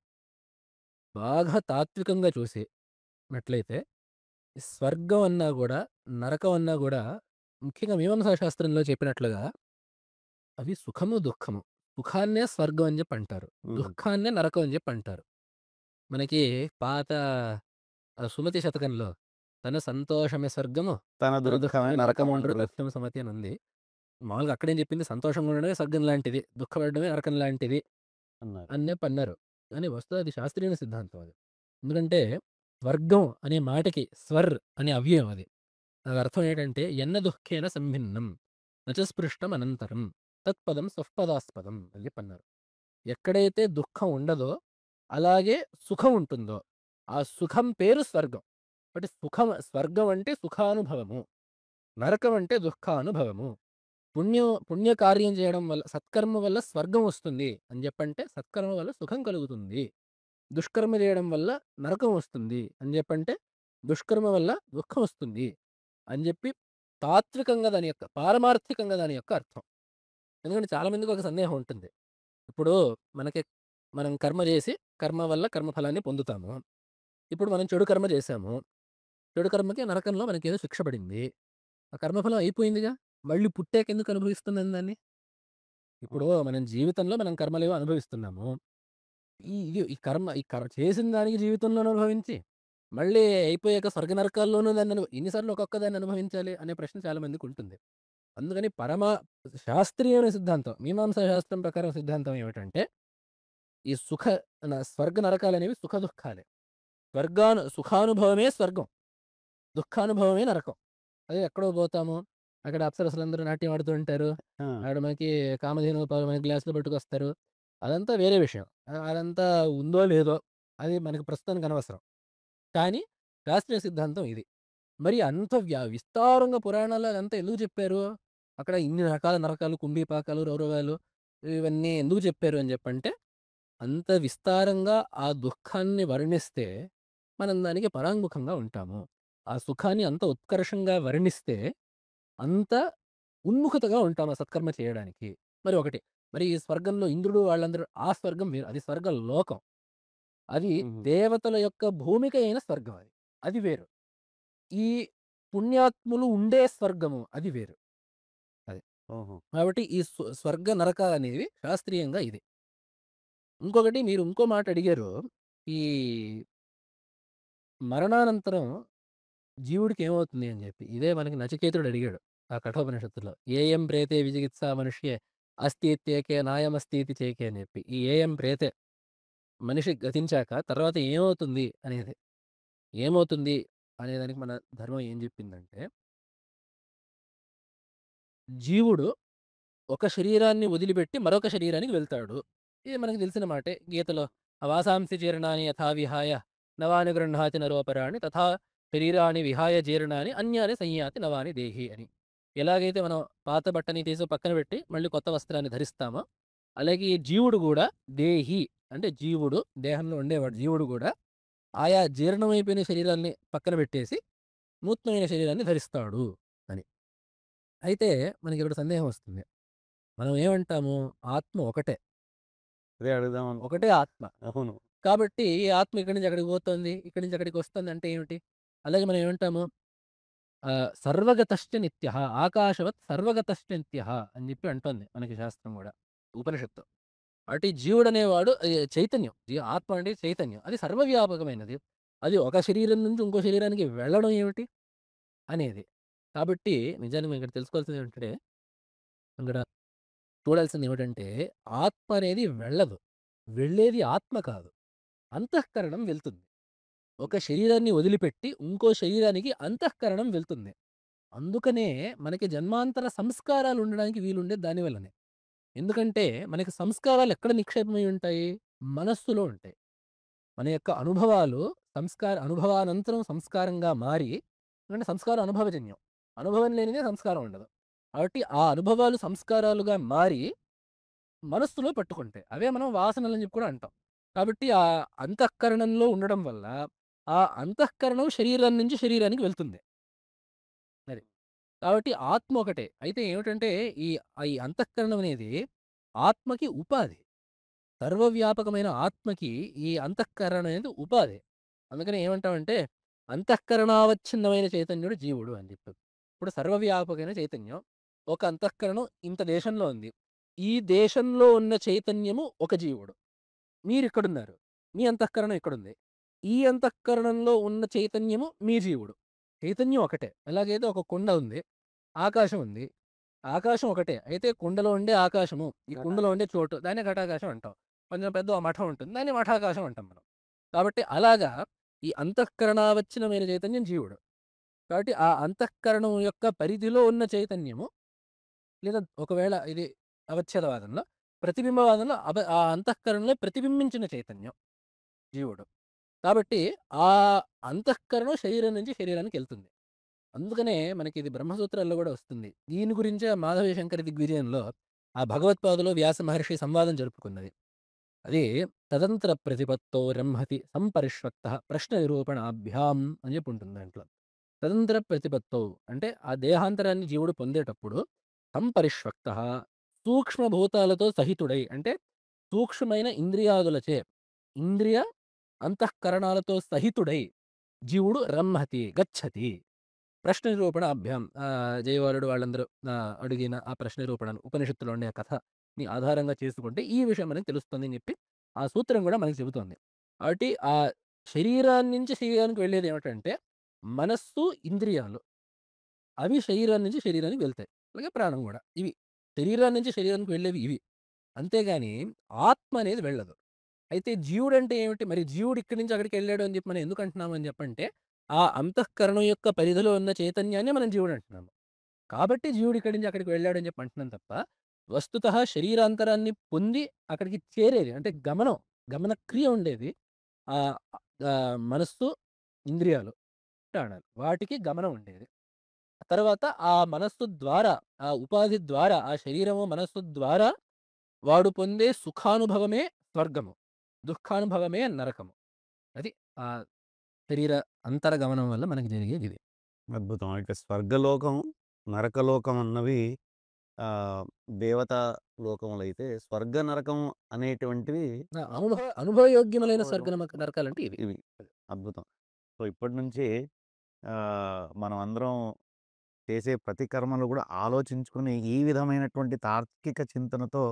బాగా తాత్వికంగా చూసినట్లయితే ఈ స్వర్గం అన్నా గూడా, నరకం అన్నా గూడా ముఖ్యంగా మీమాంసా శాస్త్రంలో చెప్పినట్లుగా అవి సుఖము, దుఃఖము. సుఖాన్నే స్వర్గం అని జెప్పి అంటారు. హ్మ్. దుఃఖాన్నే నరకం అని జెప్పి అంటారు. మనకి పాత సుమతి శతకంలో తన సంతోషమే స్వర్గము, తన తన దుఃఖమే దుఃఖమే నరకమంటారు నరకమంటారు లక్ష్యం సుమతి అని ఉంది. మామూలుగా అక్కడేం చెప్పింది సంతోషంగా ఉండడమే స్వర్గం లాంటిది. దుఃఖపడడమే నరకం లాంటిది అన్నారు. అని చెప్పన్నారు. కానీ వస్తువు అది శాస్త్రీయ సిద్ధాంతం అది. ఎందుకంటే స్వర్గం అనే మాటకి స్వర్ అనే అవ్యయం అది. దాని అర్థం ఏంటంటే ఎన్న దుఃఖేన సంభిన్నం నచ స్పృష్టం అనంతరం తత్పదం స్వపదాస్పదం అని చెప్పన్నారు. ఎక్కడైతే దుఃఖం ఉండదో అలాగే సుఖం ఉంటుందో ఆ సుఖం పేరు స్వర్గం. అంటే స్వర్గం అంటే సుఖానుభవము. నరకం అంటే దుఃఖానుభవము. పుణ్యకార్యం చేయడం వల్ల సత్కర్మ వల్ల స్వర్గం వస్తుంది అని చెప్పంటే సత్కర్మ వల్ల సుఖం కలుగుతుంది. దుష్కర్మ చేయడం వల్ల నరకం వస్తుంది అని చెప్పంటే దుష్కర్మ వల్ల దుఃఖం వస్తుంది అని చెప్పి తాత్వికంగా దాని యొక్క పారమార్థికంగా దాని యొక్క అర్థం. ఎందుకంటే చాలా మందికి ఒక సందేహం ఉంటుంది. ఇప్పుడు మనకి మనం కర్మ చేసి కర్మ వల్ల కర్మఫలాన్ని పొందుతాము. ఇప్పుడు మనం చెడు కర్మ చేశాము. చెడు కర్మకి నరకంలో మనకేదో శిక్ష పడింది. ఆ కర్మఫలం అయిపోయిందిగా. మళ్ళీ పుట్టాకెందుకు అనుభవిస్తున్నాం దాన్ని? ఇప్పుడు ఓకే. మనం జీవితంలో మనం కర్మలేవో అనుభవిస్తున్నాము. ఈ కర్మ చేసిన దానికి జీవితంలోనే అనుభవించి, మళ్ళీ అయిపోయాక స్వర్గ నరకాల్లోనూ ఎన్ని సార్లు ఒక్కొక్క దాన్ని అనుభవించాలి అనే ప్రశ్న చాలా మందికుంటుంది. అందుకని శాస్త్రీయమైన సిద్ధాంతం, మీమాంసా శాస్త్రం ప్రకారం సిద్ధాంతం ఏమిటంటే, ఈ స్వర్గ నరకాలనేవి సుఖ దుఃఖాలే. సుఖానుభవమే స్వర్గం. దుఃఖానుభవమే నరకం. అదే ఎక్కడో పోతాము. అక్కడ అప్సరసలందరూ నాట్యం ఆడుతూ ఉంటారు. ఆ! ఆడ మనకి కామధేను మనకి గ్లాస్‌లో పట్టుకొస్తారు. అదంతా వేరే విషయం. అదంతా ఉందో లేదో అది మనకి ప్రస్తుతానికి అనవసరం. కానీ శాస్త్రీయ సిద్ధాంతం ఇది. మరి అంత విస్తారంగా పురాణాల్లో అదంతా ఎందుకు చెప్పారు? అక్కడ ఇన్ని రకాల నరకాలు, కుంభీపాకాలు, రౌరవాలు ఇవన్నీ ఎందుకు చెప్పారు అని చెప్పంటే, అంత విస్తారంగా ఆ దుఃఖాన్ని వర్ణిస్తే, మనం దానికి పరాంగుఖంగా ఉంటాము. ఆ సుఖాన్ని అంత ఉత్కర్షంగా వర్ణిస్తే, అంత ఉన్ముఖతగా ఉంటాం ఆ సత్కర్మ చేయడానికి. మరి ఈ స్వర్గంలో ఇంద్రుడు వాళ్ళందరూ ఆ స్వర్గం వేరు. అది స్వర్గలోకం. అది హుహు. దేవతల యొక్క భూమిక అయిన స్వర్గం అది. అది వేరు. ఈ పుణ్యాత్ములు ఉండే స్వర్గము అది వేరు. అది. ఓహో! కాబట్టి ఈ స్వర్గ నరకాలనేవి శాస్త్రీయంగా ఇది. ఇంకొకటి మీరు ఇంకో మాట అడిగారు. ఈ మరణానంతరం జీవుడికి ఏమవుతుంది అని జెప్పి. ఇదే మనకి నచికేతుడు అడిగాడు. ఆ కఠోపనిషత్తులో. "ఏయం ప్రేతే విజిగిత్సా మనుష్యే అస్తి ఇత్యేకే నాయమస్తి ఇతి చేకే" అని జెప్పి. ఈ ఏయం ప్రేతే మనిషి గతించాక తర్వాత ఏమవుతుంది అనేది. ఏమవుతుంది అనేదానికి మన ధర్మం ఏం జెప్పిందంటే, జీవుడు ఒక శరీరాన్ని వదిలిపెట్టి మరొక శరీరానికి వెళ్తాడు. ఇది మనకు తెలిసిన మాటే. గీతలో "అవాసాంసి జీర్ణాని యథా విహాయ నవాని గృహ్ణాతి నరోపరాణి తథా శరీరాన్ని విహాయ జీర్ణాని అన్యాని సంయాతి నవాని దేహి" అని. ఎలాగైతే మనం పాత బట్టని తీసి పక్కన పెట్టి మళ్ళీ కొత్త వస్త్రాన్ని ధరిస్తామో, అలాగే ఈ జీవుడు గూడా దేహి అంటే జీవుడు, దేహంలో ఉండేవాడు జీవుడు గూడా ఆయా జీర్ణమైపోయిన శరీరాల్ని పక్కన పెట్టేసి నూతనమైన శరీరాన్ని ధరిస్తాడు అని. అయితే మనకిక్కడ సందేహం వస్తుంది. మనం ఏమంటాము? ఆత్మ ఒకటే. అదే అడుగుదాం ఒకటే అనుకున్నాను. ఆత్మ. అవును. కాబట్టి ఈ ఆత్మ ఇక్కడి నుంచి అక్కడికి పోతోంది. ఇక్కడి నుంచి అక్కడికి వస్తుంది అంటే ఏమిటి? అలాగే మనం ఏమంటాము? సర్వగతశ్చ నిత్యః ఆకాశవత్ సర్వగతశ్చ నిత్యః అని చెప్పి అంటోంది మనకి శాస్త్రం గూడా. ఉపనిషత్తు. అంటే జీవుడనేవాడు చైతన్యం. ఆత్మ అంటే చైతన్యం. అది సర్వవ్యాపకమైనది. అది ఒక శరీరం నుంచి ఇంకో శరీరానికి వెళ్ళడం ఏమిటి? అనేది. కాబట్టి నిజానికి మనం ఇక్కడ తెలుసుకోవాల్సింది ఏంటంటే, ఇక్కడ చూడాల్సిందేమిటంటే, ఆత్మ అనేది వెళ్ళదు. వెళ్ళేది ఆత్మ కాదు. అంతఃకరణం వెళ్తుంది. ఒక శరీరాన్ని వదిలిపెట్టి ఇంకో శరీరానికి అంతఃకరణం వెళ్తుంది. అందుకనే మనకి జన్మాంతర సంస్కారాలు ఉండడానికి వీలుండేది దాని వల్లనే. ఎందుకంటే మనకి సంస్కారాలు ఎక్కడ నిక్షేపమై ఉంటాయి? మనస్సులో ఉంటాయి. మన యొక్క అనుభవాలు అనుభవానంతరం సంస్కారంగా మారి ఎందుకంటే సంస్కారం అనుభవజన్యం. అనుభవం లేనిదే సంస్కారం ఉండదు. కాబట్టి ఆ అనుభవాలు సంస్కారాలుగా మారి మనస్సులో పట్టుకుంటాయి. అవే మనం వాసనలని చెప్పి కూడా అంటాం. కాబట్టి ఆ అంతఃకరణంలో ఉండడం వల్ల, ఆ అంతఃకరణం శరీరం నుంచి శరీరానికి వెళ్తుంది. అది. కాబట్టి ఆత్మ ఒకటే. అయితే ఏమిటంటే ఈ ఈ అంతఃకరణం అనేది ఆత్మకి ఉపాధి. సర్వవ్యాపకమైన ఆత్మకి ఈ అంతఃకరణ అనేది ఉపాధి. అందుకని ఏమంటామంటే అంతఃకరణావచ్ఛిన్నమైన చైతన్యుడు జీవుడు అని చెప్పి. ఇప్పుడు సర్వవ్యాపకమైన చైతన్యం. ఒక అంతఃకరణం ఇంత దేశంలో ఉంది. ఈ దేశంలో ఉన్న చైతన్యము ఒక జీవుడు. మీరిక్కడున్నారు. మీ అంతఃకరణం ఇక్కడుంది. ఈ అంతఃకరణంలో ఉన్న చైతన్యము మీ జీవుడు. చైతన్యం ఒకటే. ఎలాగైతే ఒక కుండ ఉంది. ఆకాశం ఉంది. ఆకాశం ఒకటే. అయితే కుండలో ఉండే ఆకాశము, ఈ కుండలో ఉండే చోటు దాన్నే ఘటాకాశం అంటాం. కొంచెం పెద్ద ఓ మఠం ఉంటుంది. దాన్ని మఠాకాశం అంటాం మనం. కాబట్టి అలాగా ఈ అంతఃకరణావచ్ఛిన్నమైన చైతన్యం జీవుడు. కాబట్టి ఆ అంతఃకరణం యొక్క పరిధిలో ఉన్న చైతన్యము లేదా ఒకవేళ ఇది అవచ్ఛేదవాదంలో, ప్రతిబింబవాదంలో ఆ అంతఃకరణలో ప్రతిబింబించిన చైతన్యం జీవుడు. కాబట్టి ఆ అంతఃకరణం శరీరం నుంచి శరీరానికెళ్తుంది. అందుకనే మనకిది బ్రహ్మసూత్రాల్లో గూడా వస్తుంది. దీని గురించే మాధవి శంకర దిగ్విజయంలో ఆ భగవత్పాదులు వ్యాస మహర్షి సంవాదం జరుపుకున్నది. అది తదంత్ర ప్రతిపత్తౌ రంహతి సంపరిష్వక్తః ప్రశ్న నిరూపణాభ్యాం అని జెప్పి ఉంటుంది దాంట్లో. తదంత్ర ప్రతిపత్తౌ అంటే ఆ దేహాంతరాన్ని జీవుడు పొందేటప్పుడు సంపరిష్వక్తః సూక్ష్మభూతాలతో సహితుడై అంటే సూక్ష్మమైన ఇంద్రియాదులచే ఇంద్రియ అంతఃకరణాలతో సహితుడై జీవుడు రమ్మతి, గచ్చతి. ప్రశ్న నిరూపణ అభ్యాం. జయవాలుడు వాళ్ళందరూ అడిగిన ఆ ప్రశ్న నిరూపణను ఉపనిషత్తులో ఉండే ఆ కథని ఆధారంగా చేసుకుంటే ఈ విషయం మనకు తెలుస్తుంది అని చెప్పి ఆ సూత్రం కూడా మనకు చెబుతోంది. కాబట్టి ఆ శరీరాన్ని నుంచి శరీరానికి వెళ్ళేది ఏమిటంటే మనస్సు, ఇంద్రియాలు. అవి శరీరం నుంచి శరీరానికి వెళ్తాయి. అలాగే ప్రాణం గూడా. ఇవి. శరీరం నుంచి శరీరానికి వెళ్ళేవి ఇవి. అంతేగాని ఆత్మ అనేది వెళ్ళదు. అయితే జీవుడంటే ఏమిటి? మరి జీవుడు ఇక్కడి నుంచి అక్కడికెళ్ళాడు అని చెప్పి మనం ఎందుకు అంటున్నాము అని చెప్పంటే, ఆ అంతఃకరణం యొక్క పరిధిలో ఉన్న చైతన్యాన్నే మనం జీవుడంటున్నాము. కాబట్టి జీవుడు ఇక్కడి నుంచి అక్కడికి వెళ్ళాడని చెప్పి అంటున్నాం తప్ప, వస్తుతః శరీరాంతరాన్ని పొంది అక్కడికి చేరేది అంటే గమన క్రియ ఉండేది. ఆహ్, మనస్సు, ఇంద్రియాలు, ప్రాణాలు వాటికి గమనం ఉండేది. తర్వాత ఆ మనస్సు ద్వారా, ఆ ఉపాధి ద్వారా, ఆ శరీరము, మనస్సు ద్వారా వాడు పొందే సుఖానుభవమే స్వర్గము. దుఃఖానుభవమే నరకము. అది ఆ శరీర అంతరగమనం వల్ల మనకి జరిగేదిది. అద్భుతం. ఇక స్వర్గలోకం, నరకలోకం అన్నవి ఆహ్, దేవతా లోకములైతే స్వర్గ, నరకం అనేటువంటివి అనుభవయోగ్యములైన స్వర్గ అనుభవయోగ్యమైన నరకాలంటే ఇవి. ఇవి. అద్భుతం. సో, ఇప్పటి నుంచి మనం అందరం చేసే ప్రతి కర్మలో కూడా ఆలోచించుకొని ఈ విధమైనటువంటి తార్కిక చింతనతో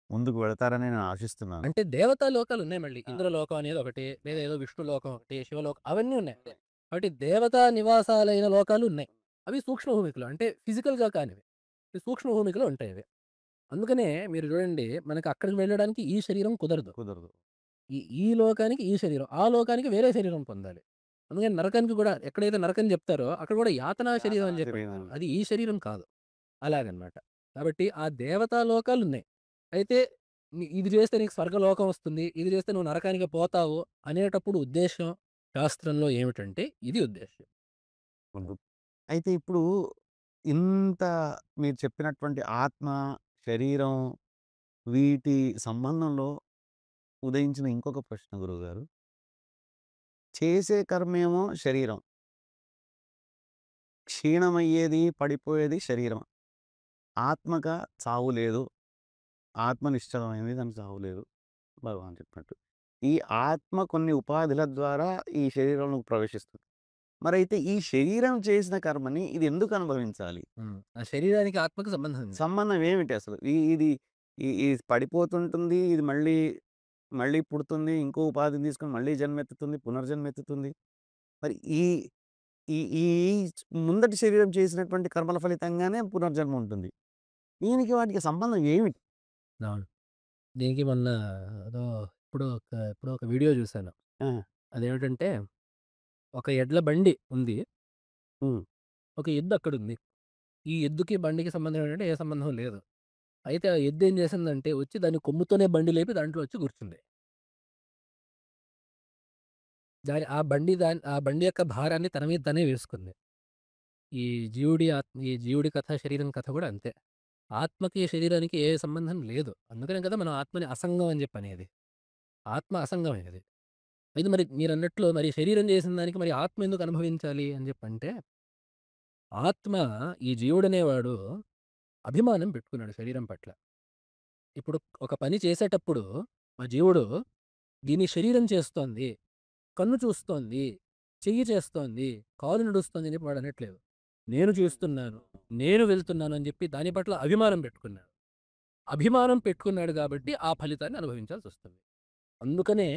ముందుకు వెళతారని నేను ఆశిస్తున్నాను. అంటే దేవతా లోకాలున్నాయి మళ్ళీ. ఆ! ఇంద్రలోకం అనేది ఒకటి, లేదా ఏదో విష్ణు లోకం ఒకటి, శివలోకం అవన్నీ ఉన్నాయి. కాబట్టి దేవతా నివాసాలైన లోకాలు ఉన్నాయి. అవి సూక్ష్మ భూమికలు. అంటే ఫిజికల్‌గా కానివి. ఈ సూక్ష్మ భూమికలో ఉంటాయవి. అందుకనే మీరు చూడండి మనకు అక్కడికి వెళ్ళడానికి ఈ శరీరం కుదరదు. కుదరదు. ఈ ఈ లోకానికి ఈ శరీరం. ఆ లోకానికి వేరే శరీరం పొందాలి. అందుకని నరకానికి కూడా ఎక్కడైతే నరకం జెప్తారో అక్కడ కూడా యాతనా శరీరం యాతనా అని జెప్పి శరీరం. అది ఈ శరీరం కాదు. అలాగనమాట. కాబట్టి ఆ దేవతా లోకాలున్నాయి. అయితే ఇది జేస్తే నీకు స్వర్గలోకం వస్తుంది. ఇది జేస్తే నువ్వు నరకానికి పోతావు అనేటప్పుడు ఉద్దేశ్యం శాస్త్రంలో ఏమిటంటే ఇది ఉద్దేశ్యం. అద్భుతం. అయితే ఇప్పుడు ఇంత మీరు చెప్పినటువంటి ఆత్మ, శరీరం వీటి సంబంధంలో ఉదయించిన ఇంకొక ప్రశ్న గురువుగారు. చేసే కర్మేమో శరీరం. క్షీణమయ్యేది, పడిపోయేది శరీరం. ఆత్మక చావు లేదు. ఆత్మ నిశ్చలమైంది. దానికి చావు లేదు. భగవాన్ చెప్పినట్టు. ఈ ఆత్మ కొన్ని ఉపాధుల ద్వారా ఈ శరీరంలోకి ప్రవేశిస్తుంది. మరైతే ఈ శరీరం చేసిన కర్మని ఇది ఎందుకు అనుభవించాలి? ఆ శరీరానికి ఆత్మకు సంబంధం ఉంది. సంబంధం ఏమిటి అసలు? ఇది ఇది పడిపోతుంటుంది. ఇది మళ్ళీ, మళ్ళీ పుడుతుంది. ఇంకో ఉపాధిని తీసుకొని మళ్ళీ జన్మెత్తుతుంది. పునర్జన్మెత్తుతుంది. మరి ఈ ఈ ఈ ముందటి శరీరం చేసినటువంటి కర్మల ఫలితంగానే పునర్జన్మ ఉంటుంది. దీనికి వాటికి సంబంధం ఏమిటి? అవును. దీనికి మొన్న ఏదో ఎప్పుడో ఒక వీడియో జూసాను. ఆ! అదేమిటంటే ఒక ఎడ్ల బండి ఉంది. హ్మ్. ఒక ఎద్దు అక్కడుంది. ఈ ఎద్దుకి, బండికి సంబంధం ఏంటంటే ఏ సంబంధం లేదు. అయితే ఆ ఎద్దేం చేసిందంటే వచ్చి దాని కొమ్ముతోనే బండి లేపి దాంట్లో వచ్చి కూర్చుంది. ఆ బండి యొక్క భారాన్ని తన మీద తనే వేసుకుంది. ఈ జీవుడి కథ, శరీరం కథ కూడా అంతే. ఆత్మకి, శరీరానికి ఏ సంబంధం లేదు. అందుకనే కదా మనం ఆత్మని అసంగం అని చెప్పనేది. ఆత్మ అసంగమైనది. అయితే మరి మీరన్నట్లు మరి శరీరం చేసిన దానికి మరి ఆత్మ ఎందుకు అనుభవించాలి అని చెప్పంటే, ఆత్మ ఈ జీవుడనేవాడు అభిమానం పెట్టుకున్నాడు శరీరం పట్ల. ఇప్పుడు ఒక పని చేసేటప్పుడు మా జీవుడు దీని శరీరం చేస్తోంది, కన్ను చూస్తోంది, చెయ్యి చేస్తోంది, కాలు నడుస్తోంది అని చెప్పి వాడనట్లేదు. నేను చేస్తున్నాను, నేను వెళ్తున్నాను అని చెప్పి దాని పట్ల అభిమానం పెట్టుకున్నాడు. అభిమానం పెట్టుకున్నాడు కాబట్టి ఆ ఫలితాన్ని అనుభవించాల్సొస్తుంది. అందుకనే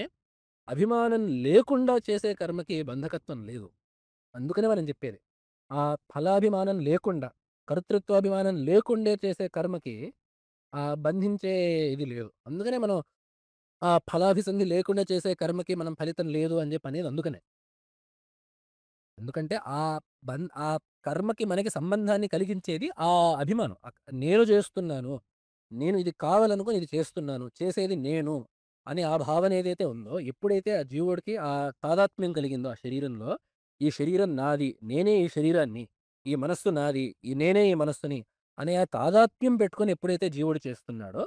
అభిమానం లేకుండా చేసే కర్మకి బంధకత్వం లేదు. అందుకనే మనం చెప్పేది. ఆ ఫలాభిమానం లేకుండా, కర్తృత్వాభిమానం లేకుండే చేసే కర్మకి బంధించే ఇది లేదు. అందుకనే మనం ఆ ఫలాభిసంధి లేకుండా చేసే కర్మకి మనం ఫలితం లేదు అని చెప్పనేది అందుకనే. ఎందుకంటే ఆ కర్మకి మనకి సంబంధాన్ని కలిగించేది ఆ అభిమానం. నేను చేస్తున్నాను. నేను ఇది కావాలనుకోని ఇది చేస్తున్నాను. చేసేది నేను అనే ఆ భావన ఏదైతే ఉందో, ఎప్పుడైతే ఆ జీవుడికి ఆ తాదాత్మ్యం కలిగిందో ఆ శరీరంలో, ఈ శరీరం నాది. నేనే ఈ శరీరాన్ని. ఈ మనస్సు నాది. నేనే ఈ మనస్సుని అనే ఆ తాదాత్మ్యం పెట్టుకొని ఎప్పుడైతే జీవుడు చేస్తున్నాడో,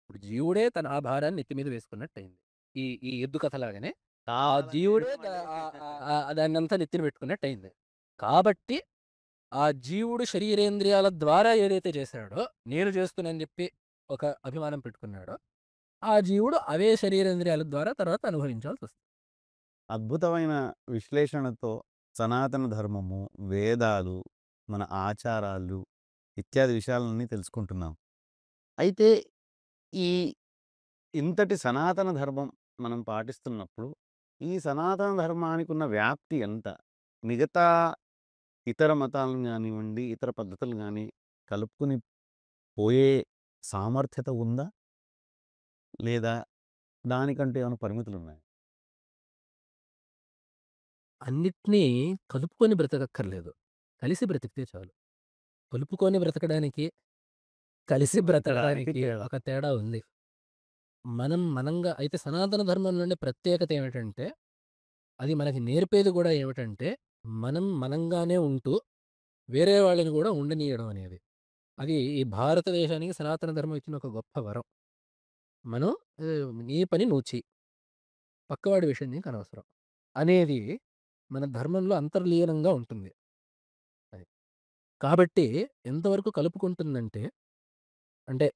ఇప్పుడు జీవుడే తన ఆ భారాన్ని నెత్తి మీద వేసుకున్నట్టయింది. ఈ ఈ ఎద్దు కథలాగానే. ఆ చాలా జీవుడే నిజంగా దా మంచి ఆహ్, దాన్నంతా నెత్తిన పెట్టుకున్నట్టయింది. కాబట్టి ఆ జీవుడు శరీరేంద్రియాల ద్వారా ఏదైతే చేశాడో, నేను చేస్తున్నానని జెప్పి ఒక అభిమానం పెట్టుకున్నాడో, ఆ జీవుడు అవే శరీరేంద్రియాల ద్వారా తర్వాత అనుభవించాల్సొస్తుంది. అద్భుతమైన విశ్లేషణతో సనాతన ధర్మము, వేదాలు, మన ఆచారాలు ఇత్యాది విషయాలన్నీ తెలుసుకుంటున్నాం. అయితే ఈ ఇంతటి సనాతన ధర్మం మనం పాటిస్తున్నప్పుడు, ఈ సనాతన ధర్మానికి ఉన్న వ్యాప్తి ఎంత? మిగతా ఇతర మతాలను గానివ్వండి, ఇతర పద్ధతులు గాని కలుపుకొని పోయే సామర్థ్యత ఉందా? లేదా దానికంటే ఏమైనా పరిమితులున్నాయా? అన్నిటిని కలుపుకొని బ్రతకక్కర్లేదు. కలిసి బ్రతికితే చాలు. కలుపుకొని బ్రతకడానికి, కలిసి దానికి బ్రతకడానికి తేడా. ఒక తేడా ఉంది. మనం మనంగా అయితే సనాతన ధర్మంలోని ప్రత్యేకత ఏమిటంటే, అది మనకి నేర్పేది గూడా ఏమిటంటే, మనం మనంగానే ఉంటూ, వేరే వాళ్ళని గూడా ఉండనీయడం అనేది. అది ఈ భారతదేశానికి సనాతన ధర్మం ఇచ్చిన ఒక గొప్ప వరం. మనం నీ పని నువ్వు చెయి. పక్కవాడి విషయం నీకనవసరం. అనేది మన ధర్మంలో అంతర్లీనంగా ఉంటుంది. అది. కాబట్టి ఎంతవరకు కలుపుకుంటుందంటే, అంటే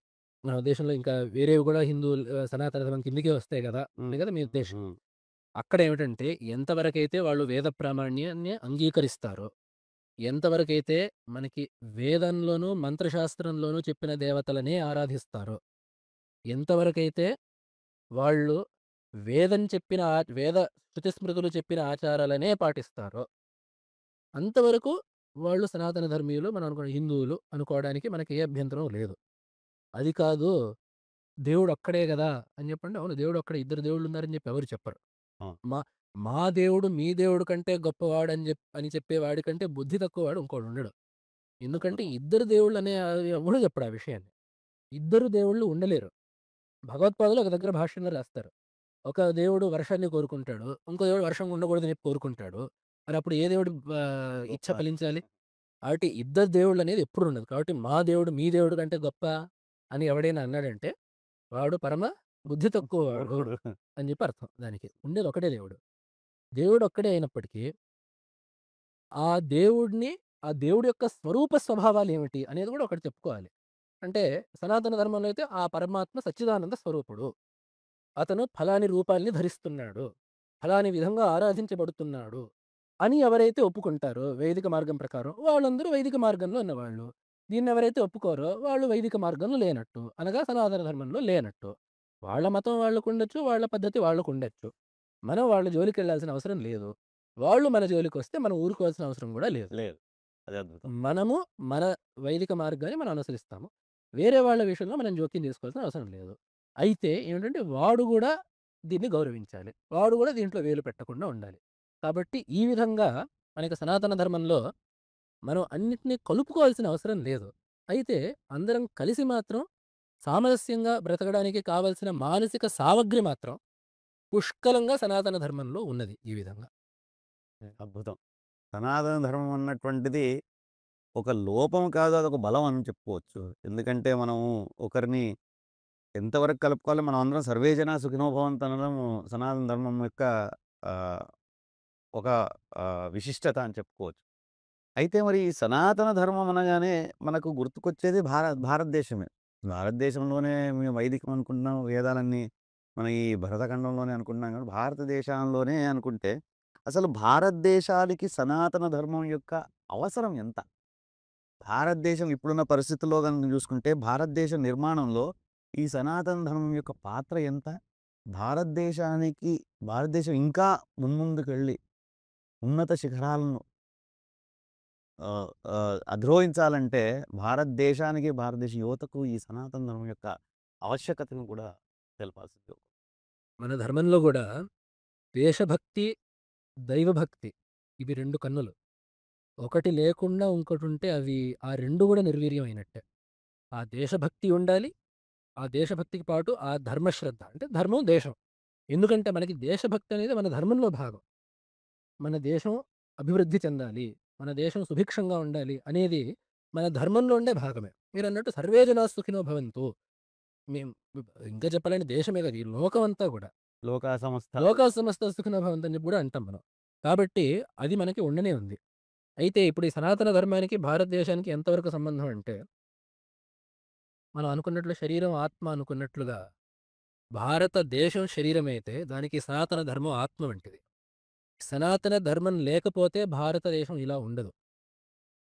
మన దేశంలో ఇంకా వేరేవి గూడా హిందువులు సనాతన ధర్మం కిందకే వస్తాయి గదా! హ్మ్. అని గదా మీ ఉద్దేశ్యం. హ్మ్. అక్కడేమిటంటే ఎంతవరకైతే వాళ్ళు వేద ప్రామాణ్యాన్ని అంగీకరిస్తారో, ఎంతవరకైతే మనకి వేదంలోనూ, మంత్రశాస్త్రంలోనూ చెప్పిన దేవతలనే ఆరాధిస్తారో, ఎంతవరకైతే వాళ్ళు వేదం చెప్పిన వేద శృతి స్మృతులు చెప్పిన ఆచారాలనే పాటిస్తారో, అంతవరకు వాళ్ళు సనాతన ధర్మీయులు మనం హిందువులు అనుకోవడానికి మనకి ఏ అభ్యంతరం లేదు. అది కాదు దేవుడొక్కడే గదా! అని జెప్పంటే, అవును దేవుడొక్కడే. ఇద్దరు దేవుళ్ళున్నారని జెప్పి ఎవరు చెప్పరు. అవును. మా మా దేవుడు మీ దేవుడు కంటే గొప్పవాడని అని చెప్పేవాడి కంటే బుద్ధి తక్కువవాడు ఇంకోడుండడు. ఎందుకంటే అద్భుతం. ఇద్దరు దేవుళ్ళనే ఎవడు చెప్పడు ఆ విషయాన్ని. ఇద్దరు దేవుళ్ళు ఉండలేరు. భగవత్పాదులు ఒక దగ్గర భాష్యంలో రాస్తారు. ఒక దేవుడు వర్షాన్ని కోరుకుంటాడు. ఇంకో దేవుడు వర్షం ఉండకూడదని చెప్పి కోరుకుంటాడు. మరప్పుడు ఏ దేవుడి ఇచ్చ గొప్ప. ఫలించాలి? కాబట్టి ఇద్దరు దేవుళ్ళనేది ఎప్పుడుండదు. కాబట్టి మా దేవుడు మీ దేవుడు కంటే గొప్ప అని ఎవడైనా అన్నాడంటే వాడు పరమ బుద్ధి తక్కువవాడు మూర్ఖుడు. అని చెప్పి అర్థం దానికి. ఉండేది ఒకటే దేవుడు. దేవుడొక్కడే అయినప్పటికీ, ఆ దేవుడిని ఆ దేవుడి యొక్క స్వరూప స్వభావాలేమిటి అనేది గూడా ఒకటి చెప్పుకోవాలి. అంటే సనాతన ధర్మంలో అయితే ఆ పరమాత్మ సచ్చిదానంద స్వరూపుడు. అతను ఫలాని రూపాల్ని ధరిస్తున్నాడు. ఫలాని విధంగా ఆరాధించబడుతున్నాడు. అని ఎవరైతే ఒప్పుకుంటారో వైదిక మార్గం ప్రకారం వాళ్ళందరూ వైదిక మార్గంలో ఉన్నవాళ్ళు. దీన్నెవరైతే ఒప్పుకోరో వాళ్ళు వైదిక మార్గంలో లేనట్టు. అనగా సనాతన ధర్మంలో లేనట్టు. వాళ్ళ మతం వాళ్ళకుండొచ్చు. వాళ్ళ పద్ధతి వాళ్ళకుండొచ్చు. మనం వాళ్ళ జోలికెళ్ళాల్సిన అవసరం లేదు. వాళ్ళు మన జోలికొస్తే మనం ఊరుకోవాల్సిన అవసరం గూడా లేదు. లేదు. అదే అద్భుతం. మనము మన వైదిక మార్గాన్ని మనం అనుసరిస్తాము. వేరే వాళ్ళ విషయంలో మనం జోక్యం చేసుకోవాల్సిన అవసరం లేదు. అయితే ఏమిటంటే వాడు గూడా దీన్ని గౌరవించాలి. వాడు గూడా దీంట్లో వేలు పెట్టకుండా ఉండాలి. కాబట్టి ఈ విధంగా మనకి సనాతన ధర్మంలో మనం అన్నిటిని కలుపుకోవాల్సిన అవసరం లేదు. అయితే అందరం కలిసి మాత్రం సామరస్యంగా బ్రతకడానికి కావాల్సిన మానసిక సామగ్రి మాత్రం పుష్కలంగా సనాతన ధర్మంలో ఉన్నది ఈ విధంగా. అద్భుతం. సనాతన ధర్మం అన్నటువంటిది ఒక లోపం కాదు. అదొక బలం అని చెప్పుకోవచ్చు. ఎందుకంటే మనము ఒకరిని ఎంతవరకు కలుపుకోవాలి, మనం అందరం సర్వే జనా సుఖినో భవంతు అనడం సనాతన ధర్మం యొక్క ఆహ్, ఒక విశిష్టత అని చెప్పుకోవచ్చు. అయితే మరి ఈ సనాతన ధర్మం అనగానే మనకు గుర్తుకొచ్చేది భారతదేశమే. భారతదేశంలోనే మేము వైదికం అనుకుంటున్నాం. వేదాలన్నీ మన ఈ భరతఖండంలోనే అనుకుంటున్నాం కానీ, భారతదేశంలోనే అనుకుంటే అసలు భారతదేశానికి సనాతన ధర్మం యొక్క అవసరం ఎంత? భారతదేశం ఇప్పుడున్న పరిస్థితుల్లో గనుక చూసుకుంటే, భారతదేశ నిర్మాణంలో ఈ సనాతన ధర్మం యొక్క పాత్ర ఎంత? భారతదేశానికి భారతదేశం ఇంకా మున్ముందుకెళ్ళి ఉన్నత శిఖరాలను అధిరోహించాలంటే భారతదేశానికి, భారతదేశ యువతకు ఈ సనాతన ధర్మం యొక్క ఆవశ్యకతను కూడా తెలపాల్సింది. మన ధర్మంలో గూడా దేశభక్తి, దైవభక్తి ఇవి 2 కన్నులు. ఒకటి లేకుండా ఇంకోటుంటే అవి ఆ 2 గూడా నిర్వీర్యమైనట్టే. ఆ దేశభక్తి ఉండాలి. ఆ దేశభక్తికి పాటు ఆ ధర్మశ్రద్ధ. అంటే ధర్మం, దేశం. ఎందుకంటే మనకి దేశభక్తి అనేది మన ధర్మంలో భాగం. మన దేశం అభివృద్ధి చెందాలి. మన దేశం సుభిక్షంగా ఉండాలి అనేది మన ధర్మంలో ఉండే భాగమే. మీరన్నట్టు సర్వే జనా సుఖినో భవంతు. మేం ఇంకా చెప్పాలంటే దేశమే కాదు ఈ లోకమంతా గూడా. లోకా సమస్త లోకా సమస్త సుఖినో భవంతు అని చెప్పి గూడా అంటాం మనం. కాబట్టి అది మనకి ఉండనే ఉంది. అయితే ఇప్పుడు ఈ సనాతన ధర్మానికి, భారతదేశానికి ఎంతవరకు సంబంధం అంటే, మనం అనుకున్నట్లు శరీరం, ఆత్మ అనుకున్నట్లుగా భారతదేశం శరీరమైతే, దానికి సనాతన ధర్మం ఆత్మ వంటిది. సనాతన ధర్మం లేకపోతే భారతదేశం ఇలా ఉండదు.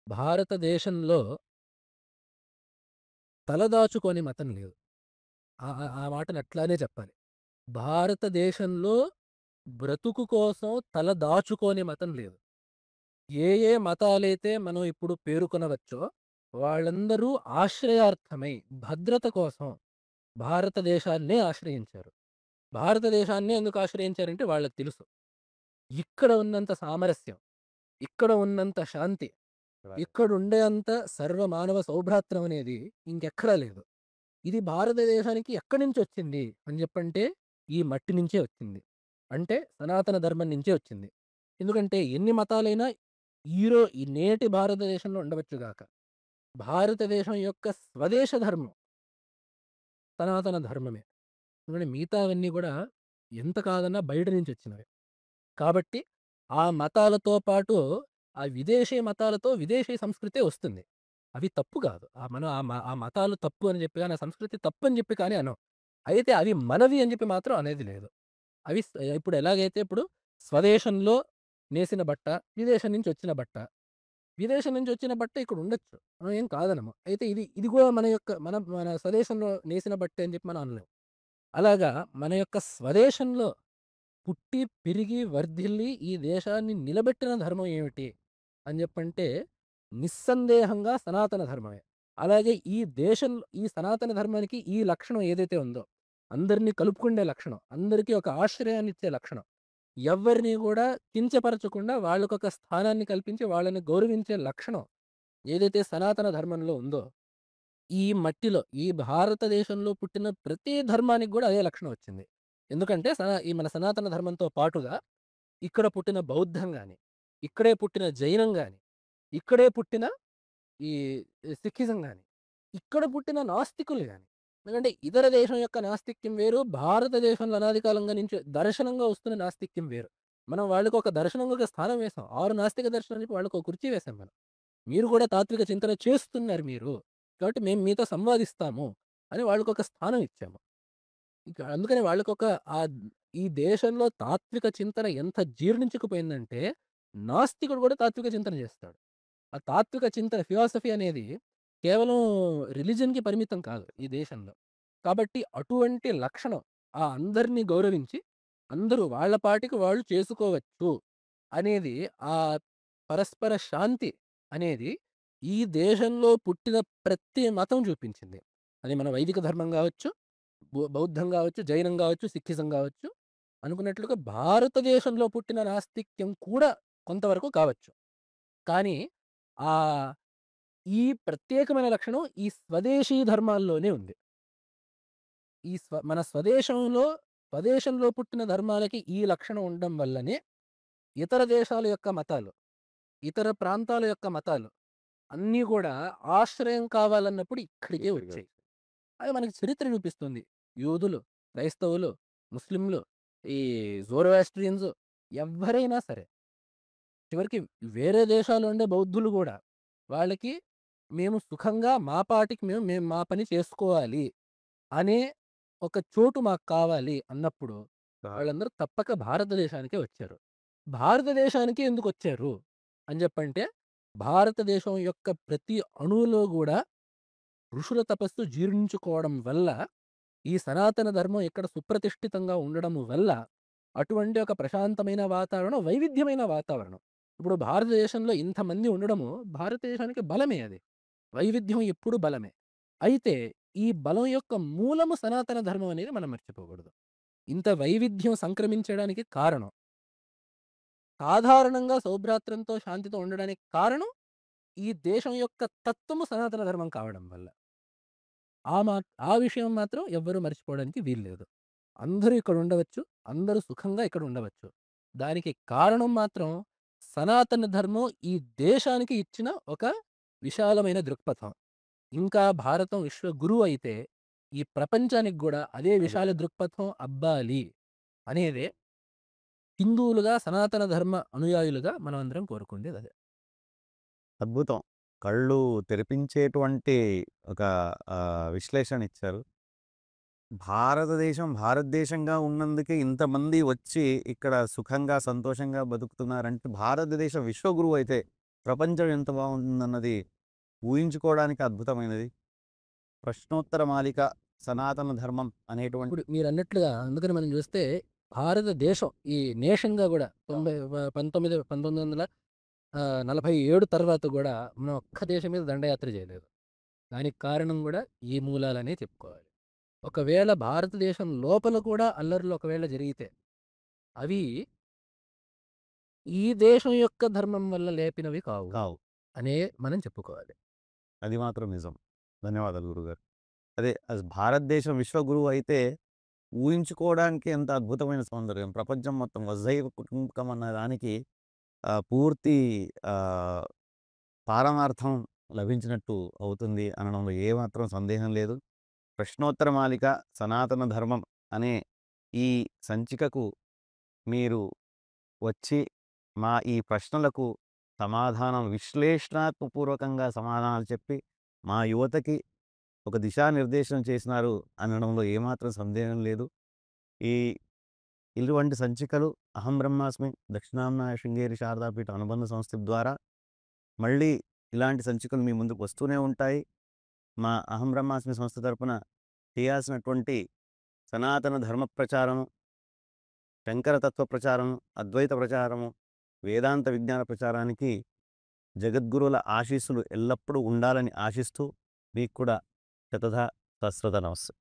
భారతదేశంలో తలదాచుకోని మతం లేదు. ఆ మాటని అట్లానే చెప్పాలి. భారతదేశంలో బ్రతుకు కోసం తల దాచుకోని మతం లేదు. ఏ మతాలైతే మనం ఇప్పుడు పేర్కొనవచ్చో, వాళ్ళందరూ ఆశ్రయార్థమై, భద్రత కోసం భారతదేశాన్నే ఆశ్రయించారు. భారతదేశాన్నే ఎందుకు ఆశ్రయించారంటే వాళ్ళకి తెలుసు. ఇక్కడ ఉన్నంత సామరస్యం, ఇక్కడ ఉన్నంత శాంతి, రైట్. ఇక్కడుండే అంత సర్వమానవ సౌభ్రాత్రం అనేది ఇంకెక్కడా లేదు. ఇది భారతదేశానికి ఎక్కడి నుంచొచ్చింది అని జెప్పంటే, ఈ మట్టి నుంచే వచ్చింది. అంటే సనాతన ధర్మం నుంచే వచ్చింది. ఎందుకంటే ఎన్ని మతాలైనా ఈ నేటి భారతదేశంలో ఉండవచ్చు గాక. భారతదేశం యొక్క స్వదేశ ధర్మం సనాతన ధర్మమే. ఎందుకంటే మిగతావన్నీ గూడా ఎంత కాదన్నా బయట నుంచొచ్చినవే. కాబట్టి ఆ మతాలతో పాటు ఆ విదేశీ మతాలతో విదేశీ సంస్కృతే వస్తుంది. అవి తప్పు గాదు. మనం ఆ మతాలు తప్పు అని జెప్పి గాని, ఆ సంస్కృతి తప్పని జెప్పి కానీ అనం. అయితే అవి మనవి అని జెప్పి మాత్రం అనేది లేదు. అవి ఇప్పుడు ఎలాగైతే ఇప్పుడు స్వదేశంలో నేసిన బట్ట, విదేశం నుంచి వచ్చిన బట్ట. విదేశం నుంచి వచ్చిన బట్ట ఇక్కడ ఉండొచ్చు. మనం ఏం కాదనము. అయితే ఇది గూడా మన యొక్క మన స్వదేశంలో నేసిన బట్టే అని జెప్పి మనం అనలేం. అలాగా మన యొక్క స్వదేశంలో పుట్టి, పెరిగి, వర్ధిల్లి ఈ దేశాన్ని నిలబెట్టిన ధర్మం ఏమిటి అని జెప్పంటే, నిస్సందేహంగా సనాతన ధర్మమే. అలాగే ఈ సనాతన ధర్మానికి ఈ లక్షణం ఏదైతే ఉందో, అందరిని కలుపుకుండే లక్షణం, అందరికీ ఒక ఆశ్రయాన్నిచ్చే లక్షణం, ఎవ్వరిని గూడా కించపరచకుండా వాళ్ళకొక స్థానాన్ని కల్పించి వాళ్ళని గౌరవించే లక్షణం ఏదైతే సనాతన ధర్మంలో ఉందో, ఈ మట్టిలో, ఈ భారతదేశంలో పుట్టిన ప్రతి ధర్మానికి గూడా అదే లక్షణం వచ్చింది. ఎందుకంటే ఈ మన సనాతన ధర్మంతో పాటుగా ఇక్కడ పుట్టిన బౌద్ధం గాని, ఇక్కడే పుట్టిన జైనం గాని, ఇక్కడే పుట్టిన ఈ సిక్కిజం గాని, ఇక్కడ పుట్టిన నాస్తికులు గాని, ఎందుకంటే ఇతర దేశం యొక్క నాస్తిక్యం వేరు, భారతదేశంలో అనాది కాలంగా నుంచి దర్శనంగా వస్తున్న నాస్తిక్యం వేరు. మనం వాళ్ళకొక దర్శనంగా ఒక స్థానం వేసాం. 6 నాస్తిక దర్శనాలు చెప్పి వాళ్ళకో కుర్చీ వేసాం మనం. మీరు కూడా తాత్విక చింతన చేస్తున్నారు మీరు. కాబట్టి మేము మీతో సంవాదిస్తాము అని వాళ్ళకొక స్థానం ఇచ్చాము. ఇక అందుకని వాళ్ళకొక ఆహ్, ఈ దేశంలో తాత్విక చింతన ఎంత జీర్ణించుకుపోయిందంటే, నాస్తికుడు కూడా తాత్విక చింతన చేస్తాడు. ఆ తాత్విక చింతన ఫిలాసఫీ అనేది కేవలం రిలిజియన్‌కి పరిమితం కాదు ఈ దేశంలో. కాబట్టి అటువంటి లక్షణం అందరిని గౌరవించి, అందరూ వాళ్ళ పాటికి వాళ్ళు చేసుకోవచ్చు అనేది ఆ పరస్పర శాంతి అనేది ఈ దేశంలో పుట్టిన ప్రతి మతం చూపించింది. అది మన వైదిక ధర్మం గావచ్చు, బౌద్ధం గావచ్చు, జైనం గావచ్చు, సిక్కిజం గావచ్చు. అనుకున్నట్లుగా భారతదేశంలో పుట్టిన నాస్తిక్యం కూడా కొంతవరకు కావచ్చు. కానీ ఆహ్, ఈ ప్రత్యేకమైన లక్షణం ఈ స్వదేశీ ధర్మాల్లోనే ఉంది. మన స్వదేశంలో పుట్టిన ధర్మాలకి ఈ లక్షణం ఉండడం వల్లనే ఇతర దేశాల యొక్క మతాలు, ఇతర ప్రాంతాల యొక్క మతాలు అన్నీ గూడా ఆశ్రయం కావాలన్నప్పుడు ఇక్కడికే ఇక్కడికి వచ్చాయి. వచ్చి. అది మనకి చరిత్ర చూపిస్తుంది. యూదులు, క్రైస్తవులు, ముస్లింలు, ఈ జోరోయాస్ట్రియన్స్ ఎవ్వరైనా సరే, చివరికి వేరే దేశాల్లో ఉండే బౌద్ధులు గూడా, వాళ్ళకి మేము సుఖంగా మా పాటికి మేము మా పని చేసుకోవాలి అనే ఒక చోటు మాకు కావాలి అన్నప్పుడు, ఆ! వాళ్ళందరూ తప్పక భారతదేశానికే వచ్చారు. భారతదేశానికి ఎందుకొచ్చారు అని జెప్పంటే, భారతదేశం యొక్క ప్రతి అణువులో గూడా ఋషుల తపస్సు జీర్ణించుకోవడం వల్ల, ఈ సనాతన ధర్మం ఇక్కడ సుప్రతిష్ఠితంగా ఉండడం వల్ల, అటువంటి ఒక ప్రశాంతమైన వాతావరణం, వైవిధ్యమైన వాతావరణం. ఇప్పుడు భారతదేశంలో ఇంతమంది ఉండడము భారతదేశానికి బలమే అది. వైవిధ్యం ఎప్పుడు బలమే. అయితే ఈ బలం యొక్క మూలము సనాతన ధర్మం అనేది మనం మర్చిపోకూడదు. ఇంత వైవిధ్యం సంక్రమించడానికి కారణం, సాధారణంగా సౌభ్రాత్రంతో, శాంతితో ఉండడానికి కారణం, ఈ దేశం యొక్క తత్వము సనాతన ధర్మం కావడం వల్ల. ఆ మా ఆ విషయం మాత్రం ఎవ్వరు మర్చిపోవడానికి వీల్లేదు. అందరూ ఇక్కడ ఉండవచ్చు. అందరూ సుఖంగా ఇక్కడ ఉండవచ్చు. దానికి కారణం మాత్రం సనాతన ధర్మం ఈ దేశానికి ఇచ్చిన ఒక విశాలమైన దృక్పథం. ఇంకా భారతం విశ్వగురువు అయితే, ఈ ప్రపంచానికి గూడా అదే అది. విశాల దృక్పథం అబ్బాలి అనేదే హిందువులుగా, సనాతన ధర్మ అనుయాయులుగా మనమందరం కోరుకుండేదదే. అద్భుతం. కళ్ళు తెరిపించేటువంటి ఒక విశ్లేషణ ఇచ్చారు. భారతదేశంగా ఉన్నందుకే ఇంతమంది వచ్చి ఇక్కడ సుఖంగా, సంతోషంగా బతుకుతున్నారంటే భారతదేశం విశ్వగురువు అయితే ప్రపంచం ఎంత బాగుంటుందన్నది ఊహించుకోవడానికి అద్భుతమైనది. ప్రశ్నోత్తర మాలిక, సనాతన ధర్మం అనేటువంటి ఇప్పుడు మీరన్నట్లుగా అందుకని మనం చూస్తే భారతదేశం ఈ నేషన్‌గా గూడా 1947 తర్వాత గూడా మనం ఒక్క దేశం మీద దండయాత్ర చేయలేదు. దానికి కారణం గూడా ఈ మూలాలనే చెప్పుకోవాలి. ఒకవేళ భారతదేశం లోపల కూడా అల్లర్లు ఒకవేళ జరిగితే, అవి ఈ దేశం యొక్క ధర్మం వల్ల లేపినవి కావు కావు. అనే మనం చెప్పుకోవాలి. అది మాత్రం నిజం. ధన్యవాదాలు గురుగారు. అదే భారతదేశం విశ్వగురువు అయితే ఊహించుకోవడానికి ఎంత అద్భుతమైన సౌందర్యం. ప్రపంచం మొత్తం వసుధైవ కుటుంబకం అన్న దానికి పూర్తి ఆహ్, పారమార్థం లభించినట్టు అవుతుంది అనడంలో ఏమాత్రం సందేహం లేదు. ప్రశ్నోత్తర మాలిక, సనాతన ధర్మం అనే ఈ సంచికకు మీరు వచ్చి మా ఈ ప్రశ్నలకు సమాధానం విశ్లేషణాత్మకపూర్వకంగా సమాధానాలు చెప్పి మా యువతకి ఒక దిశానిర్దేశం చేసినారు అనడంలో ఏమాత్రం సందేహం లేదు. ఈ ఇటువంటి సంచికలు అహం బ్రహ్మాస్మి దక్షిణాంనాయ శృంగేరి శారదాపీఠ అనుబంధ సంస్థ ద్వారా మళ్ళీ ఇలాంటి సంచికలు మీ ముందుకు వస్తూనే ఉంటాయి. మా అహం బ్రహ్మాస్మి సంస్థ తరపున చేయాల్సినటువంటి సనాతన ధర్మ ప్రచారము, శంకర తత్వ ప్రచారము, అద్వైత ప్రచారము, వేదాంత విజ్ఞాన ప్రచారానికి జగద్గురువుల ఆశీస్సులు ఎల్లప్పుడూ ఉండాలని ఆశిస్తూ మీకు కూడా శతధ సహస్రత నమస్సు.